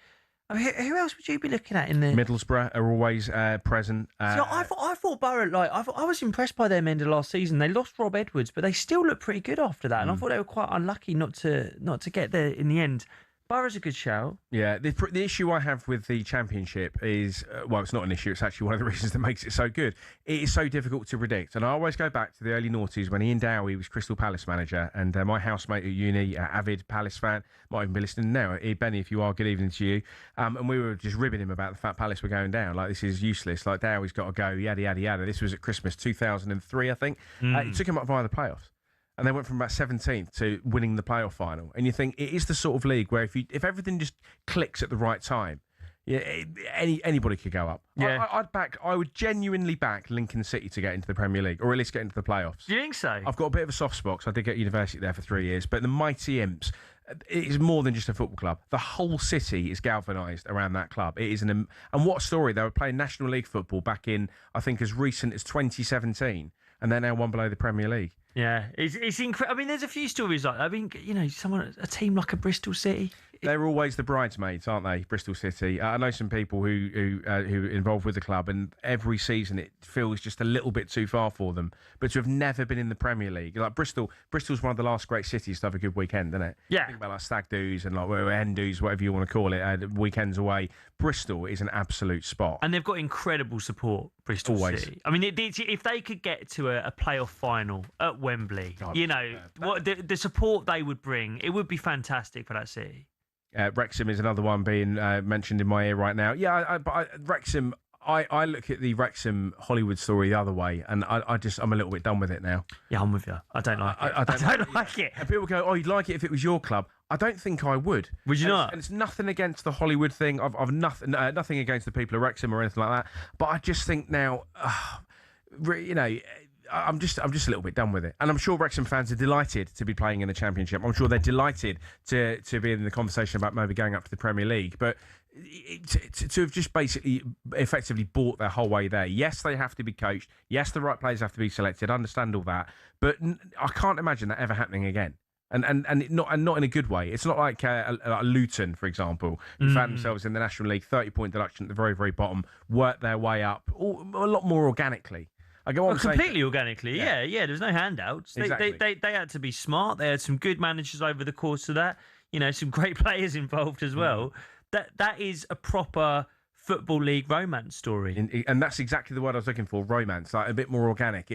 I mean, who else would you be looking at in the... Middlesbrough are always present. So I thought Borough, I was impressed by them end of last season. They lost Rob Edwards, but they still looked pretty good after that. And I thought they were quite unlucky not to get there in the end. Borough's a good shout. Yeah, the issue I have with the Championship is, well, it's not an issue, it's actually one of the reasons that makes it so good. It is so difficult to predict. And I always go back to the early noughties when Ian Dowie was Crystal Palace manager, and my housemate at uni, avid Palace fan, might even be listening now. Benny, if you are, good evening to you. And we were just ribbing him about the fact Palace were going down. Like, this is useless. Like, Dowie's got to go, yada, yada, yada. This was at Christmas 2003, I think. It took him up via the playoffs. And they went from about 17th to winning the playoff final. And you think it is the sort of league where if everything just clicks at the right time, anybody could go up. Yeah. I would genuinely back Lincoln City to get into the Premier League, or at least get into the playoffs. Do you think so? I've got a bit of a soft spot because I did get university there for 3 years. But the Mighty Imps, it is more than just a football club. The whole city is galvanised around that club. It is and what a story. They were playing National League football back in, I think, as recent as 2017, and they're now one below the Premier League. Yeah, it's incredible. I mean, there's a few stories like that. I mean, a team like a Bristol City. They're always the bridesmaids, aren't they? Bristol City. I know some people who are involved with the club, and every season it feels just a little bit too far for them. But to have never been in the Premier League, like Bristol's one of the last great cities to have a good weekend, isn't it? Yeah. Think about like stag do's and like hen do's, whatever you want to call it, weekends away. Bristol is an absolute spot, and they've got incredible support. Bristol always. City. I mean, if they could get to a playoff final at Wembley, what the support they would bring, it would be fantastic for that city. Wrexham is another one being mentioned in my ear right now. Yeah, but Wrexham, I look at the Wrexham Hollywood story the other way, and I'm a little bit done with it now. Yeah, I'm with you. I don't like it. I don't like it. And people go, oh, you'd like it if it was your club. I don't think I would. Would you not? And it's nothing against the Hollywood thing. I've nothing against the people of Wrexham or anything like that. But I just think now, I'm just a little bit done with it, and I'm sure Wrexham fans are delighted to be playing in the Championship. I'm sure they're delighted to be in the conversation about maybe going up to the Premier League, but to have just basically effectively bought their whole way there. Yes, they have to be coached. Yes, the right players have to be selected. I understand all that, but I can't imagine that ever happening again. And not in a good way. It's not like Luton, for example, who found themselves in the National League, 30-point deduction at the very, very bottom, worked their way up a lot more organically. I go on completely organically, yeah. There's no handouts. Exactly. They had to be smart. They had some good managers over the course of that. Some great players involved as well. That is a proper Football League romance story, and that's exactly the word I was looking for. Romance, like a bit more organic.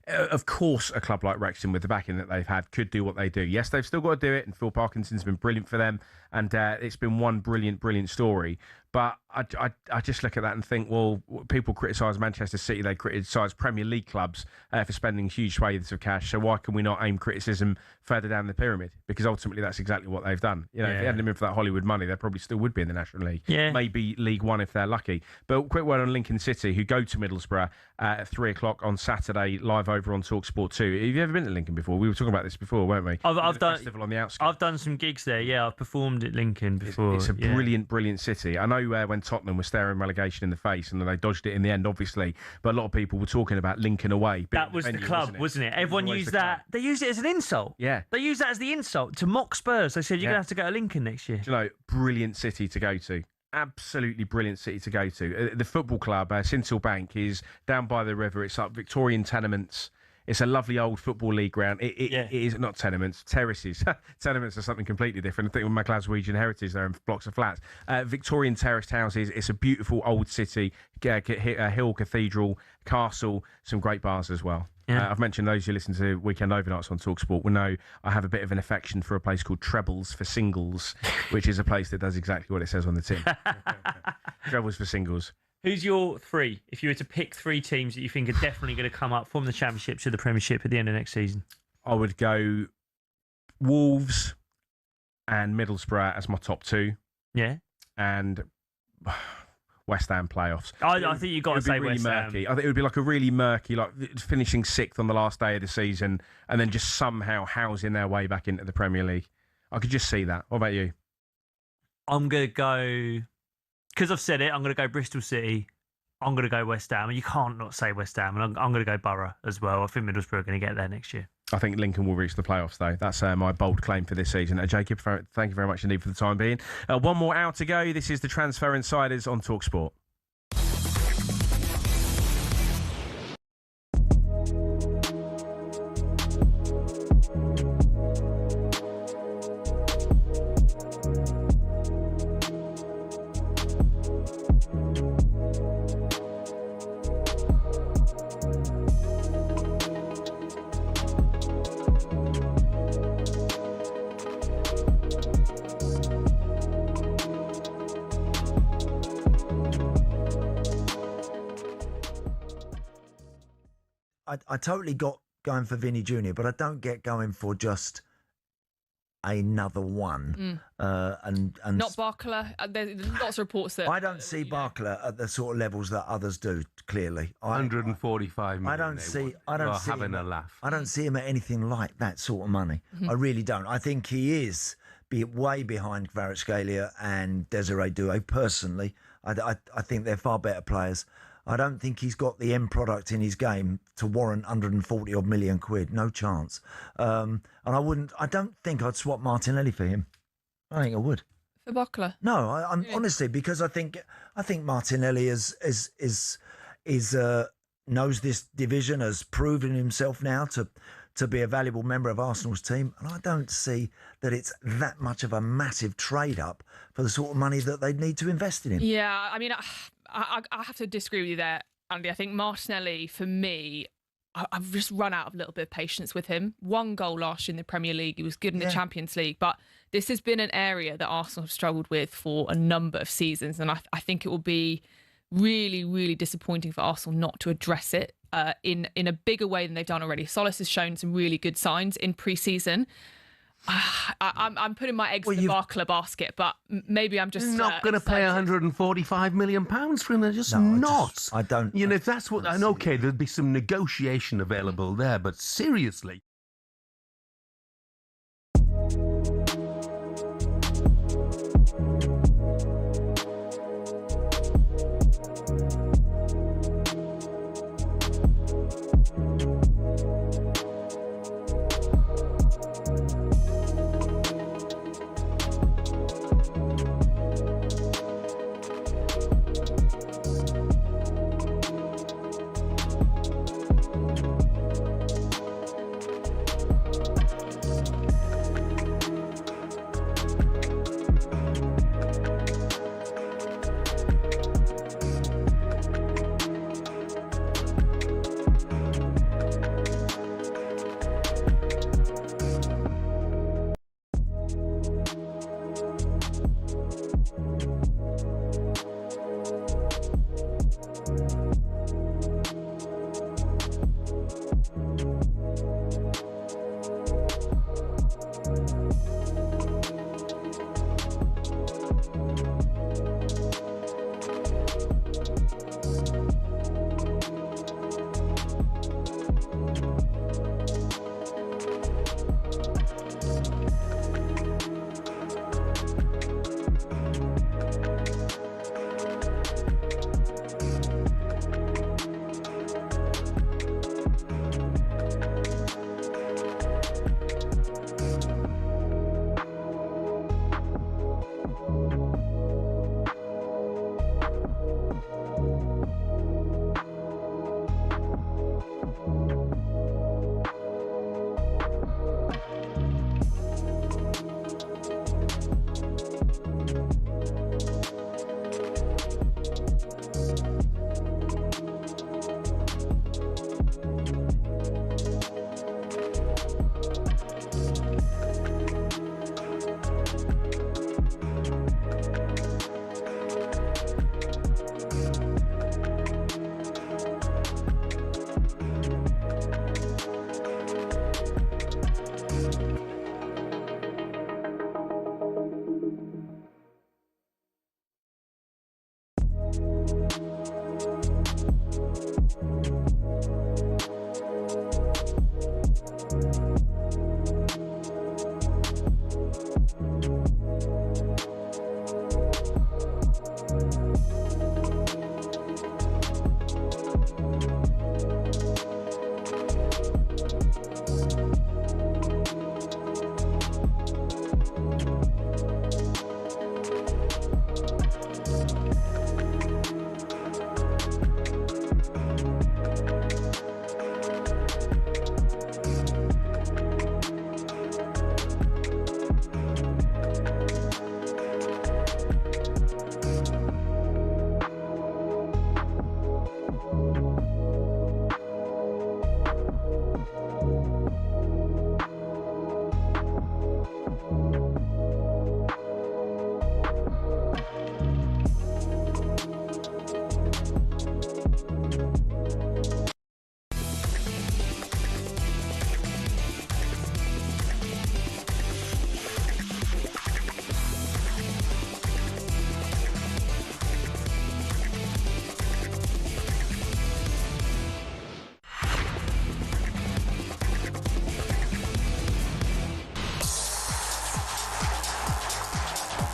Of course, a club like Wrexham, with the backing that they've had, could do what they do. Yes, they've still got to do it, and Phil Parkinson's been brilliant for them, and it's been one brilliant story. But I just look at that and think, well, people criticise Manchester City, they criticise Premier League clubs for spending huge swathes of cash. So why can we not aim criticism further down the pyramid? Because ultimately, that's exactly what they've done. If they hadn't been for that Hollywood money, they probably still would be in the National League. Yeah. Maybe League One if they're lucky. But quick word on Lincoln City, who go to Middlesbrough at 3 o'clock on Saturday, live over on talkSPORT 2. Have you ever been to Lincoln before? We were talking about this before, weren't we? I've done festival on the outskirts. I've done some gigs there. Yeah, I've performed at Lincoln before. It's a brilliant city. I know when Tottenham was staring relegation in the face and they dodged it in the end, obviously. But a lot of people were talking about Lincoln away. That was the club, wasn't it? Everyone used that. They used it as an insult. Yeah. They used that as the insult to mock Spurs. They said, you're going to have to go to Lincoln next year. Do you know, brilliant city to go to. Absolutely brilliant city to go to. The football club, Sinsel Bank, is down by the river. It's like Victorian tenements. It's a lovely old Football League ground. It is not tenements, terraces. Tenements are something completely different. I think with my Glaswegian heritage, there are blocks of flats. Victorian terraced houses. It's a beautiful old city. A hill, cathedral, castle, some great bars as well. Yeah. I've mentioned those who listen to Weekend Overnights on talkSPORT will know I have a bit of an affection for a place called Trebles for Singles, which is a place that does exactly what it says on the tin. Trebles for Singles. Who's your three? If you were to pick three teams that you think are definitely going to come up from the Championship to the Premiership at the end of next season, I would go Wolves and Middlesbrough as my top two. Yeah. And West Ham playoffs. I think you've got to say really West Ham. murky. I think it would be like a really murky, like finishing sixth on the last day of the season and then just somehow housing their way back into the Premier League. I could just see that. What about you? I'm going to go... Because I've said it, I'm going to go Bristol City. I'm going to go West Ham. And you can't not say West Ham. And I'm going to go Borough as well. I think Middlesbrough are going to get there next year. I think Lincoln will reach the playoffs, though. That's my bold claim for this season. Jacob, thank you very much indeed for the time being. One more hour to go. This is the Transfer Insiders on talkSPORT. I totally got going for Vinny Jr., but I don't get going for just another one. And not Barcola. There's lots of reports that I don't see Barcola at the sort of levels that others do. Clearly, 145 million. I don't see having him, a laugh. I don't see him at anything like that sort of money. I really don't. I think he is way behind Kvaratskhelia and Desiree Doué. Personally, I think they're far better players. I don't think he's got the end product in his game to warrant 140 odd million quid. No chance. And I don't think I'd swap Martinelli for him. I think I would. For Barcola? No, I'm honestly, because I think Martinelli knows this division, has proven himself now to be a valuable member of Arsenal's team, and I don't see that it's that much of a massive trade up for the sort of money that they'd need to invest in him. Yeah, I mean, I have to disagree with you there, Andy. I think Martinelli, for me, I've just run out of a little bit of patience with him. 1 goal last year in the Premier League. He was good in the Champions League, but this has been an area that Arsenal have struggled with for a number of seasons, and I think it will be really, really disappointing for Arsenal not to address it in a bigger way than they've done already. Solis has shown some really good signs in pre-season. I'm putting my eggs in the Barkler basket, but maybe I'm just not going to pay 145 million pounds for him. They're just No, not. I don't. You know, if that's what, and okay, there'd be some negotiation available there, but seriously.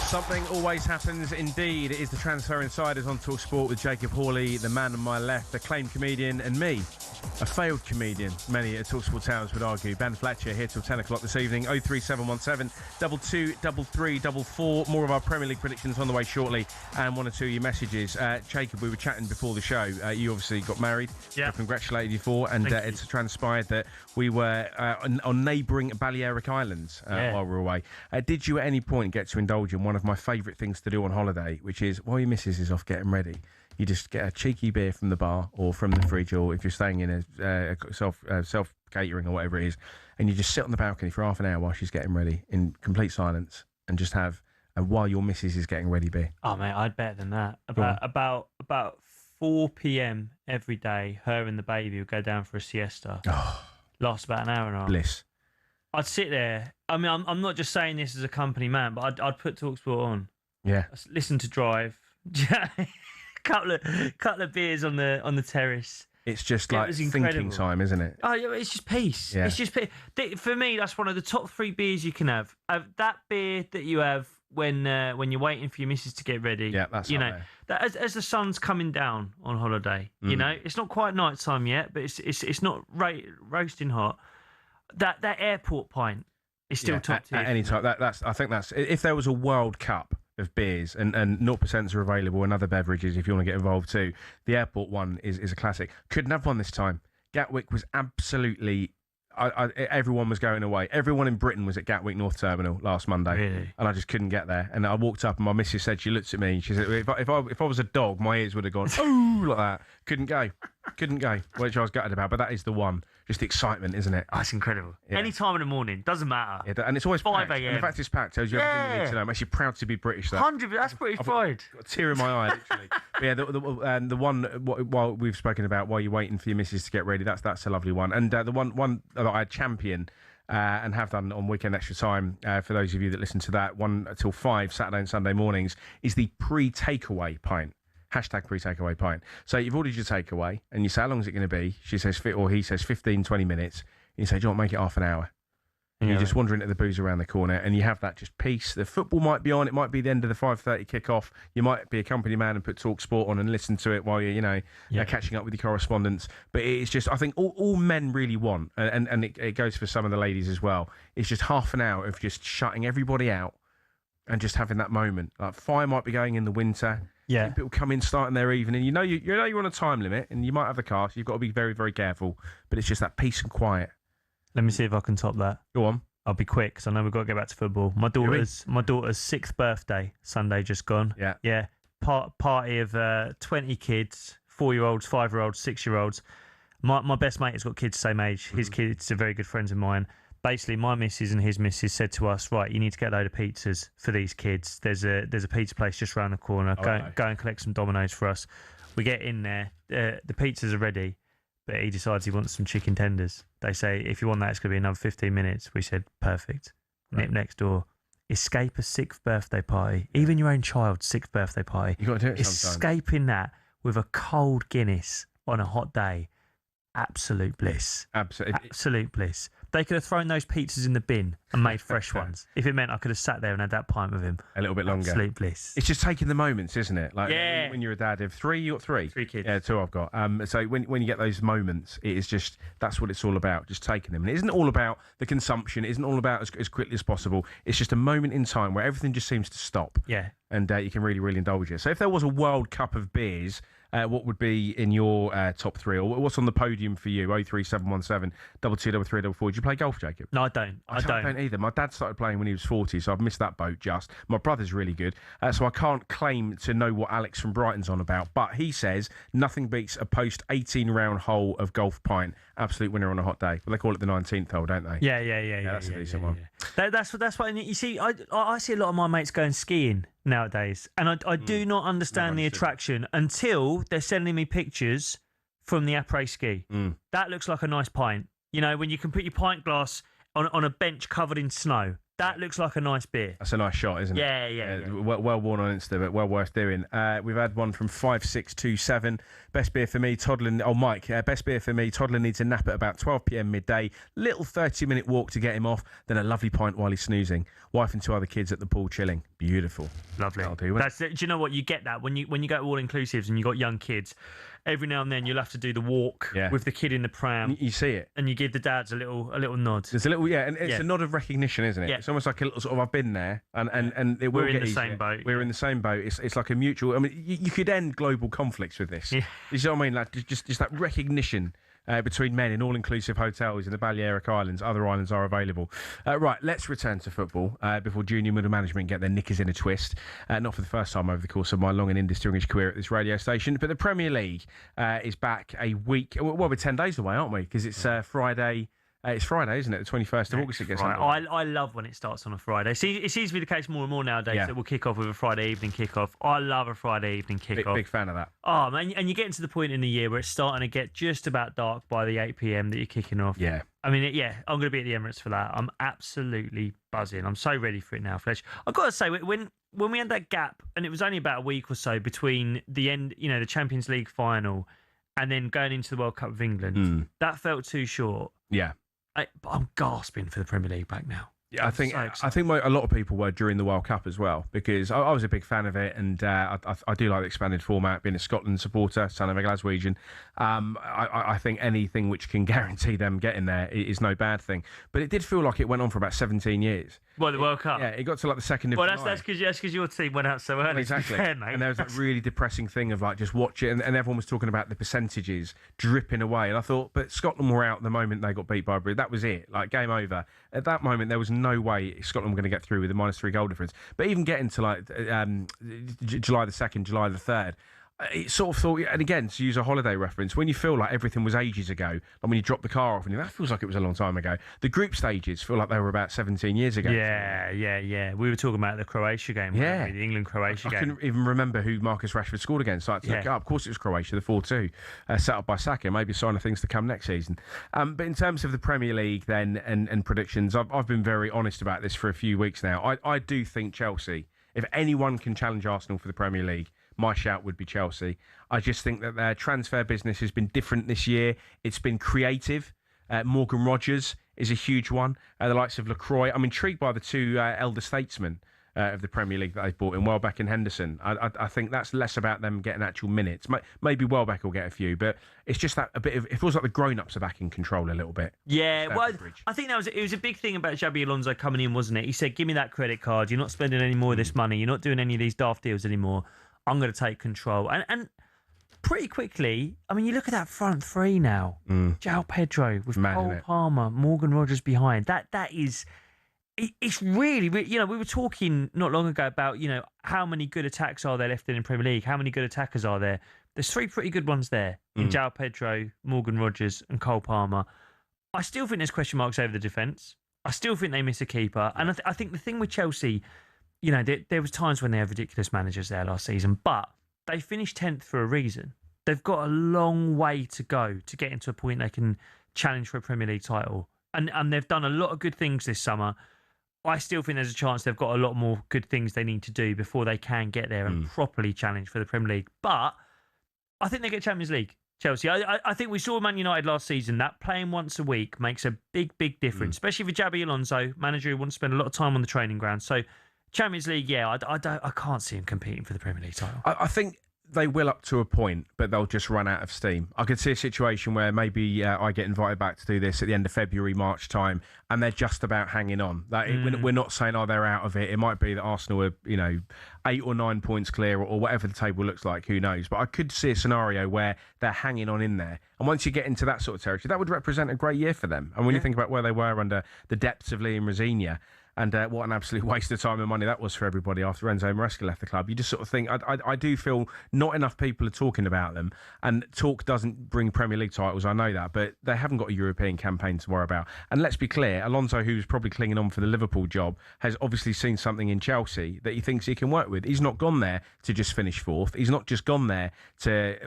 Something always happens indeed. It is the Transfer Insiders on talkSPORT with Jacob Hawley, the man on my left, acclaimed comedian, and me, a failed comedian, many at talkSPORT Towers would argue. Ben Fletcher here till 10 o'clock this evening. 03717 223344. More of our Premier League predictions on the way shortly, and one or two of your messages. Jacob, we were chatting before the show. You obviously got married. Yeah. I congratulated you for, and it's transpired that we were on neighbouring Balearic Islands while we were away. Did you at any point get to indulge in one of my favourite things to do on holiday, which is while your missus is off getting ready, you just get a cheeky beer from the bar or from the fridge, or if you're staying in a self catering or whatever it is, and you just sit on the balcony for half an hour while she's getting ready in complete silence, and just have while your missus is getting ready beer? Oh mate, I'd better than that. About 4 p.m. every day, her and the baby would go down for a siesta. Lasts about an hour and a half. Bliss. I'd sit there. I mean, I'm not just saying this as a company man, but I'd put talkSPORT on. Yeah. Listen to Drive. couple of beers on the terrace. It's just like thinking time, isn't it? Oh, it's just peace. Yeah. It's just peace. For me, that's one of the top 3 beers you can have. That beer that you have when you're waiting for your missus to get ready. Yeah, that's that as the sun's coming down on holiday. You know, it's not quite night time yet, but it's not roasting hot. That airport pint is still top tier. At any time. I think that's if there was a World Cup of beers and 0% are available and other beverages if you want to get involved too. The airport one is a classic. Couldn't have one this time. Gatwick was absolutely. Everyone was going away. Everyone in Britain was at Gatwick North Terminal last Monday, really? And I just couldn't get there. And I walked up, and my missus said, she looked at me, and she said, "If I was a dog, my ears would have gone oh like that. Couldn't go, which I was gutted about. But that is the one. Just the excitement, isn't it? Oh, it's incredible. Yeah. Any time in the morning, doesn't matter. Yeah, and it's always 5 packed. And the fact it's packed tells you everything you need to know. I'm actually proud to be British. 100%. That's British pride. Got a tear in my eye, literally. But yeah, the one while we've spoken about while you're waiting for your missus to get ready. That's a lovely one. And the one that I champion. And have done on Weekend Extra Time, for those of you that listen to that, 1 till 5 Saturday and Sunday mornings, is the pre-takeaway pint. Hashtag pre-takeaway pint. So you've ordered your takeaway, and you say, how long is it going to be? She says, or he says, 15, 20 minutes. And you say, do you want to make it half an hour? And you're just wandering at the booze around the corner, and you have that just peace. The football might be on. It might be the end of the 5:30 kickoff. You might be a company man and put talkSPORT on and listen to it while you're, catching up with your correspondence. But it's just, I think all men really want, and it goes for some of the ladies as well. It's just half an hour of just shutting everybody out and just having that moment. Like fire might be going in the winter. Yeah, people come in starting their evening. You know you're on a time limit, and you might have the car, so you've got to be very, very careful. But it's just that peace and quiet. Let me see if I can top that. Go on. I'll be quick because I know we've got to get back to football. My daughter's 6th birthday Sunday just gone. Yeah. Party of 20 kids, 4-year-olds, 5-year-olds, 6-year-olds. My best mate has got kids the same age. His kids are very good friends of mine. Basically, my missus and his missus said to us, right, you need to get a load of pizzas for these kids. There's a pizza place just around the corner. Go and collect some Domino's for us. We get in there. The pizzas are ready. But he decides he wants some chicken tenders. They say, if you want that, it's going to be another 15 minutes. We said, perfect. Nip next door. Escape a 6th birthday party. Even your own child's 6th birthday party. You've got to do it sometime. Escaping that with a cold Guinness on a hot day. Absolute bliss. Absolute bliss. They could have thrown those pizzas in the bin and made fresh ones. If it meant I could have sat there and had that pint with him. A little bit longer. Absolute bliss. It's just taking the moments, isn't it? Like yeah. When you're a dad of 3, you got 3? 3 kids. Yeah, 2 I've got. So when you get those moments, it is just, that's what it's all about, just taking them. And it isn't all about the consumption. It isn't all about as quickly as possible. It's just a moment in time where everything just seems to stop. Yeah. And you can really, really indulge it. So if there was a World Cup of beers, what would be in your top 3, or what's on the podium for you? 03717 223344. Do you play golf, Jacob? No, I don't. I don't either. My dad started playing when he was 40, so I've missed that boat just. My brother's really good, so I can't claim to know what Alex from Brighton's on about, but he says nothing beats a post-18 round hole of golf pint. Absolute winner on a hot day. Well, they call it the 19th hole, don't they? Yeah. That's a decent one. That's what you see. I see a lot of my mates going skiing nowadays, and I do not understand the attraction until they're sending me pictures from the après ski. That looks like a nice pint. You know, when you can put your pint glass on a bench covered in snow. That looks like a nice beer. That's a nice shot, isn't it? Yeah. Well worn on Insta, but well worth doing. We've had one from 5627. Best beer for me, toddler. Oh, Mike. Best beer for me, toddler needs a nap at about 12 p.m. midday. Little 30-minute walk to get him off. Then a lovely pint while he's snoozing. Wife and 2 other kids at the pool chilling. Beautiful. Lovely. That'll do. Do you know what? You get that when you go to all inclusives and you got young kids. Every now and then you'll have to do the walk with the kid in the pram. You see it, and you give the dads a little nod. There's a little and it's a nod of recognition, isn't it? Yeah. It's almost like a little sort of I've been there, and it will We're get in the easier. same boat. We're in the same boat. It's like a mutual. I mean, you could end global conflicts with this. Yeah. You see what I mean? Like just that recognition. Between men in all-inclusive hotels in the Balearic Islands. Other islands are available. Right, let's return to football before junior middle management get their knickers in a twist. Not for the first time over the course of my long and indistinguished career at this radio station, but the Premier League is back a week. Well, we're 10 days away, aren't we? Because it's Friday It's Friday, isn't it? The 21st of August it gets underway. I love when it starts on a Friday. See, it seems to be the case more and more nowadays that we'll kick off with a Friday evening kickoff. I love a Friday evening kickoff. Big fan of that. Oh, man, and you're getting to the point in the year where it's starting to get just about dark by the 8 p.m. that you're kicking off. Yeah. I mean, I'm going to be at the Emirates for that. I'm absolutely buzzing. I'm so ready for it now, Fletch. I've got to say, when we had that gap, and it was only about a week or so between the end, the Champions League final and then going into the World Cup of England, that felt too short. Yeah. I'm gasping for the Premier League back now. Yeah, I think a lot of people were during the World Cup as well, because I was a big fan of it, and I do like the expanded format. Being a Scotland supporter, son of a Glaswegian, I think anything which can guarantee them getting there is no bad thing. But it did feel like it went on for about 17 years. Well, the World Cup. Yeah, it got to like the 2nd of July. That's because your team went out so early. Exactly. Fair, mate. And there was that really depressing thing of like just watch it, and everyone was talking about the percentages dripping away. And I thought, but Scotland were out the moment they got beat by Brazil. That was it. Like, game over. At that moment, there was no way Scotland were going to get through with a -3 goal difference. But even getting to like July the 2nd, July the 3rd, it sort of thought, and again, to use a holiday reference, when you feel like everything was ages ago, like when you drop the car off and that feels like it was a long time ago. The group stages feel like they were about 17 years ago. Yeah. We were talking about the Croatia game, weren't we? The England-Croatia game. I couldn't even remember who Marcus Rashford scored against. So I had to look it up. Of course it was Croatia, the 4-2, set up by Saka. Maybe a sign of things to come next season. But in terms of the Premier League then and predictions, I've been very honest about this for a few weeks now. I do think Chelsea, if anyone can challenge Arsenal for the Premier League, my shout would be Chelsea. I just think that their transfer business has been different this year. It's been creative. Morgan Rogers is a huge one. The likes of LaCroix. I'm intrigued by the two elder statesmen of the Premier League that they've bought in, Welbeck and Henderson. I think that's less about them getting actual minutes. Maybe Welbeck will get a few, but it's just that a bit of, it feels like the grown-ups are back in control a little bit. Yeah, well, I think it was a big thing about Xabi Alonso coming in, wasn't it? He said, give me that credit card. You're not spending any more of this money. You're not doing any of these daft deals anymore. I'm going to take control. And pretty quickly, I mean, you look at that front three now. João Pedro with Cole Palmer, Morgan Rogers behind. That is... It's really, we were talking not long ago about, how many good attacks are there left in the Premier League? How many good attackers are there? There's 3 pretty good ones there in João Pedro, Morgan Rogers and Cole Palmer. I still think there's question marks over the defence. I still think they miss a keeper. And I think the thing with Chelsea... there was times when they had ridiculous managers there last season, but they finished 10th for a reason. They've got a long way to go to get into a point they can challenge for a Premier League title. And they've done a lot of good things this summer. I still think there's a chance they've got a lot more good things they need to do before they can get there and properly challenge for the Premier League. But I think they get Champions League, Chelsea. I think we saw Man United last season. That playing once a week makes a big, big difference, especially for Xabi Alonso, manager who wants to spend a lot of time on the training ground. So Champions League, I can't see him competing for the Premier League title. I think they will up to a point, but they'll just run out of steam. I could see a situation where maybe I get invited back to do this at the end of February, March time, and they're just about hanging on. We're not saying, they're out of it. It might be that Arsenal are, 8 or 9 points clear or whatever the table looks like, who knows. But I could see a scenario where they're hanging on in there. And once you get into that sort of territory, that would represent a great year for them. And when you think about where they were under the depths of Liam Rosenior, and what an absolute waste of time and money that was for everybody after Enzo Maresca left the club. You just sort of think, I do feel not enough people are talking about them. And talk doesn't bring Premier League titles, I know that. But they haven't got a European campaign to worry about. And let's be clear, Alonso, who's probably clinging on for the Liverpool job, has obviously seen something in Chelsea that he thinks he can work with. He's not gone there to just finish 4th. He's not just gone there to...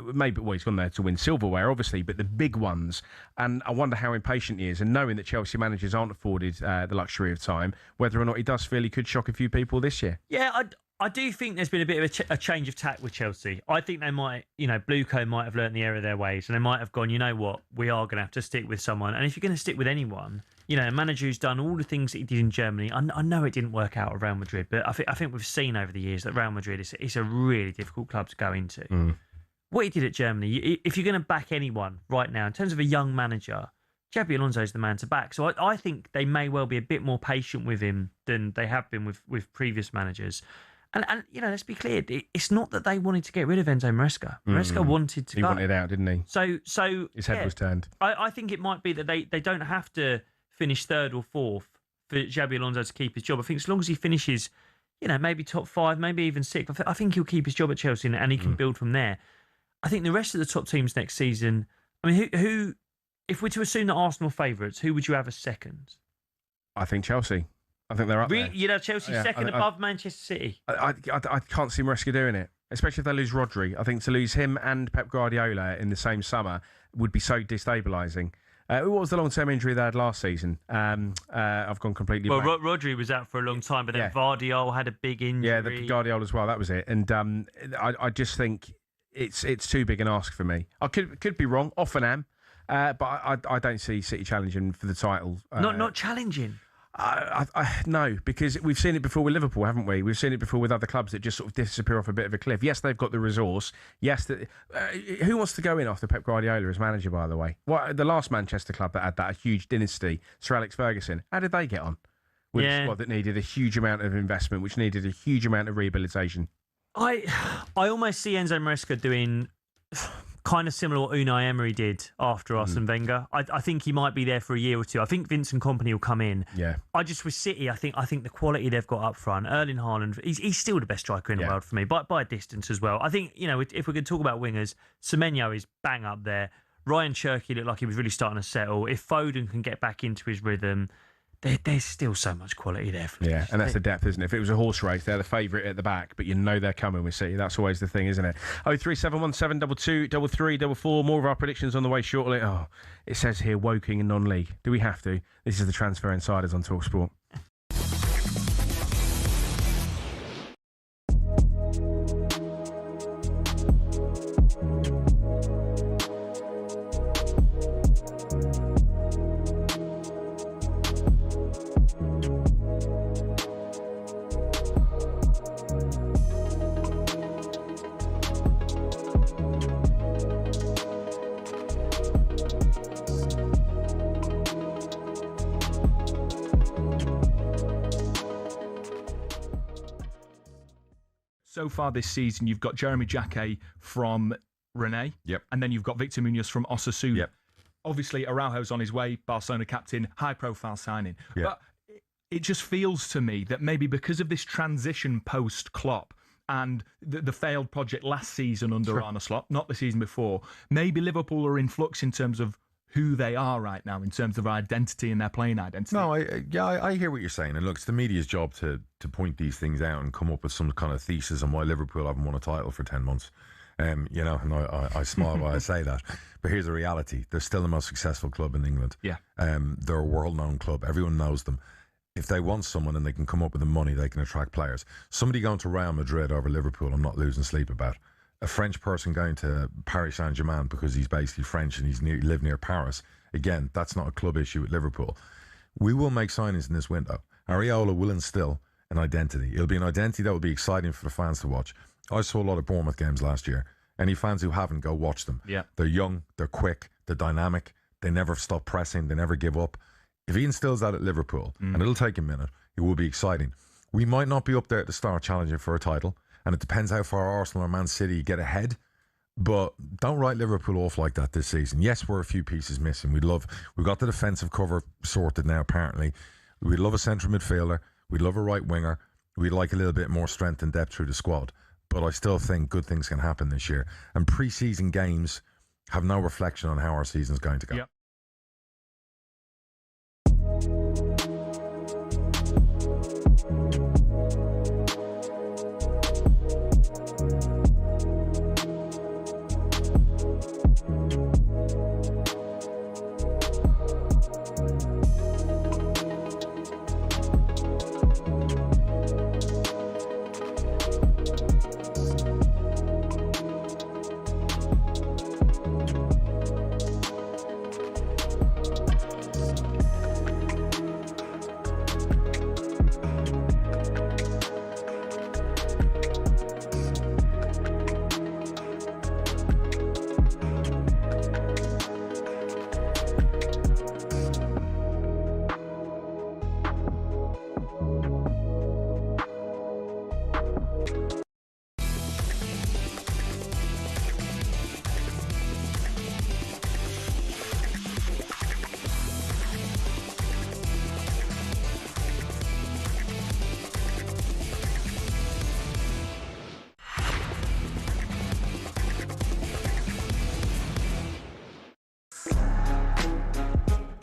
he's gone there to win silverware, obviously, but the big ones. And I wonder how impatient he is. And knowing that Chelsea managers aren't afforded the luxury of time, whether or not he does feel he could shock a few people this year. Yeah, I do think there's been a bit of a change of tack with Chelsea. I think they might, Bluco might have learnt the error of their ways, and they might have gone, you know what, we are going to have to stick with someone. And if you're going to stick with anyone, a manager who's done all the things that he did in Germany, I know it didn't work out at Real Madrid, but I think we've seen over the years that Real Madrid is a really difficult club to go into. What he did at Germany, if you're going to back anyone right now, in terms of a young manager, Xabi Alonso is the man to back. So I think they may well be a bit more patient with him than they have been with previous managers. And let's be clear, it's not that they wanted to get rid of Enzo Maresca. Maresca wanted to go. He wanted out, didn't he? So his head was turned. I think it might be that they don't have to finish 3rd or 4th for Xabi Alonso to keep his job. I think as long as he finishes, maybe top 5, maybe even 6th, I think he'll keep his job at Chelsea and he can build from there. I think the rest of the top teams next season, I mean, who if we're to assume that Arsenal favourites, who would you have as second? I think Chelsea. I think they're up there. You'd have Chelsea second above Manchester City? I can't see Maresca doing it, especially if they lose Rodri. I think to lose him and Pep Guardiola in the same summer would be so destabilising. What was the long-term injury they had last season? I've gone completely blank. Rodri was out for a long time, but then Vardiol had a big injury. Yeah, the Guardiola as well. That was it. And I just think it's too big an ask for me. I could be wrong. Often am, but I don't see City challenging for the title. Not challenging. No, because we've seen it before with Liverpool, haven't we? We've seen it before with other clubs that just sort of disappear off a bit of a cliff. Yes, they've got the resource. Yes, who wants to go in after Pep Guardiola as manager, by the way? The last Manchester club that had that, a huge dynasty, Sir Alex Ferguson, how did they get on? With a squad that needed a huge amount of investment, which needed a huge amount of rehabilitation. I almost see Enzo Maresca doing kind of similar to what Unai Emery did after Arsene Wenger. I think he might be there for a year or two. I think Vincent Kompany will come in. Yeah. With City, I think the quality they've got up front, Erling Haaland, he's still the best striker in the world for me, by a distance as well. I think, if we could talk about wingers, Semenyo is bang up there. Ryan Cherky looked like he was really starting to settle. If Foden can get back into his rhythm, there's still so much quality there. And that's the depth, isn't it? If it was a horse race, they're the favourite at the back, but they're coming with City. That's always the thing, isn't it? 03717 22 33 44. More of our predictions on the way shortly. Oh, it says here Woking and non-league. Do we have to? This is the Transfer Insiders on talkSPORT. So far this season, you've got Jeremy Jacquet from Rennes. Yep. And then you've got Victor Munoz from Osasuna. Yep. Obviously, Araujo's on his way, Barcelona captain, high-profile signing. Yep. But it just feels to me that maybe because of this transition post-Klopp and the failed project last season under Arne Slot, not the season before, maybe Liverpool are in flux in terms of who they are right now, in terms of identity and their playing identity. No, I hear what you're saying. And look, it's the media's job to point these things out and come up with some kind of thesis on why Liverpool haven't won a title for 10 months. And I smile while I say that. But here's the reality. They're still the most successful club in England. Yeah. They're a world-known club. Everyone knows them. If they want someone and they can come up with the money, they can attract players. Somebody going to Real Madrid over Liverpool, I'm not losing sleep about. A French person going to Paris Saint-Germain because he's basically French and he's live near Paris. Again, that's not a club issue with Liverpool. We will make signings in this window. Areola will instill an identity. It'll be an identity that will be exciting for the fans to watch. I saw a lot of Bournemouth games last year. Any fans who haven't, go watch them. Yeah. They're young, they're quick, they're dynamic, they never stop pressing, they never give up. If he instills that at Liverpool, and it'll take a minute, it will be exciting. We might not be up there at the start challenging for a title, and it depends how far Arsenal or Man City get ahead. But don't write Liverpool off like that this season. Yes, we're a few pieces missing. We've got the defensive cover sorted now, apparently. We'd love a central midfielder. We'd love a right winger. We'd like a little bit more strength and depth through the squad. But I still think good things can happen this year. And pre-season games have no reflection on how our season's going to go. Yep.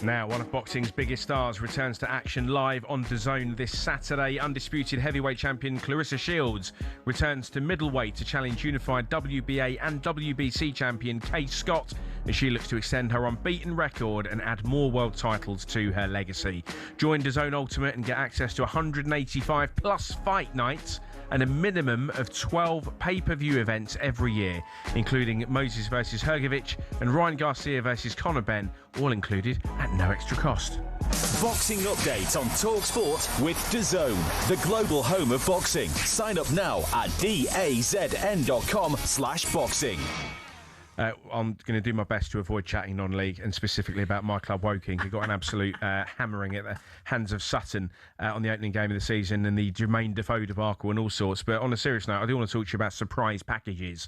Now, one of boxing's biggest stars returns to action live on DAZN this Saturday. Undisputed heavyweight champion Clarissa Shields returns to middleweight to challenge unified WBA and WBC champion Kay Scott as she looks to extend her unbeaten record and add more world titles to her legacy. Join DAZN Ultimate and get access to 185 plus fight nights and a minimum of 12 pay-per-view events every year, including Moses versus Hrgovic and Ryan Garcia versus Conor Benn, all included at no extra cost. Boxing update on talkSPORT with DAZN, the global home of boxing. Sign up now at dazn.com/boxing. I'm going to do my best to avoid chatting non-league and specifically about my club Woking, who got an absolute hammering at the hands of Sutton on the opening game of the season and the Jermaine Defoe debacle and all sorts. But on a serious note, I do want to talk to you about surprise packages,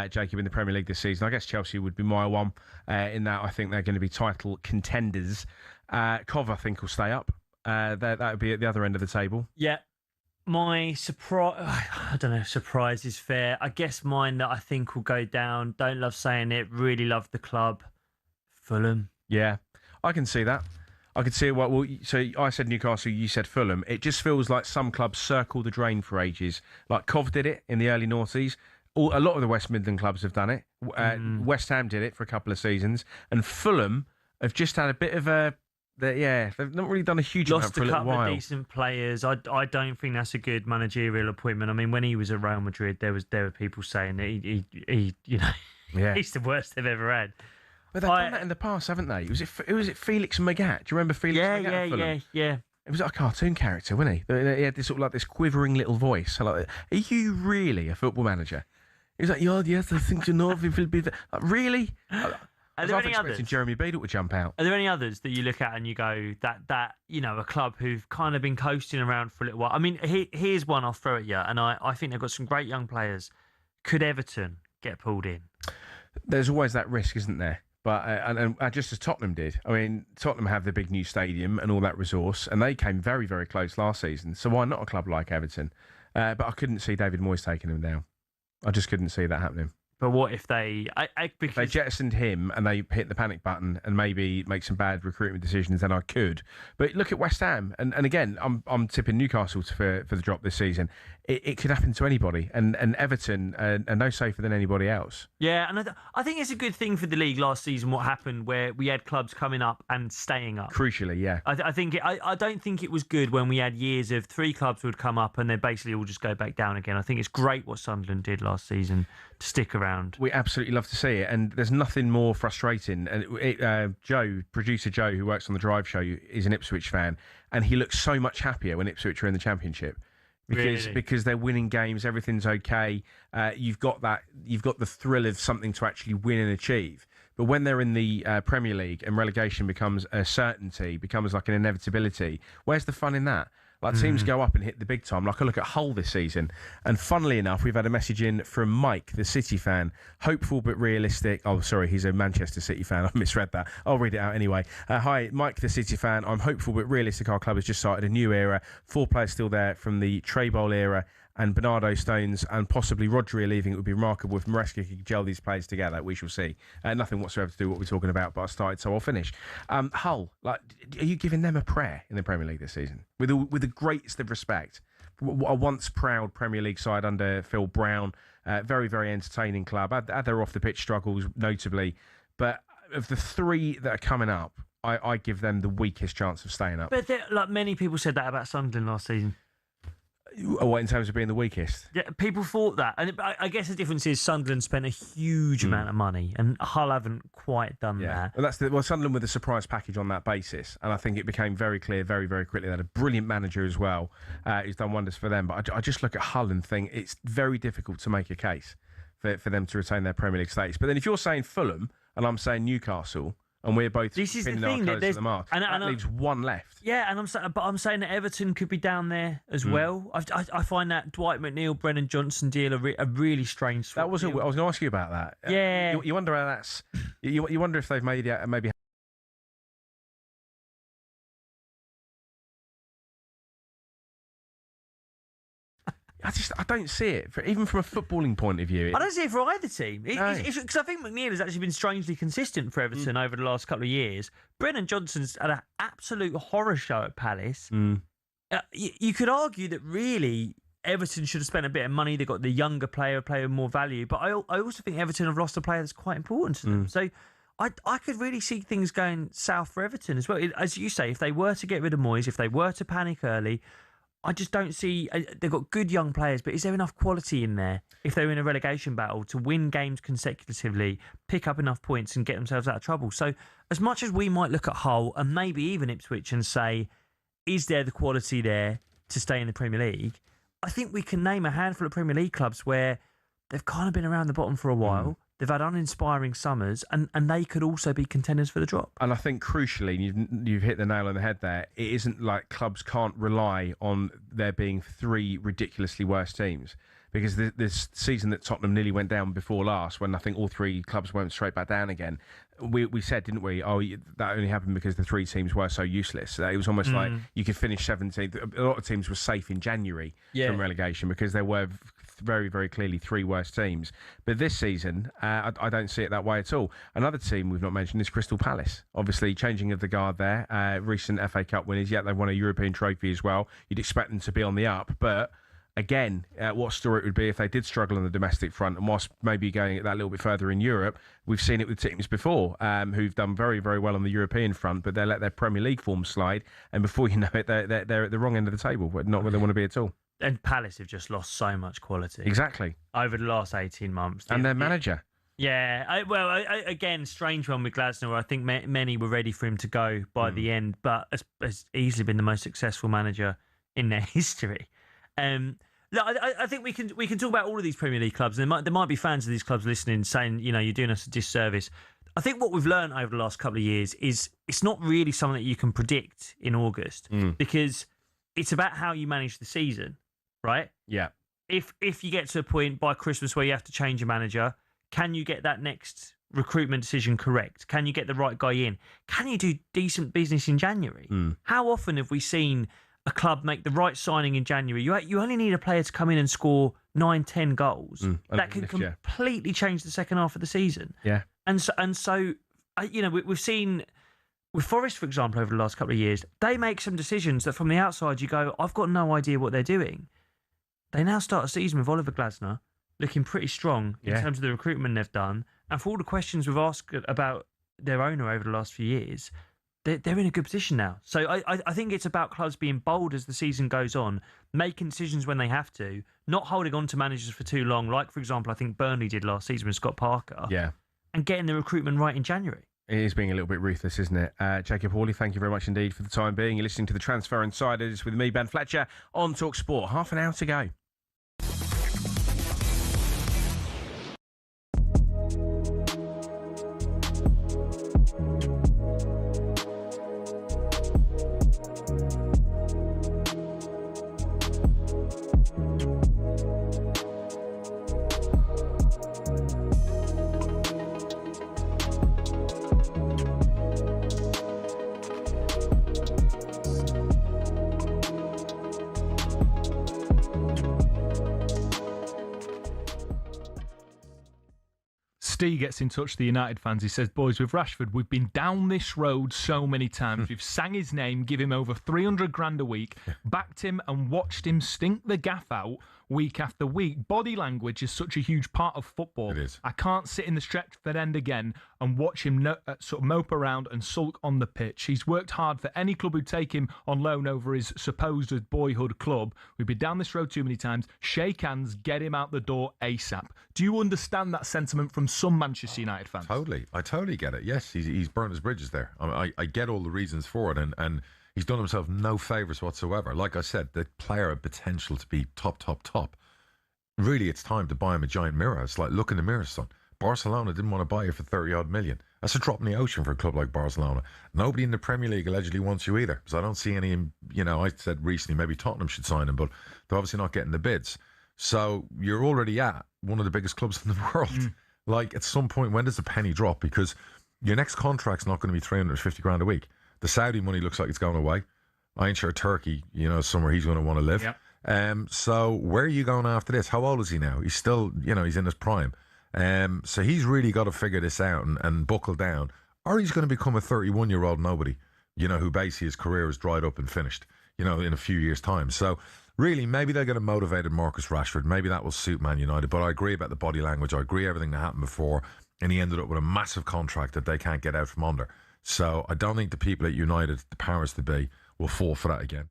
Jacob, in the Premier League this season. I guess Chelsea would be my one in that I think they're going to be title contenders. Cov, I think, will stay up. That would be at the other end of the table. Yeah. My surprise, I don't know if surprise is fair. I guess mine that I think will go down, don't love saying it, really love the club, Fulham. Yeah, I can see that. I could see well, so I said Newcastle, you said Fulham. It just feels like some clubs circle the drain for ages. Like Cov did it in the early noughties. A lot of the West Midland clubs have done it. West Ham did it for a couple of seasons. And Fulham have just had a bit of a... they've not really done a huge amount for a little while. Lost a couple of decent players. I don't think that's a good managerial appointment. I mean, when he was at Real Madrid, there were people saying that he he's the worst they've ever had. But they've done that in the past, haven't they? Was it Felix Magath? Do you remember Felix Magath? Yeah. It was like a cartoon character, wasn't he? He had this sort of like this quivering little voice. Like, are you really a football manager? He was like, yes, I think you know if it will be. Like, really? Are there any others? Jeremy Beadle would jump out. Are there any others that you look at and you go that a club who've kind of been coasting around for a little while? I mean, here's one I'll throw at you, and I think they've got some great young players. Could Everton get pulled in? There's always that risk, isn't there? But and just as Tottenham did. I mean, Tottenham have the big new stadium and all that resource, and they came very, very close last season. So why not a club like Everton? But I couldn't see David Moyes taking them down. I just couldn't see that happening. But what if they... If they jettisoned him and they hit the panic button and maybe make some bad recruitment decisions, then I could. But look at West Ham. And again, I'm tipping Newcastle for the drop this season. It could happen to anybody. And Everton are no safer than anybody else. Yeah, and I think it's a good thing for the league last season, what happened, where we had clubs coming up and staying up. Crucially, yeah. I don't think it was good when we had years of 3 clubs would come up and then basically all just go back down again. I think it's great what Sunderland did last season to stick around. We absolutely love to see it, and there's nothing more frustrating. And producer Joe, who works on the Drive Show, is an Ipswich fan, and he looks so much happier when Ipswich are in the Championship because they're winning games, everything's okay. You've got the thrill of something to actually win and achieve. But when they're in the Premier League and relegation becomes a certainty, becomes like an inevitability, where's the fun in that? Like teams go up and hit the big time. Like I look at Hull this season, and funnily enough, we've had a message in from Mike, the City fan, hopeful but realistic. Oh, sorry, he's a Manchester City fan. I misread that. I'll read it out anyway. Hi, Mike, the City fan. I'm hopeful but realistic. Our club has just started a new era. 4 players still there from the Trey Bowl era, and Bernardo Stones and possibly Rodri leaving. It would be remarkable if Maresca could gel these players together. We shall see. Nothing whatsoever to do with what we're talking about, but I started, so I'll finish. Hull, are you giving them a prayer in the Premier League this season? With the greatest of respect. A once proud Premier League side under Phil Brown. Very, very entertaining club. Had their off-the-pitch struggles, notably. But of the 3 that are coming up, I give them the weakest chance of staying up. But like many people said that about Sunderland last season. What, in terms of being the weakest? Yeah, people thought that. And I guess the difference is Sunderland spent a huge amount of money and Hull haven't quite done that. Well, Sunderland with a surprise package on that basis. And I think it became very clear very, very quickly. They had a brilliant manager as well who's done wonders for them. But I just look at Hull and think it's very difficult to make a case for them to retain their Premier League status. But then if you're saying Fulham and I'm saying Newcastle, and we're both pinning our colours to the mark, that leaves 1 left. Yeah, and I'm saying that Everton could be down there as well. I find that Dwight McNeil, Brennan Johnson deal a really strange. I was going to ask you about that. Yeah, you wonder how that's. You wonder if they've maybe. I don't see it, even from a footballing point of view. I don't see it for either team. Because I think McNeil has actually been strangely consistent for Everton over the last couple of years. Brennan Johnson's had an absolute horror show at Palace. You could argue that really Everton should have spent a bit of money. They got the younger player with more value. But I also think Everton have lost a player that's quite important to them. So I could really see things going south for Everton as well. As you say, if they were to get rid of Moyes, if they were to panic early, I just don't see... They've got good young players, but is there enough quality in there if they're in a relegation battle to win games consecutively, pick up enough points and get themselves out of trouble? So as much as we might look at Hull and maybe even Ipswich and say, is there the quality there to stay in the Premier League? I think we can name a handful of Premier League clubs where they've kind of been around the bottom for a while. They've had uninspiring summers, and they could also be contenders for the drop. And I think crucially, you've hit the nail on the head there, it isn't like clubs can't rely on there being 3 ridiculously worse teams. Because this season that Tottenham nearly went down before last, when I think all 3 clubs went straight back down again, we said, didn't we, that only happened because the 3 teams were so useless. It was almost like you could finish 17th. A lot of teams were safe in January from relegation because there were very, very clearly 3 worse teams. But this season, I don't see it that way at all. Another team we've not mentioned is Crystal Palace. Obviously, changing of the guard there. Recent FA Cup winners, yet they've won a European trophy as well. You'd expect them to be on the up, but... Again, what story it would be if they did struggle on the domestic front, and whilst maybe going that little bit further in Europe, we've seen it with teams before who've done very, very well on the European front, but they let their Premier League form slide, and before you know it, they're at the wrong end of the table, not where they want to be at all. And Palace have just lost so much quality. Exactly. Over the last 18 months. And their manager. Yeah, again, strange one with Glasner, where I think many were ready for him to go by the end, but has easily been the most successful manager in their history. Look, I think we can talk about all of these Premier League clubs. There might be fans of these clubs listening, saying, you're doing us a disservice. I think what we've learned over the last couple of years is it's not really something that you can predict in August because it's about how you manage the season, right? Yeah. If you get to a point by Christmas where you have to change a manager, can you get that next recruitment decision correct? Can you get the right guy in? Can you do decent business in January? How often have we seen a club make the right signing in January? You only need a player to come in and score 9-10 goals. That can completely change the second half of the season. Yeah. And so we've seen with Forest, for example, over the last couple of years, they make some decisions that from the outside you go, I've got no idea what they're doing. They now start a season with Oliver Glasner looking pretty strong in terms of the recruitment they've done. And for all the questions we've asked about their owner over the last few years, they're in a good position now. So I think it's about clubs being bold as the season goes on, making decisions when they have to, not holding on to managers for too long, like, for example, I think Burnley did last season with Scott Parker. Yeah. And getting the recruitment right in January. It is being a little bit ruthless, isn't it? Jacob Hawley, thank you very much indeed for the time being. You're listening to the Transfer Insiders with me, Ben Fletcher, on talkSPORT. Half an hour to go. Steve gets in touch with the United fans. He says, boys, with Rashford, we've been down this road so many times. We've sang his name, give him over 300 grand a week, backed him and watched him stink the gaff out week after week. Body language is such a huge part of football. It is. I can't sit in the Stretford end again and watch him sort of mope around and sulk on the pitch. He's worked hard for any club who'd take him on loan over his supposed boyhood club. We've been down this road too many times. Shake hands, get him out the door ASAP. Do you understand that sentiment from some Manchester United fans? Totally. I totally get it. Yes, he's burnt his bridges there. I get all the reasons for it, and he's done himself no favours whatsoever. Like I said, the player had potential to be top. Really, it's time to buy him a giant mirror. It's like, look in the mirror, son. Barcelona didn't want to buy you for 30-odd million. That's a drop in the ocean for a club like Barcelona. Nobody in the Premier League allegedly wants you either. Because I don't see any, I said recently maybe Tottenham should sign him, but they're obviously not getting the bids. So you're already at one of the biggest clubs in the world. Like, at some point, when does the penny drop? Because your next contract's not going to be 350 grand a week. The Saudi money looks like it's going away. I ain't sure Turkey, somewhere he's going to want to live. Yep. So where are you going after this? How old is he now? He's still, he's in his prime. So he's really got to figure this out and buckle down, or he's going to become a 31-year-old nobody, who basically his career is dried up and finished, in a few years' time. So really, maybe they're going to motivate Marcus Rashford. Maybe that will suit Man United. But I agree about the body language. I agree everything that happened before, and he ended up with a massive contract that they can't get out from under. So I don't think the people at United, the powers to be, will fall for that again.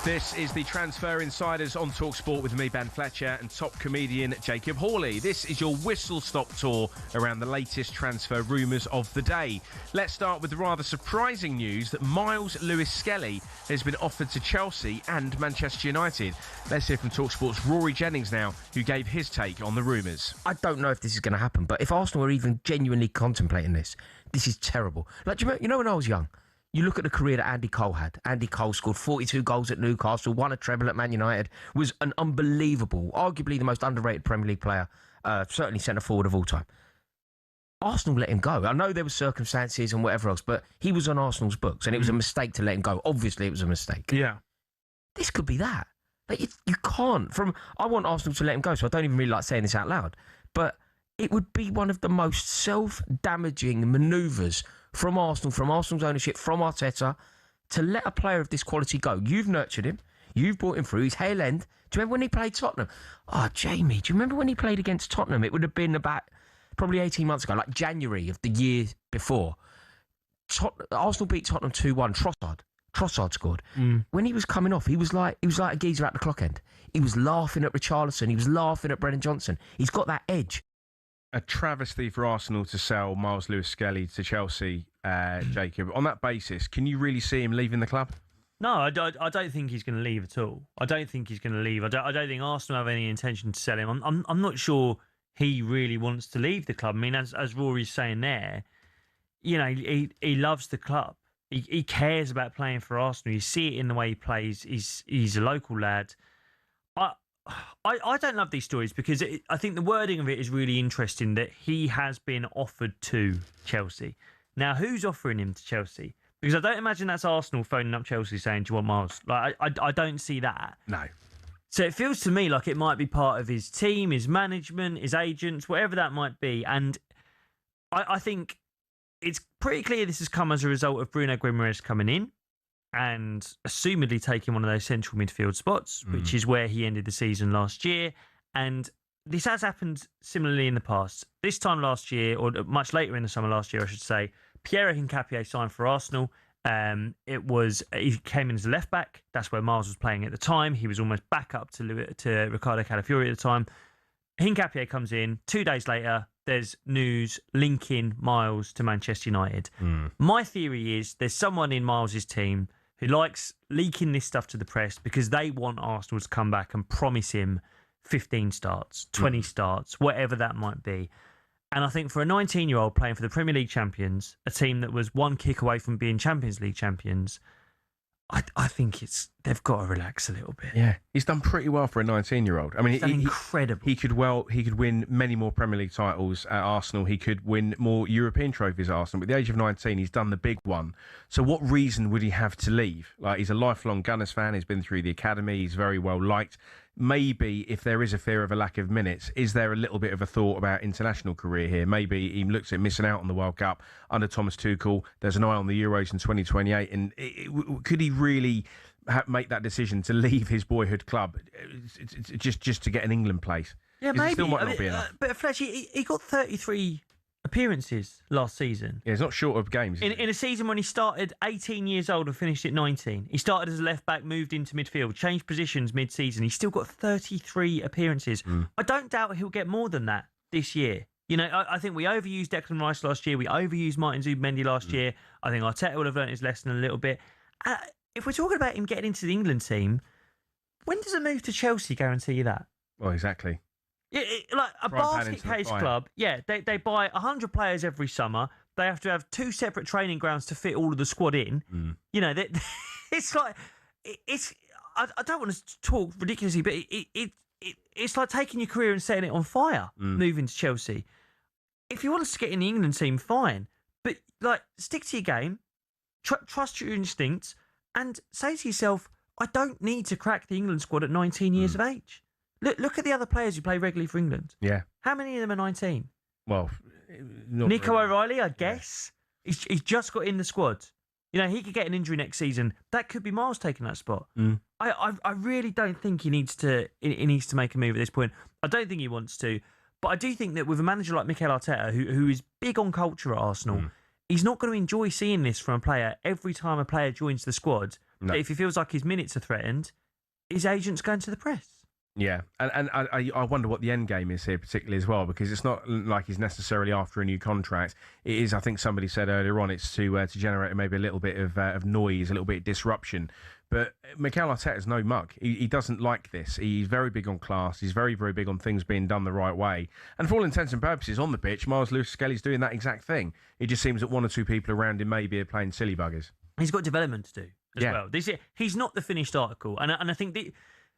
This is the Transfer Insiders on talkSPORT with me, Ben Fletcher, and top comedian Jacob Hawley. This is your whistle-stop tour around the latest transfer rumours of the day. Let's start with the rather surprising news that Miles Lewis-Skelly has been offered to Chelsea and Manchester United. Let's hear from talkSPORT's Rory Jennings now, who gave his take on the rumours. I don't know if this is going to happen, but if Arsenal are even genuinely contemplating this is terrible. Like, do you know when I was young? You look at the career that Andy Cole had. Andy Cole scored 42 goals at Newcastle, won a treble at Man United, was an unbelievable, arguably the most underrated Premier League player, certainly centre-forward of all time. Arsenal let him go. I know there were circumstances and whatever else, but he was on Arsenal's books, and it was a mistake to let him go. Obviously, it was a mistake. Yeah. This could be that. Like, you can't. I want Arsenal to let him go, so I don't even really like saying this out loud, but it would be one of the most self-damaging manoeuvres from Arsenal's ownership, from Arteta, to let a player of this quality go. You've nurtured him. You've brought him through. He's Hale End. Do you remember when he played Tottenham? Oh, Jamie, do you remember when he played against Tottenham? It would have been about probably 18 months ago, like January of the year before. Arsenal beat Tottenham 2-1. Trossard scored. When he was coming off, he was like a geezer at the clock end. He was laughing at Richarlison. He was laughing at Brennan Johnson. He's got that edge. A travesty for Arsenal to sell Miles Lewis-Skelly to Chelsea, Jacob. On that basis, can you really see him leaving the club? No, I don't think he's going to leave at all. I don't think he's going to leave. I don't think Arsenal have any intention to sell him. I'm not sure he really wants to leave the club. I mean, as Rory's saying there, he loves the club. He cares about playing for Arsenal. You see it in the way he plays. He's a local lad. I don't love these stories because I think the wording of it is really interesting, that he has been offered to Chelsea. Now, who's offering him to Chelsea? Because I don't imagine that's Arsenal phoning up Chelsea saying, do you want Miles? Like, I don't see that. No. So it feels to me like it might be part of his team, his management, his agents, whatever that might be. And I think it's pretty clear this has come as a result of Bruno Guimaraes coming in and assumedly taking one of those central midfield spots, which is where he ended the season last year. And this has happened similarly in the past. This time last year, or much later in the summer last year, I should say, Pierre Hincapié signed for Arsenal. He came in as a left back. That's where Miles was playing at the time. He was almost back up to Ricardo Calafiori at the time. Hincapié comes in. 2 days later, there's news linking Miles to Manchester United. My theory is there's someone in Miles's team who likes leaking this stuff to the press because they want Arsenal to come back and promise him 15 starts, 20 starts, whatever that might be. And I think for a 19-year-old playing for the Premier League champions, a team that was one kick away from being Champions League champions, I think they've got to relax a little bit. Yeah, he's done pretty well for a 19-year-old. I mean, incredible. He could win many more Premier League titles at Arsenal. He could win more European trophies at Arsenal. But at the age of 19, he's done the big one. So what reason would he have to leave? Like, he's a lifelong Gunners fan. He's been through the academy. He's very well liked. Maybe if there is a fear of a lack of minutes, is there a little bit of a thought about international career here? Maybe he looks at missing out on the World Cup under Thomas Tuchel. There's an eye on the Euros in 2028. And could he really make that decision to leave his boyhood club just to get an England place? Yeah, maybe. It still might not be enough. But Fletcher, he got 33 appearances last season. Yeah, he's not short of games. In a season when he started 18 years old and finished at 19. He started as a left back, moved into midfield, changed positions mid-season. He's still got 33 appearances. I don't doubt he'll get more than that this year. You know, I think we overused Declan Rice last year. We overused Martin Zubimendi last year. I think Arteta will have learnt his lesson a little bit. If we're talking about him getting into the England team, when does a move to Chelsea guarantee you that? Well, exactly. Like a basket case club, they buy 100 players every summer. They have to have 2 separate training grounds to fit all of the squad in. You know, it's like I don't want to talk ridiculously, but it's like taking your career and setting it on fire. Moving to Chelsea. If you want us to get in the England team, fine, but like stick to your game, trust your instincts, and say to yourself, I don't need to crack the England squad at 19 years of age. Look at the other players who play regularly for England. Yeah. How many of them are 19? Well, Nico O'Reilly, I guess. Yeah. He's just got in the squad. You know, he could get an injury next season. That could be Miles taking that spot. I really don't think he needs to make a move at this point. I don't think he wants to. But I do think that with a manager like Mikel Arteta, who is big on culture at Arsenal, he's not going to enjoy seeing this from a player every time a player joins the squad. No. If he feels like his minutes are threatened, his agent's going to the press. Yeah, and I wonder what the end game is here, particularly as well, because it's not like he's necessarily after a new contract. It is, I think somebody said earlier on, it's to generate maybe a little bit of noise, a little bit of disruption. But Mikel Arteta's no mug. He doesn't like this. He's very big on class. He's very, very big on things being done the right way. And for all intents and purposes, on the pitch, Miles Lewis-Skelly's doing that exact thing. It just seems that 1 or 2 people around him maybe are playing silly buggers. He's got development to do as well. He's not the finished article. And I think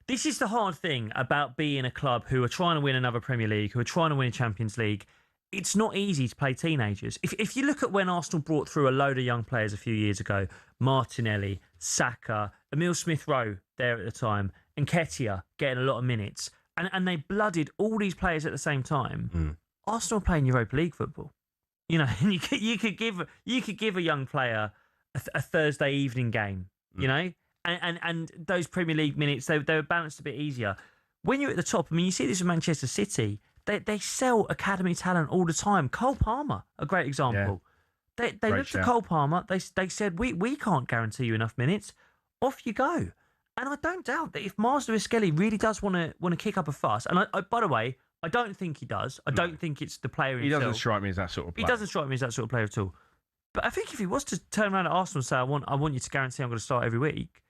this is the hard thing about being a club who are trying to win another Premier League, who are trying to win a Champions League. It's not easy to play teenagers. If you look at when Arsenal brought through a load of young players a few years ago, Martinelli, Saka, Emile Smith-Rowe there at the time, and Nketiah getting a lot of minutes, and they blooded all these players at the same time, Arsenal are playing Europa League football. You know, and you could give a young player a Thursday evening game, you know? And those Premier League minutes, they were balanced a bit easier. When you're at the top, I mean, you see this with Manchester City. They sell academy talent all the time. Cole Palmer, a great example. Yeah. They looked at Cole Palmer. They said, we can't guarantee you enough minutes. Off you go. And I don't doubt that if Miles Lewis-Skelly really does want to kick up a fuss, and I, by the way, I don't think he does. I don't think it's the player himself. He doesn't strike me as that sort of player. He doesn't strike me as that sort of player at all. But I think if he was to turn around at Arsenal and say, I want you to guarantee I'm going to start every week,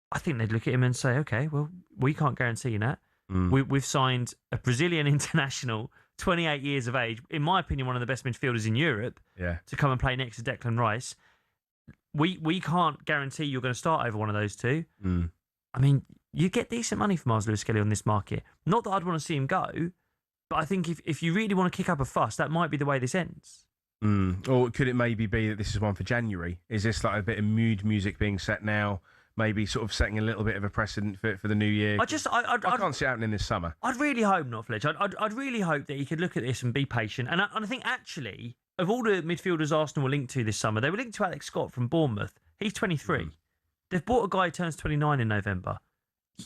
I think they'd look at him and say, okay, well, we can't guarantee you that. We've signed a Brazilian international, 28 years of age, in my opinion, one of the best midfielders in Europe, to come and play next to Declan Rice. We can't guarantee you're going to start over one of those two. I mean, you get decent money for Miles Lewis-Skelly on this market. Not that I'd want to see him go, but I think if you really want to kick up a fuss, that might be the way this ends. Or could it maybe be that this is one for January? Is this like a bit of mood music being set now? Maybe sort of setting a little bit of a precedent for the new year. I can't see it happening this summer. I'd really hope not, Fletcher. I'd really hope that he could look at this and be patient. And I think actually, of all the midfielders Arsenal were linked to this summer, they were linked to Alex Scott from Bournemouth. He's 23. They've bought a guy who turns 29 in November.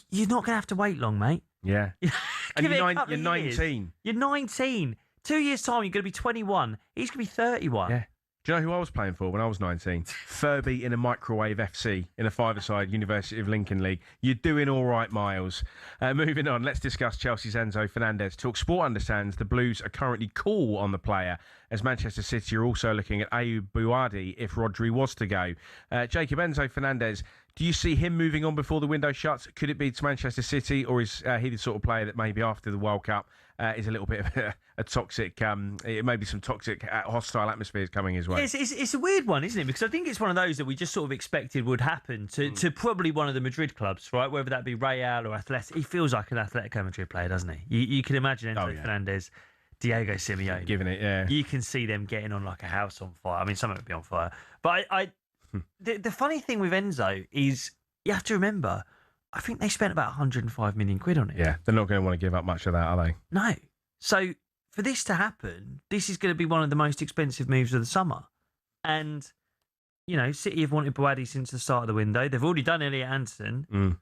You're not going to have to wait long, mate. Yeah. And you're 19. You're 19. 2 years' time, you're going to be 21. He's going to be 31. Yeah. Do you know who I was playing for when I was 19? Furby in a microwave FC in a five-a-side University of Lincoln League. You're doing all right, Miles. Moving on, let's discuss Chelsea's Enzo Fernandez. talkSPORT understands the Blues are currently cool on the player, as Manchester City are also looking at Ayoub Bouadi if Rodri was to go. Jacob, Enzo Fernandez, do you see him moving on before the window shuts? Could it be to Manchester City, or is he the sort of player that maybe after the World Cup is a little bit of a toxic, it may be some toxic, hostile atmospheres coming his way. It's a weird one, isn't it? Because I think it's one of those that we just sort of expected would happen to probably one of the Madrid clubs, right? Whether that be Real or Athletic. He feels like an Atletico Madrid player, doesn't he? You can imagine Enzo Fernandez, Diego Simeone. Giving it, yeah. You can see them getting on like a house on fire. I mean, some of it would be on fire. But the funny thing with Enzo is you have to remember, I think they spent about 105 million quid on it. Yeah, they're not going to want to give up much of that, are they? No. So for this to happen, this is going to be one of the most expensive moves of the summer. And, you know, City have wanted Boadi since the start of the window. They've already done Elliot Anderson.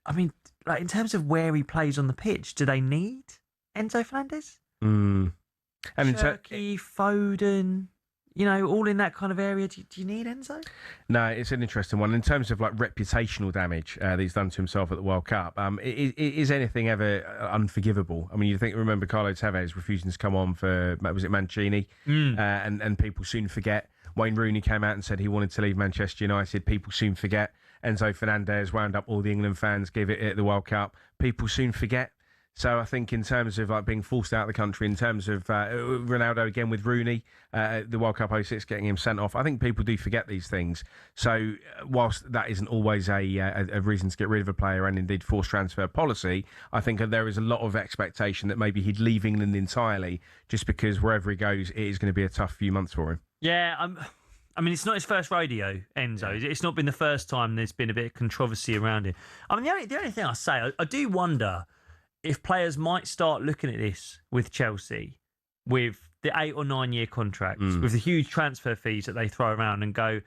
I mean, like in terms of where he plays on the pitch, do they need Enzo Fernandez? And Turkey, Foden, you know, all in that kind of area. Do you need Enzo? No, it's an interesting one. In terms of like reputational damage that he's done to himself at the World Cup, is anything ever unforgivable? I mean, remember Carlos Tevez refusing to come on for, was it Mancini? And people soon forget. Wayne Rooney came out and said he wanted to leave Manchester United. People soon forget. Enzo Fernandez wound up all the England fans, gave it at the World Cup. People soon forget. So I think in terms of like being forced out of the country, in terms of Ronaldo again with Rooney, the World Cup 06 getting him sent off, I think people do forget these things. So whilst that isn't always a reason to get rid of a player and indeed forced transfer policy, I think there is a lot of expectation that maybe he'd leave England entirely just because wherever he goes, it is going to be a tough few months for him. Yeah, I mean, it's not his first rodeo, Enzo. It's not been the first time there's been a bit of controversy around it. I mean, the only thing I say, I do wonder if players might start looking at this with Chelsea, with the 8 or 9 year contracts, with the huge transfer fees that they throw around and go,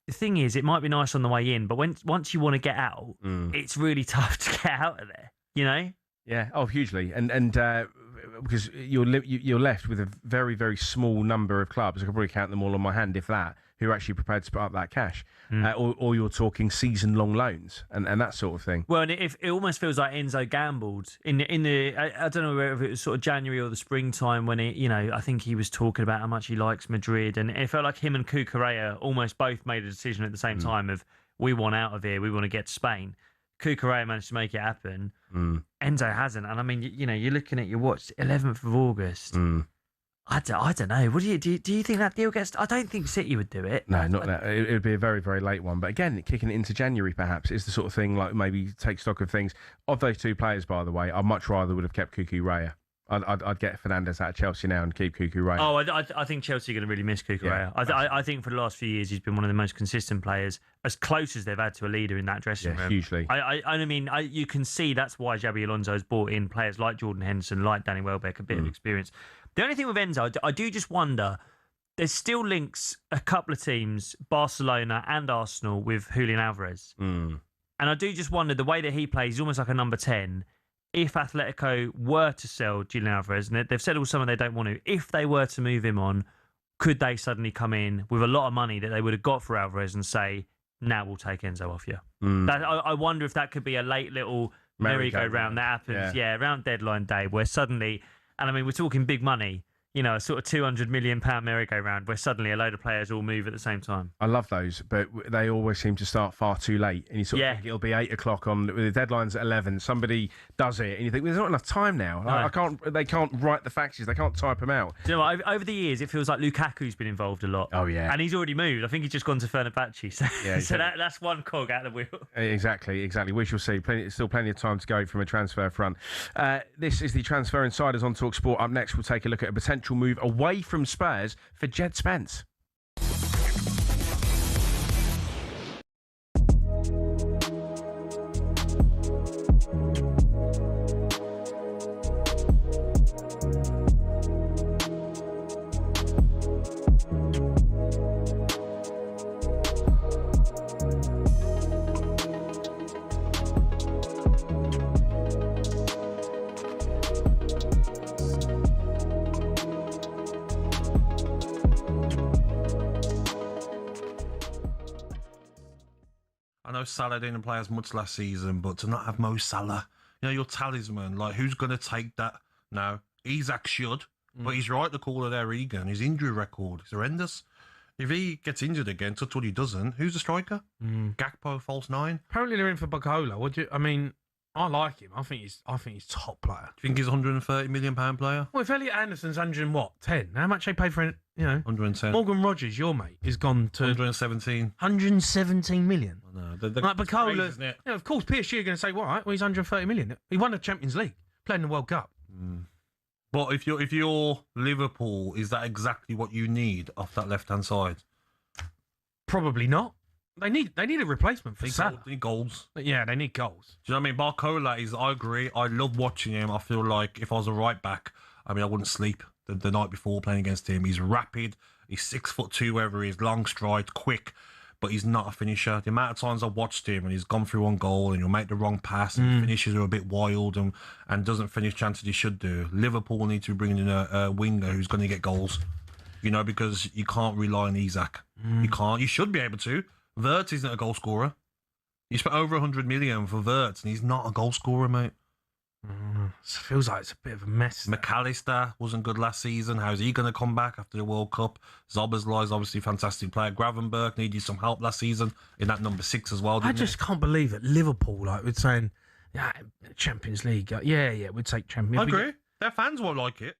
the thing is, it might be nice on the way in, but once you want to get out, it's really tough to get out of there, you know? Yeah, hugely. And because you're left with a very, very small number of clubs, I could probably count them all on my hand, if that, who are actually prepared to put up that cash. Or you're talking season-long loans and that sort of thing. Well, and it almost feels like Enzo gambled in the I don't know whether it was sort of January or the springtime when I think he was talking about how much he likes Madrid, and it felt like him and Cucurella almost both made a decision at the same time of, we want out of here, we want to get to Spain. Cucurella managed to make it happen. Enzo hasn't. And I mean, you're looking at your watch, 11th of August. I don't know. What do you think that deal gets? I don't think City would do it. No, not that. It would be a very, very late one. But again, kicking it into January perhaps is the sort of thing, like maybe take stock of things. Of those two players, by the way, I'd much rather would have kept Cucurella. I'd get Fernandez out of Chelsea now and keep Cucurella. Oh, I think Chelsea are going to really miss Cucurella. Yeah, I think for the last few years he's been one of the most consistent players, as close as they've had to a leader in that dressing room. Hugely. I mean, you can see that's why Xabi Alonso has brought in players like Jordan Henderson, like Danny Welbeck, a bit of experience. The only thing with Enzo, I do just wonder, there's still links, a couple of teams, Barcelona and Arsenal, with Julian Alvarez. And I do just wonder, the way that he plays, he's almost like a number 10. If Atletico were to sell Julian Alvarez, and they've said all summer they don't want to, if they were to move him on, could they suddenly come in with a lot of money that they would have got for Alvarez and say, now we'll take Enzo off you? I wonder if that could be a late little merry-go-round that happens, around deadline day, where suddenly, and I mean, we're talking big money, a sort of £200 million merry-go-round where suddenly a load of players all move at the same time. I love those, but they always seem to start far too late. And you sort of think it'll be 8 o'clock on, the deadline's at 11, somebody does it, and you think, well, there's not enough time now. No. They can't write the faxes, they can't type them out. Do you know what? Over the years, it feels like Lukaku's been involved a lot. Oh, yeah. And he's already moved. I think he's just gone to Fenerbahce. So, that's one cog out of the wheel. Exactly. We shall see. Still plenty of time to go from a transfer front. This is the Transfer Insiders on talkSPORT. Up next, we'll take a look at a potential move away from Spurs for Jed Spence. I know Salah didn't play as much last season, but to not have Mo Salah, your talisman, like, who's going to take that now? Isak should, but he's right to call it there, Egan. His injury record is horrendous. If he gets injured again, touch what he doesn't, who's the striker? Gakpo, false 9? Apparently they're in for Bacola. I mean, I like him. I think he's top player. Do you think he's a £130 million player? Well, if Elliot Anderson's 10? How much they paid for it? 110. Morgan Rogers, your mate, has gone to 117. 117 million. I know. Like Bacola, crazy, isn't it? of course, PSG are going to say, well, all right, well, he's 130 million. He won the Champions League, played in the World Cup. But if you're Liverpool, is that exactly what you need off that left hand side? Probably not. They need a replacement for Salah. They need goals. Yeah, they need goals. Do you know what I mean? Barcola I agree. I love watching him. I feel like if I was a right back, I wouldn't sleep the night before playing against him. He's rapid. He's 6'2", wherever he is, long stride, quick, but he's not a finisher. The amount of times I've watched him and he's gone through one goal and he'll make the wrong pass and finishes are a bit wild and doesn't finish chances he should do. Liverpool need to bring in a winger who's going to get goals, because you can't rely on Isak. You can't. You should be able to. Wirtz isn't a goal scorer. You spent over 100 million for Wirtz, and he's not a goal scorer, mate. Feels like it's a bit of a mess. McAllister wasn't good last season. How's he going to come back after the World Cup? Szoboszlai is obviously a fantastic player. Gravenberch needed some help last season in that number 6 as well. I just can't believe that Liverpool, we're saying, Champions League. Yeah, we'd take Champions League. I agree. Their fans won't like it.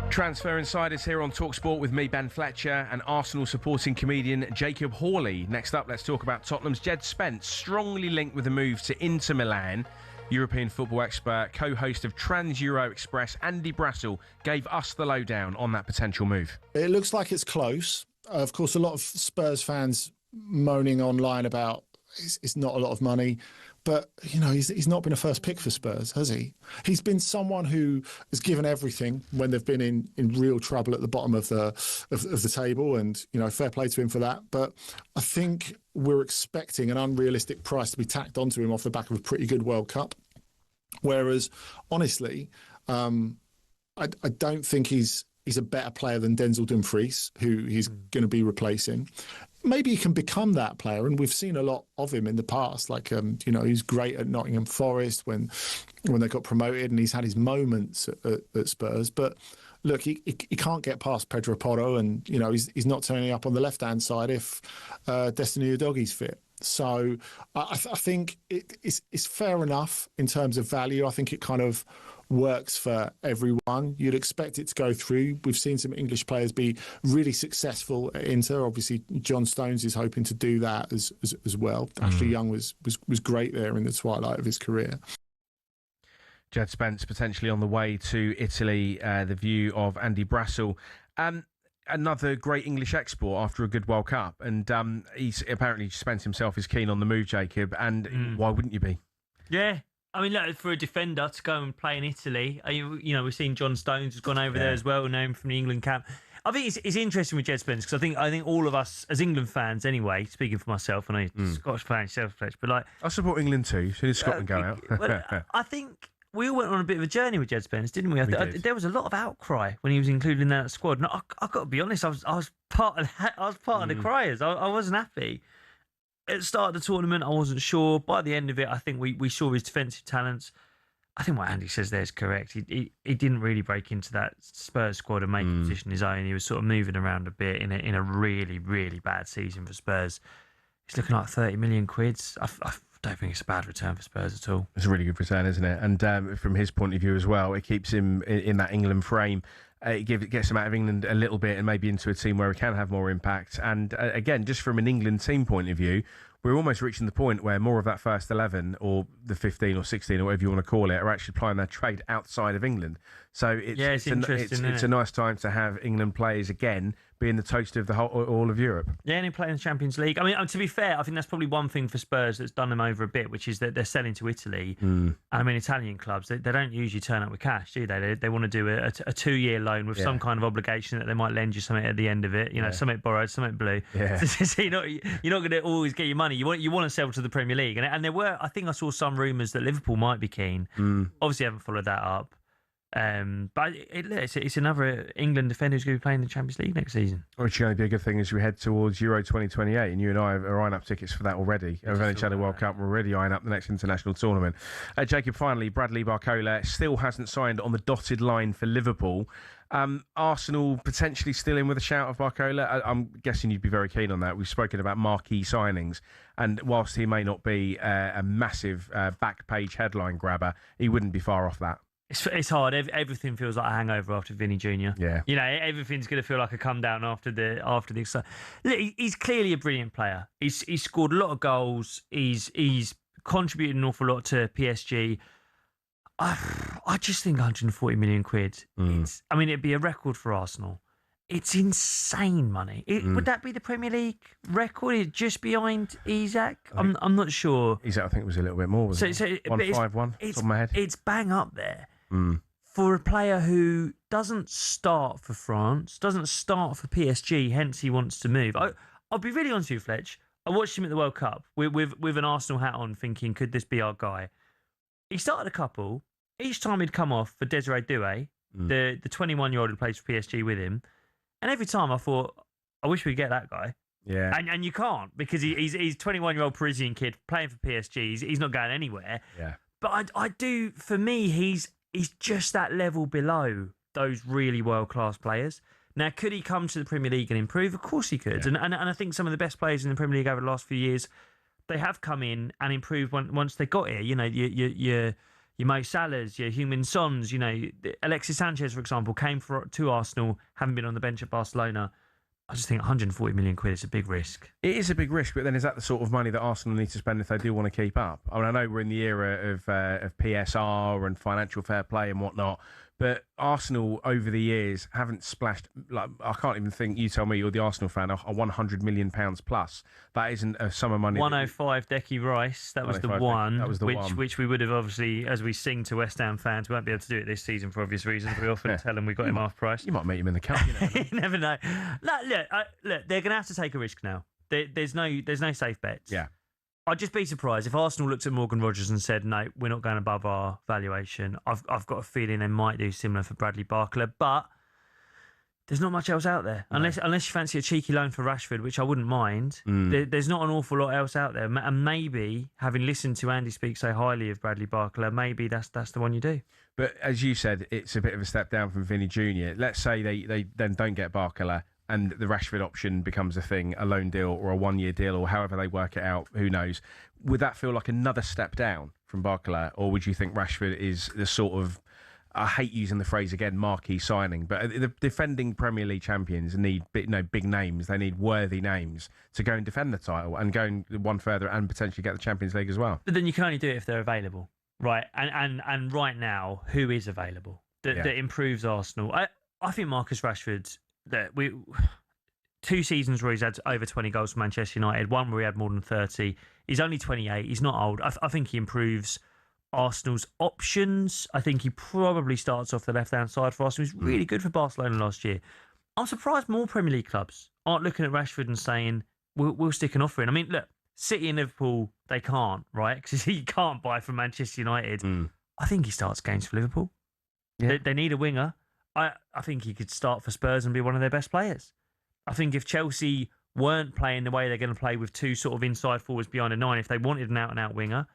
Transfer Insiders here on talkSPORT with me, Ben Fletcher, and Arsenal supporting comedian Jacob Hawley. Next up, let's talk about Tottenham's Jed Spence, strongly linked with a move to Inter Milan. European football expert, co-host of Trans-Euro Express, Andy Brassel, gave us the lowdown on that potential move. It looks like it's close. Of course, a lot of Spurs fans moaning online about it's not a lot of money. But, he's not been a first pick for Spurs, has he? He's been someone who has given everything when they've been in real trouble at the bottom of the table, and, fair play to him for that. But I think we're expecting an unrealistic price to be tacked onto him off the back of a pretty good World Cup. Whereas, honestly, I don't think he's a better player than Denzel Dumfries, who he's going to be replacing. Maybe he can become that player, and we've seen a lot of him in the past. He's great at Nottingham Forest when they got promoted, and he's had his moments at Spurs. But look, he can't get past Pedro Porro, and he's not turning up on the left hand side if Destiny Udogie's fit. So I think it's fair enough in terms of value. I think it kind of works for everyone. You'd expect it to go through. We've seen some English players be really successful at Inter. Obviously, John Stones is hoping to do that as well. Ashley Young was great there in the twilight of his career. Jed Spence potentially on the way to Italy, the view of Andy Brassel. Another great English export after a good World Cup. And he's apparently Spence himself is keen on the move, Jacob. And why wouldn't you be? Yeah. I mean, look, for a defender to go and play in Italy, we've seen John Stones has gone over there as well, known from the England camp. I think it's interesting with Jed Spence because I think all of us as England fans, anyway, speaking for myself, and I'm a Scottish fan yourself, Fletcher, but I support England too. So did Scotland go out? Well, I think we all went on a bit of a journey with Jed Spence, didn't we? There was a lot of outcry when he was included in that squad. And I've got to be honest, I was part of that. I was part of the criers. I wasn't happy. At the start of the tournament, I wasn't sure. By the end of it, I think we saw his defensive talents. I think what Andy says there is correct. He didn't really break into that Spurs squad and make a position his own. He was sort of moving around a bit in a really, really bad season for Spurs. He's looking like 30 million quid. I don't think it's a bad return for Spurs at all. It's a really good return, isn't it? And from his point of view as well, it keeps him in that England frame. It gets him out of England a little bit and maybe into a team where he can have more impact. And again, just from an England team point of view, we're almost reaching the point where more of that first 11 or the 15 or 16 or whatever you want to call it are actually playing their trade outside of England. So it's interesting. It's a nice time to have England players again being the toast of all of Europe. Yeah, and he played in the Champions League. I mean, to be fair, I think that's probably one thing for Spurs that's done them over a bit, which is that they're selling to Italy. And I mean, Italian clubs, they don't usually turn up with cash, do they? They want to do a 2-year loan with some kind of obligation that they might lend you something at the end of it. You know, something borrowed, something blue. Yeah. So you're not going to always get your money. You want to sell to the Premier League. And there were, I think I saw some rumours that Liverpool might be keen. Obviously, haven't followed that up. But it's another England defender who's going to be playing the Champions League next season. Which can only be a good thing as we head towards Euro 2028, and you and I are eyeing up tickets for that already. We've only had a World Cup, we're already eyeing up the next international tournament. Jacob, finally, Bradley Barcola still hasn't signed on the dotted line for Liverpool. Arsenal potentially still in with a shout of Barcola. I'm guessing you'd be very keen on that. We've spoken about marquee signings, and whilst he may not be a massive back page headline grabber, he wouldn't be far off that. It's hard. Everything feels like a hangover after Vinny Jr. Yeah, you know, everything's going to feel like a come down after the. Look, he's clearly a brilliant player. He's scored a lot of goals. He's contributed an awful lot to PSG. I just think 140 million quid. I mean, it'd be a record for Arsenal. It's insane money. Would that be the Premier League record? Just behind Isak? I'm not sure. Isak, I think, was a little bit more. Wasn't it? 151. Top of my head. It's bang up there. For a player who doesn't start for France, doesn't start for PSG, hence he wants to move. I'll be really honest with you, Fletch. I watched him at the World Cup with an Arsenal hat on, thinking, could this be our guy? He started a couple. Each time he'd come off for Desiree Doué, the 21-year-old who plays for PSG with him, and every time I thought, I wish we'd get that guy. Yeah. And you can't, because he's 21-year-old Parisian kid playing for PSG. He's not going anywhere. Yeah. But I do, for me, he's just that level below those really world-class players. Now, could he come to the Premier League and improve? Of course he could. Yeah. And I think some of the best players in the Premier League over the last few years, they have come in and improved once they got here. You know, your Mo Salahs, your Heung-min Sons, you know, Alexis Sanchez, for example, came to Arsenal, having been on the bench at Barcelona. I just think 140 million quid is a big risk. It is a big risk, but then is that the sort of money that Arsenal need to spend if they do want to keep up? I mean, I know we're in the era of PSR and financial fair play and whatnot, but Arsenal over the years haven't splashed, like, I can't even think, you tell me, you're the Arsenal fan, a £100 million plus. That isn't a sum of money. 105 Decky Rice, that was the one. That was the one. Which we would have obviously, as we sing to West Ham fans, we won't be able to do it this season for obvious reasons. We often tell them we got him half price. You might meet him in the cup, you never know. Look, they're going to have to take a risk now. There's no safe bets. Yeah. I'd just be surprised if Arsenal looked at Morgan Rogers and said, no, we're not going above our valuation. I've got a feeling they might do similar for Bradley Barcola, but there's not much else out there. No. Unless you fancy a cheeky loan for Rashford, which I wouldn't mind, there's not an awful lot else out there. And maybe, having listened to Andy speak so highly of Bradley Barcola, maybe that's the one you do. But as you said, it's a bit of a step down from Vinny Jr. Let's say they then don't get Barcola, and the Rashford option becomes a thing, a loan deal or a 1-year deal or however they work it out, who knows. Would that feel like another step down from Barcola, or would you think Rashford is the sort of, I hate using the phrase again, marquee signing, but the defending Premier League champions need big names. They need worthy names to go and defend the title and go one further and potentially get the Champions League as well. But then you can only do it if they're available, right? And right now, who is available that improves Arsenal? I think Marcus Rashford, that 2 seasons where he's had over 20 goals for Manchester United, one where he had more than 30. He's only 28. He's not old. I think he improves Arsenal's options. I think he probably starts off the left-hand side for Arsenal. He's really good for Barcelona last year. I'm surprised more Premier League clubs aren't looking at Rashford and saying, we'll stick an offer in. I mean, look, City and Liverpool, they can't, right? Because you can't buy from Manchester United. I think he starts games for Liverpool. Yeah. They need a winger. I think he could start for Spurs and be one of their best players. I think if Chelsea weren't playing the way they're going to play with 2 sort of inside forwards behind a 9, if they wanted an out-and-out winger,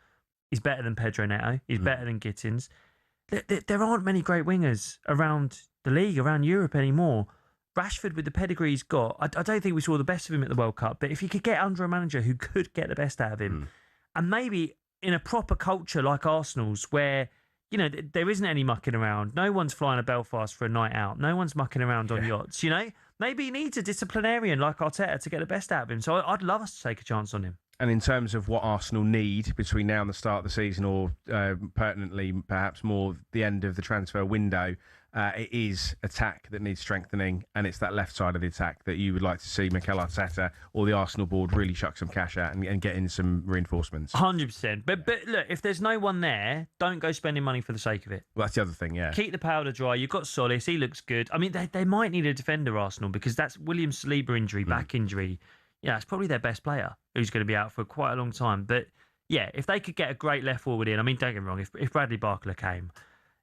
he's better than Pedro Neto. He's better than Gittins. there aren't many great wingers around the league, around Europe anymore. Rashford, with the pedigree he's got, I don't think we saw the best of him at the World Cup, but if he could get under a manager who could get the best out of him, and maybe in a proper culture like Arsenal's, where, you know, there isn't any mucking around, no one's flying to Belfast for a night out, no one's mucking around on yachts, you know, maybe he needs a disciplinarian like Arteta to get the best out of him. So I'd love us to take a chance on him. And in terms of what Arsenal need between now and the start of the season, or pertinently perhaps more the end of the transfer window, it is attack that needs strengthening, and it's that left side of the attack that you would like to see Mikel Arteta or the Arsenal board really chuck some cash at and get in some reinforcements. 100%. But look, if there's no one there, don't go spending money for the sake of it. Well, that's the other thing, yeah. Keep the powder dry. You've got Solis, he looks good. I mean, they might need a defender, Arsenal, because that's William Saliba injury, back injury. Yeah, it's probably their best player who's going to be out for quite a long time. But yeah, if they could get a great left forward in, I mean, don't get me wrong, if Bradley Barcola came,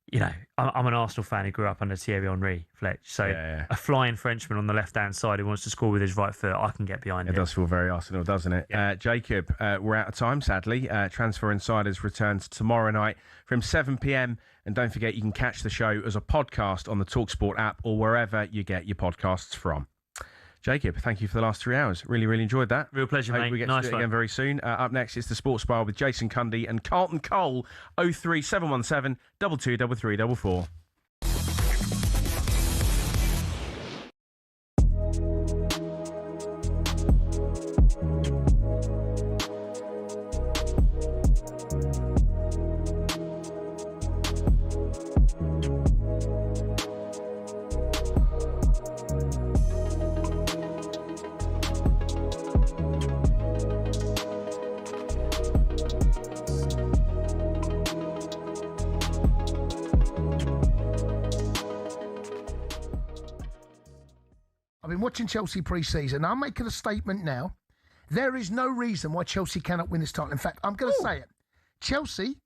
you know, I'm an Arsenal fan who grew up under Thierry Henry, Fletch. So a flying Frenchman on the left-hand side who wants to score with his right foot, I can get behind it. It does feel very Arsenal, doesn't it? Yeah. Jacob, we're out of time, sadly. Transfer Insiders returns tomorrow night from 7 p.m. And don't forget, you can catch the show as a podcast on the talkSPORT app or wherever you get your podcasts from. Jacob, thank you for the last 3 hours. Really, really enjoyed that. Real pleasure, mate. We get nice to do it again very soon. Up next is the Sports Bar with Jason Cundy and Carlton Cole. 03717 223344. I've been watching Chelsea pre-season. I'm making a statement now. There is no reason why Chelsea cannot win this title. In fact, I'm going to say it. Chelsea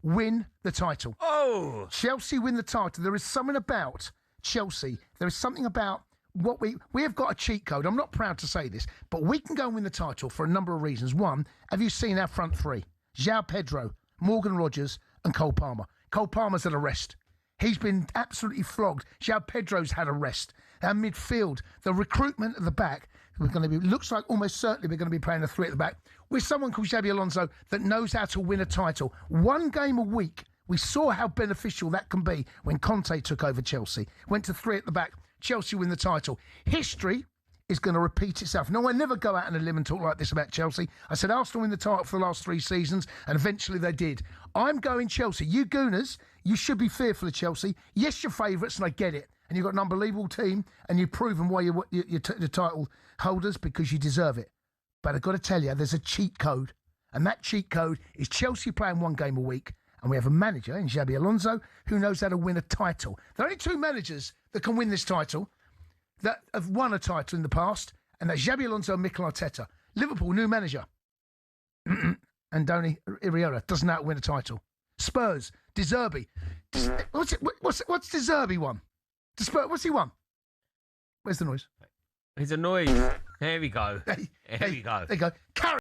win the title. Oh! Chelsea win the title. There is something about Chelsea. There is something about what we have got a cheat code. I'm not proud to say this, but we can go and win the title for a number of reasons. One, have you seen our front three? João Pedro, Morgan Rogers and Cole Palmer. Cole Palmer's at a rest. He's been absolutely flogged. João Pedro's had a rest. Our midfield, the recruitment at the back, looks like almost certainly we're going to be playing a three at the back with someone called Xabi Alonso that knows how to win a title. One game a week. We saw how beneficial that can be when Conte took over Chelsea. Went to three at the back. Chelsea win the title. History is going to repeat itself. No, I never go out on a limb and talk like this about Chelsea. I said Arsenal win the title for the last 3 seasons, and eventually they did. I'm going Chelsea. You Gooners, you should be fearful of Chelsea. Yes, you're favourites, and I get it. And you've got an unbelievable team, and you've proven why you're the title holders, because you deserve it. But I've got to tell you, there's a cheat code, and that cheat code is Chelsea playing 1 game a week, and we have a manager in Xabi Alonso who knows how to win a title. There are only 2 managers that can win this title, that have won a title in the past, and that's Xabi Alonso and Mikel Arteta. Liverpool, new manager. Andoni Iraola doesn't know how to win a title. Spurs, De Zerbi. What's De Zerbi won? What's he won? Where's the noise? He's annoyed. Here we go. Here we go. There you go. Carry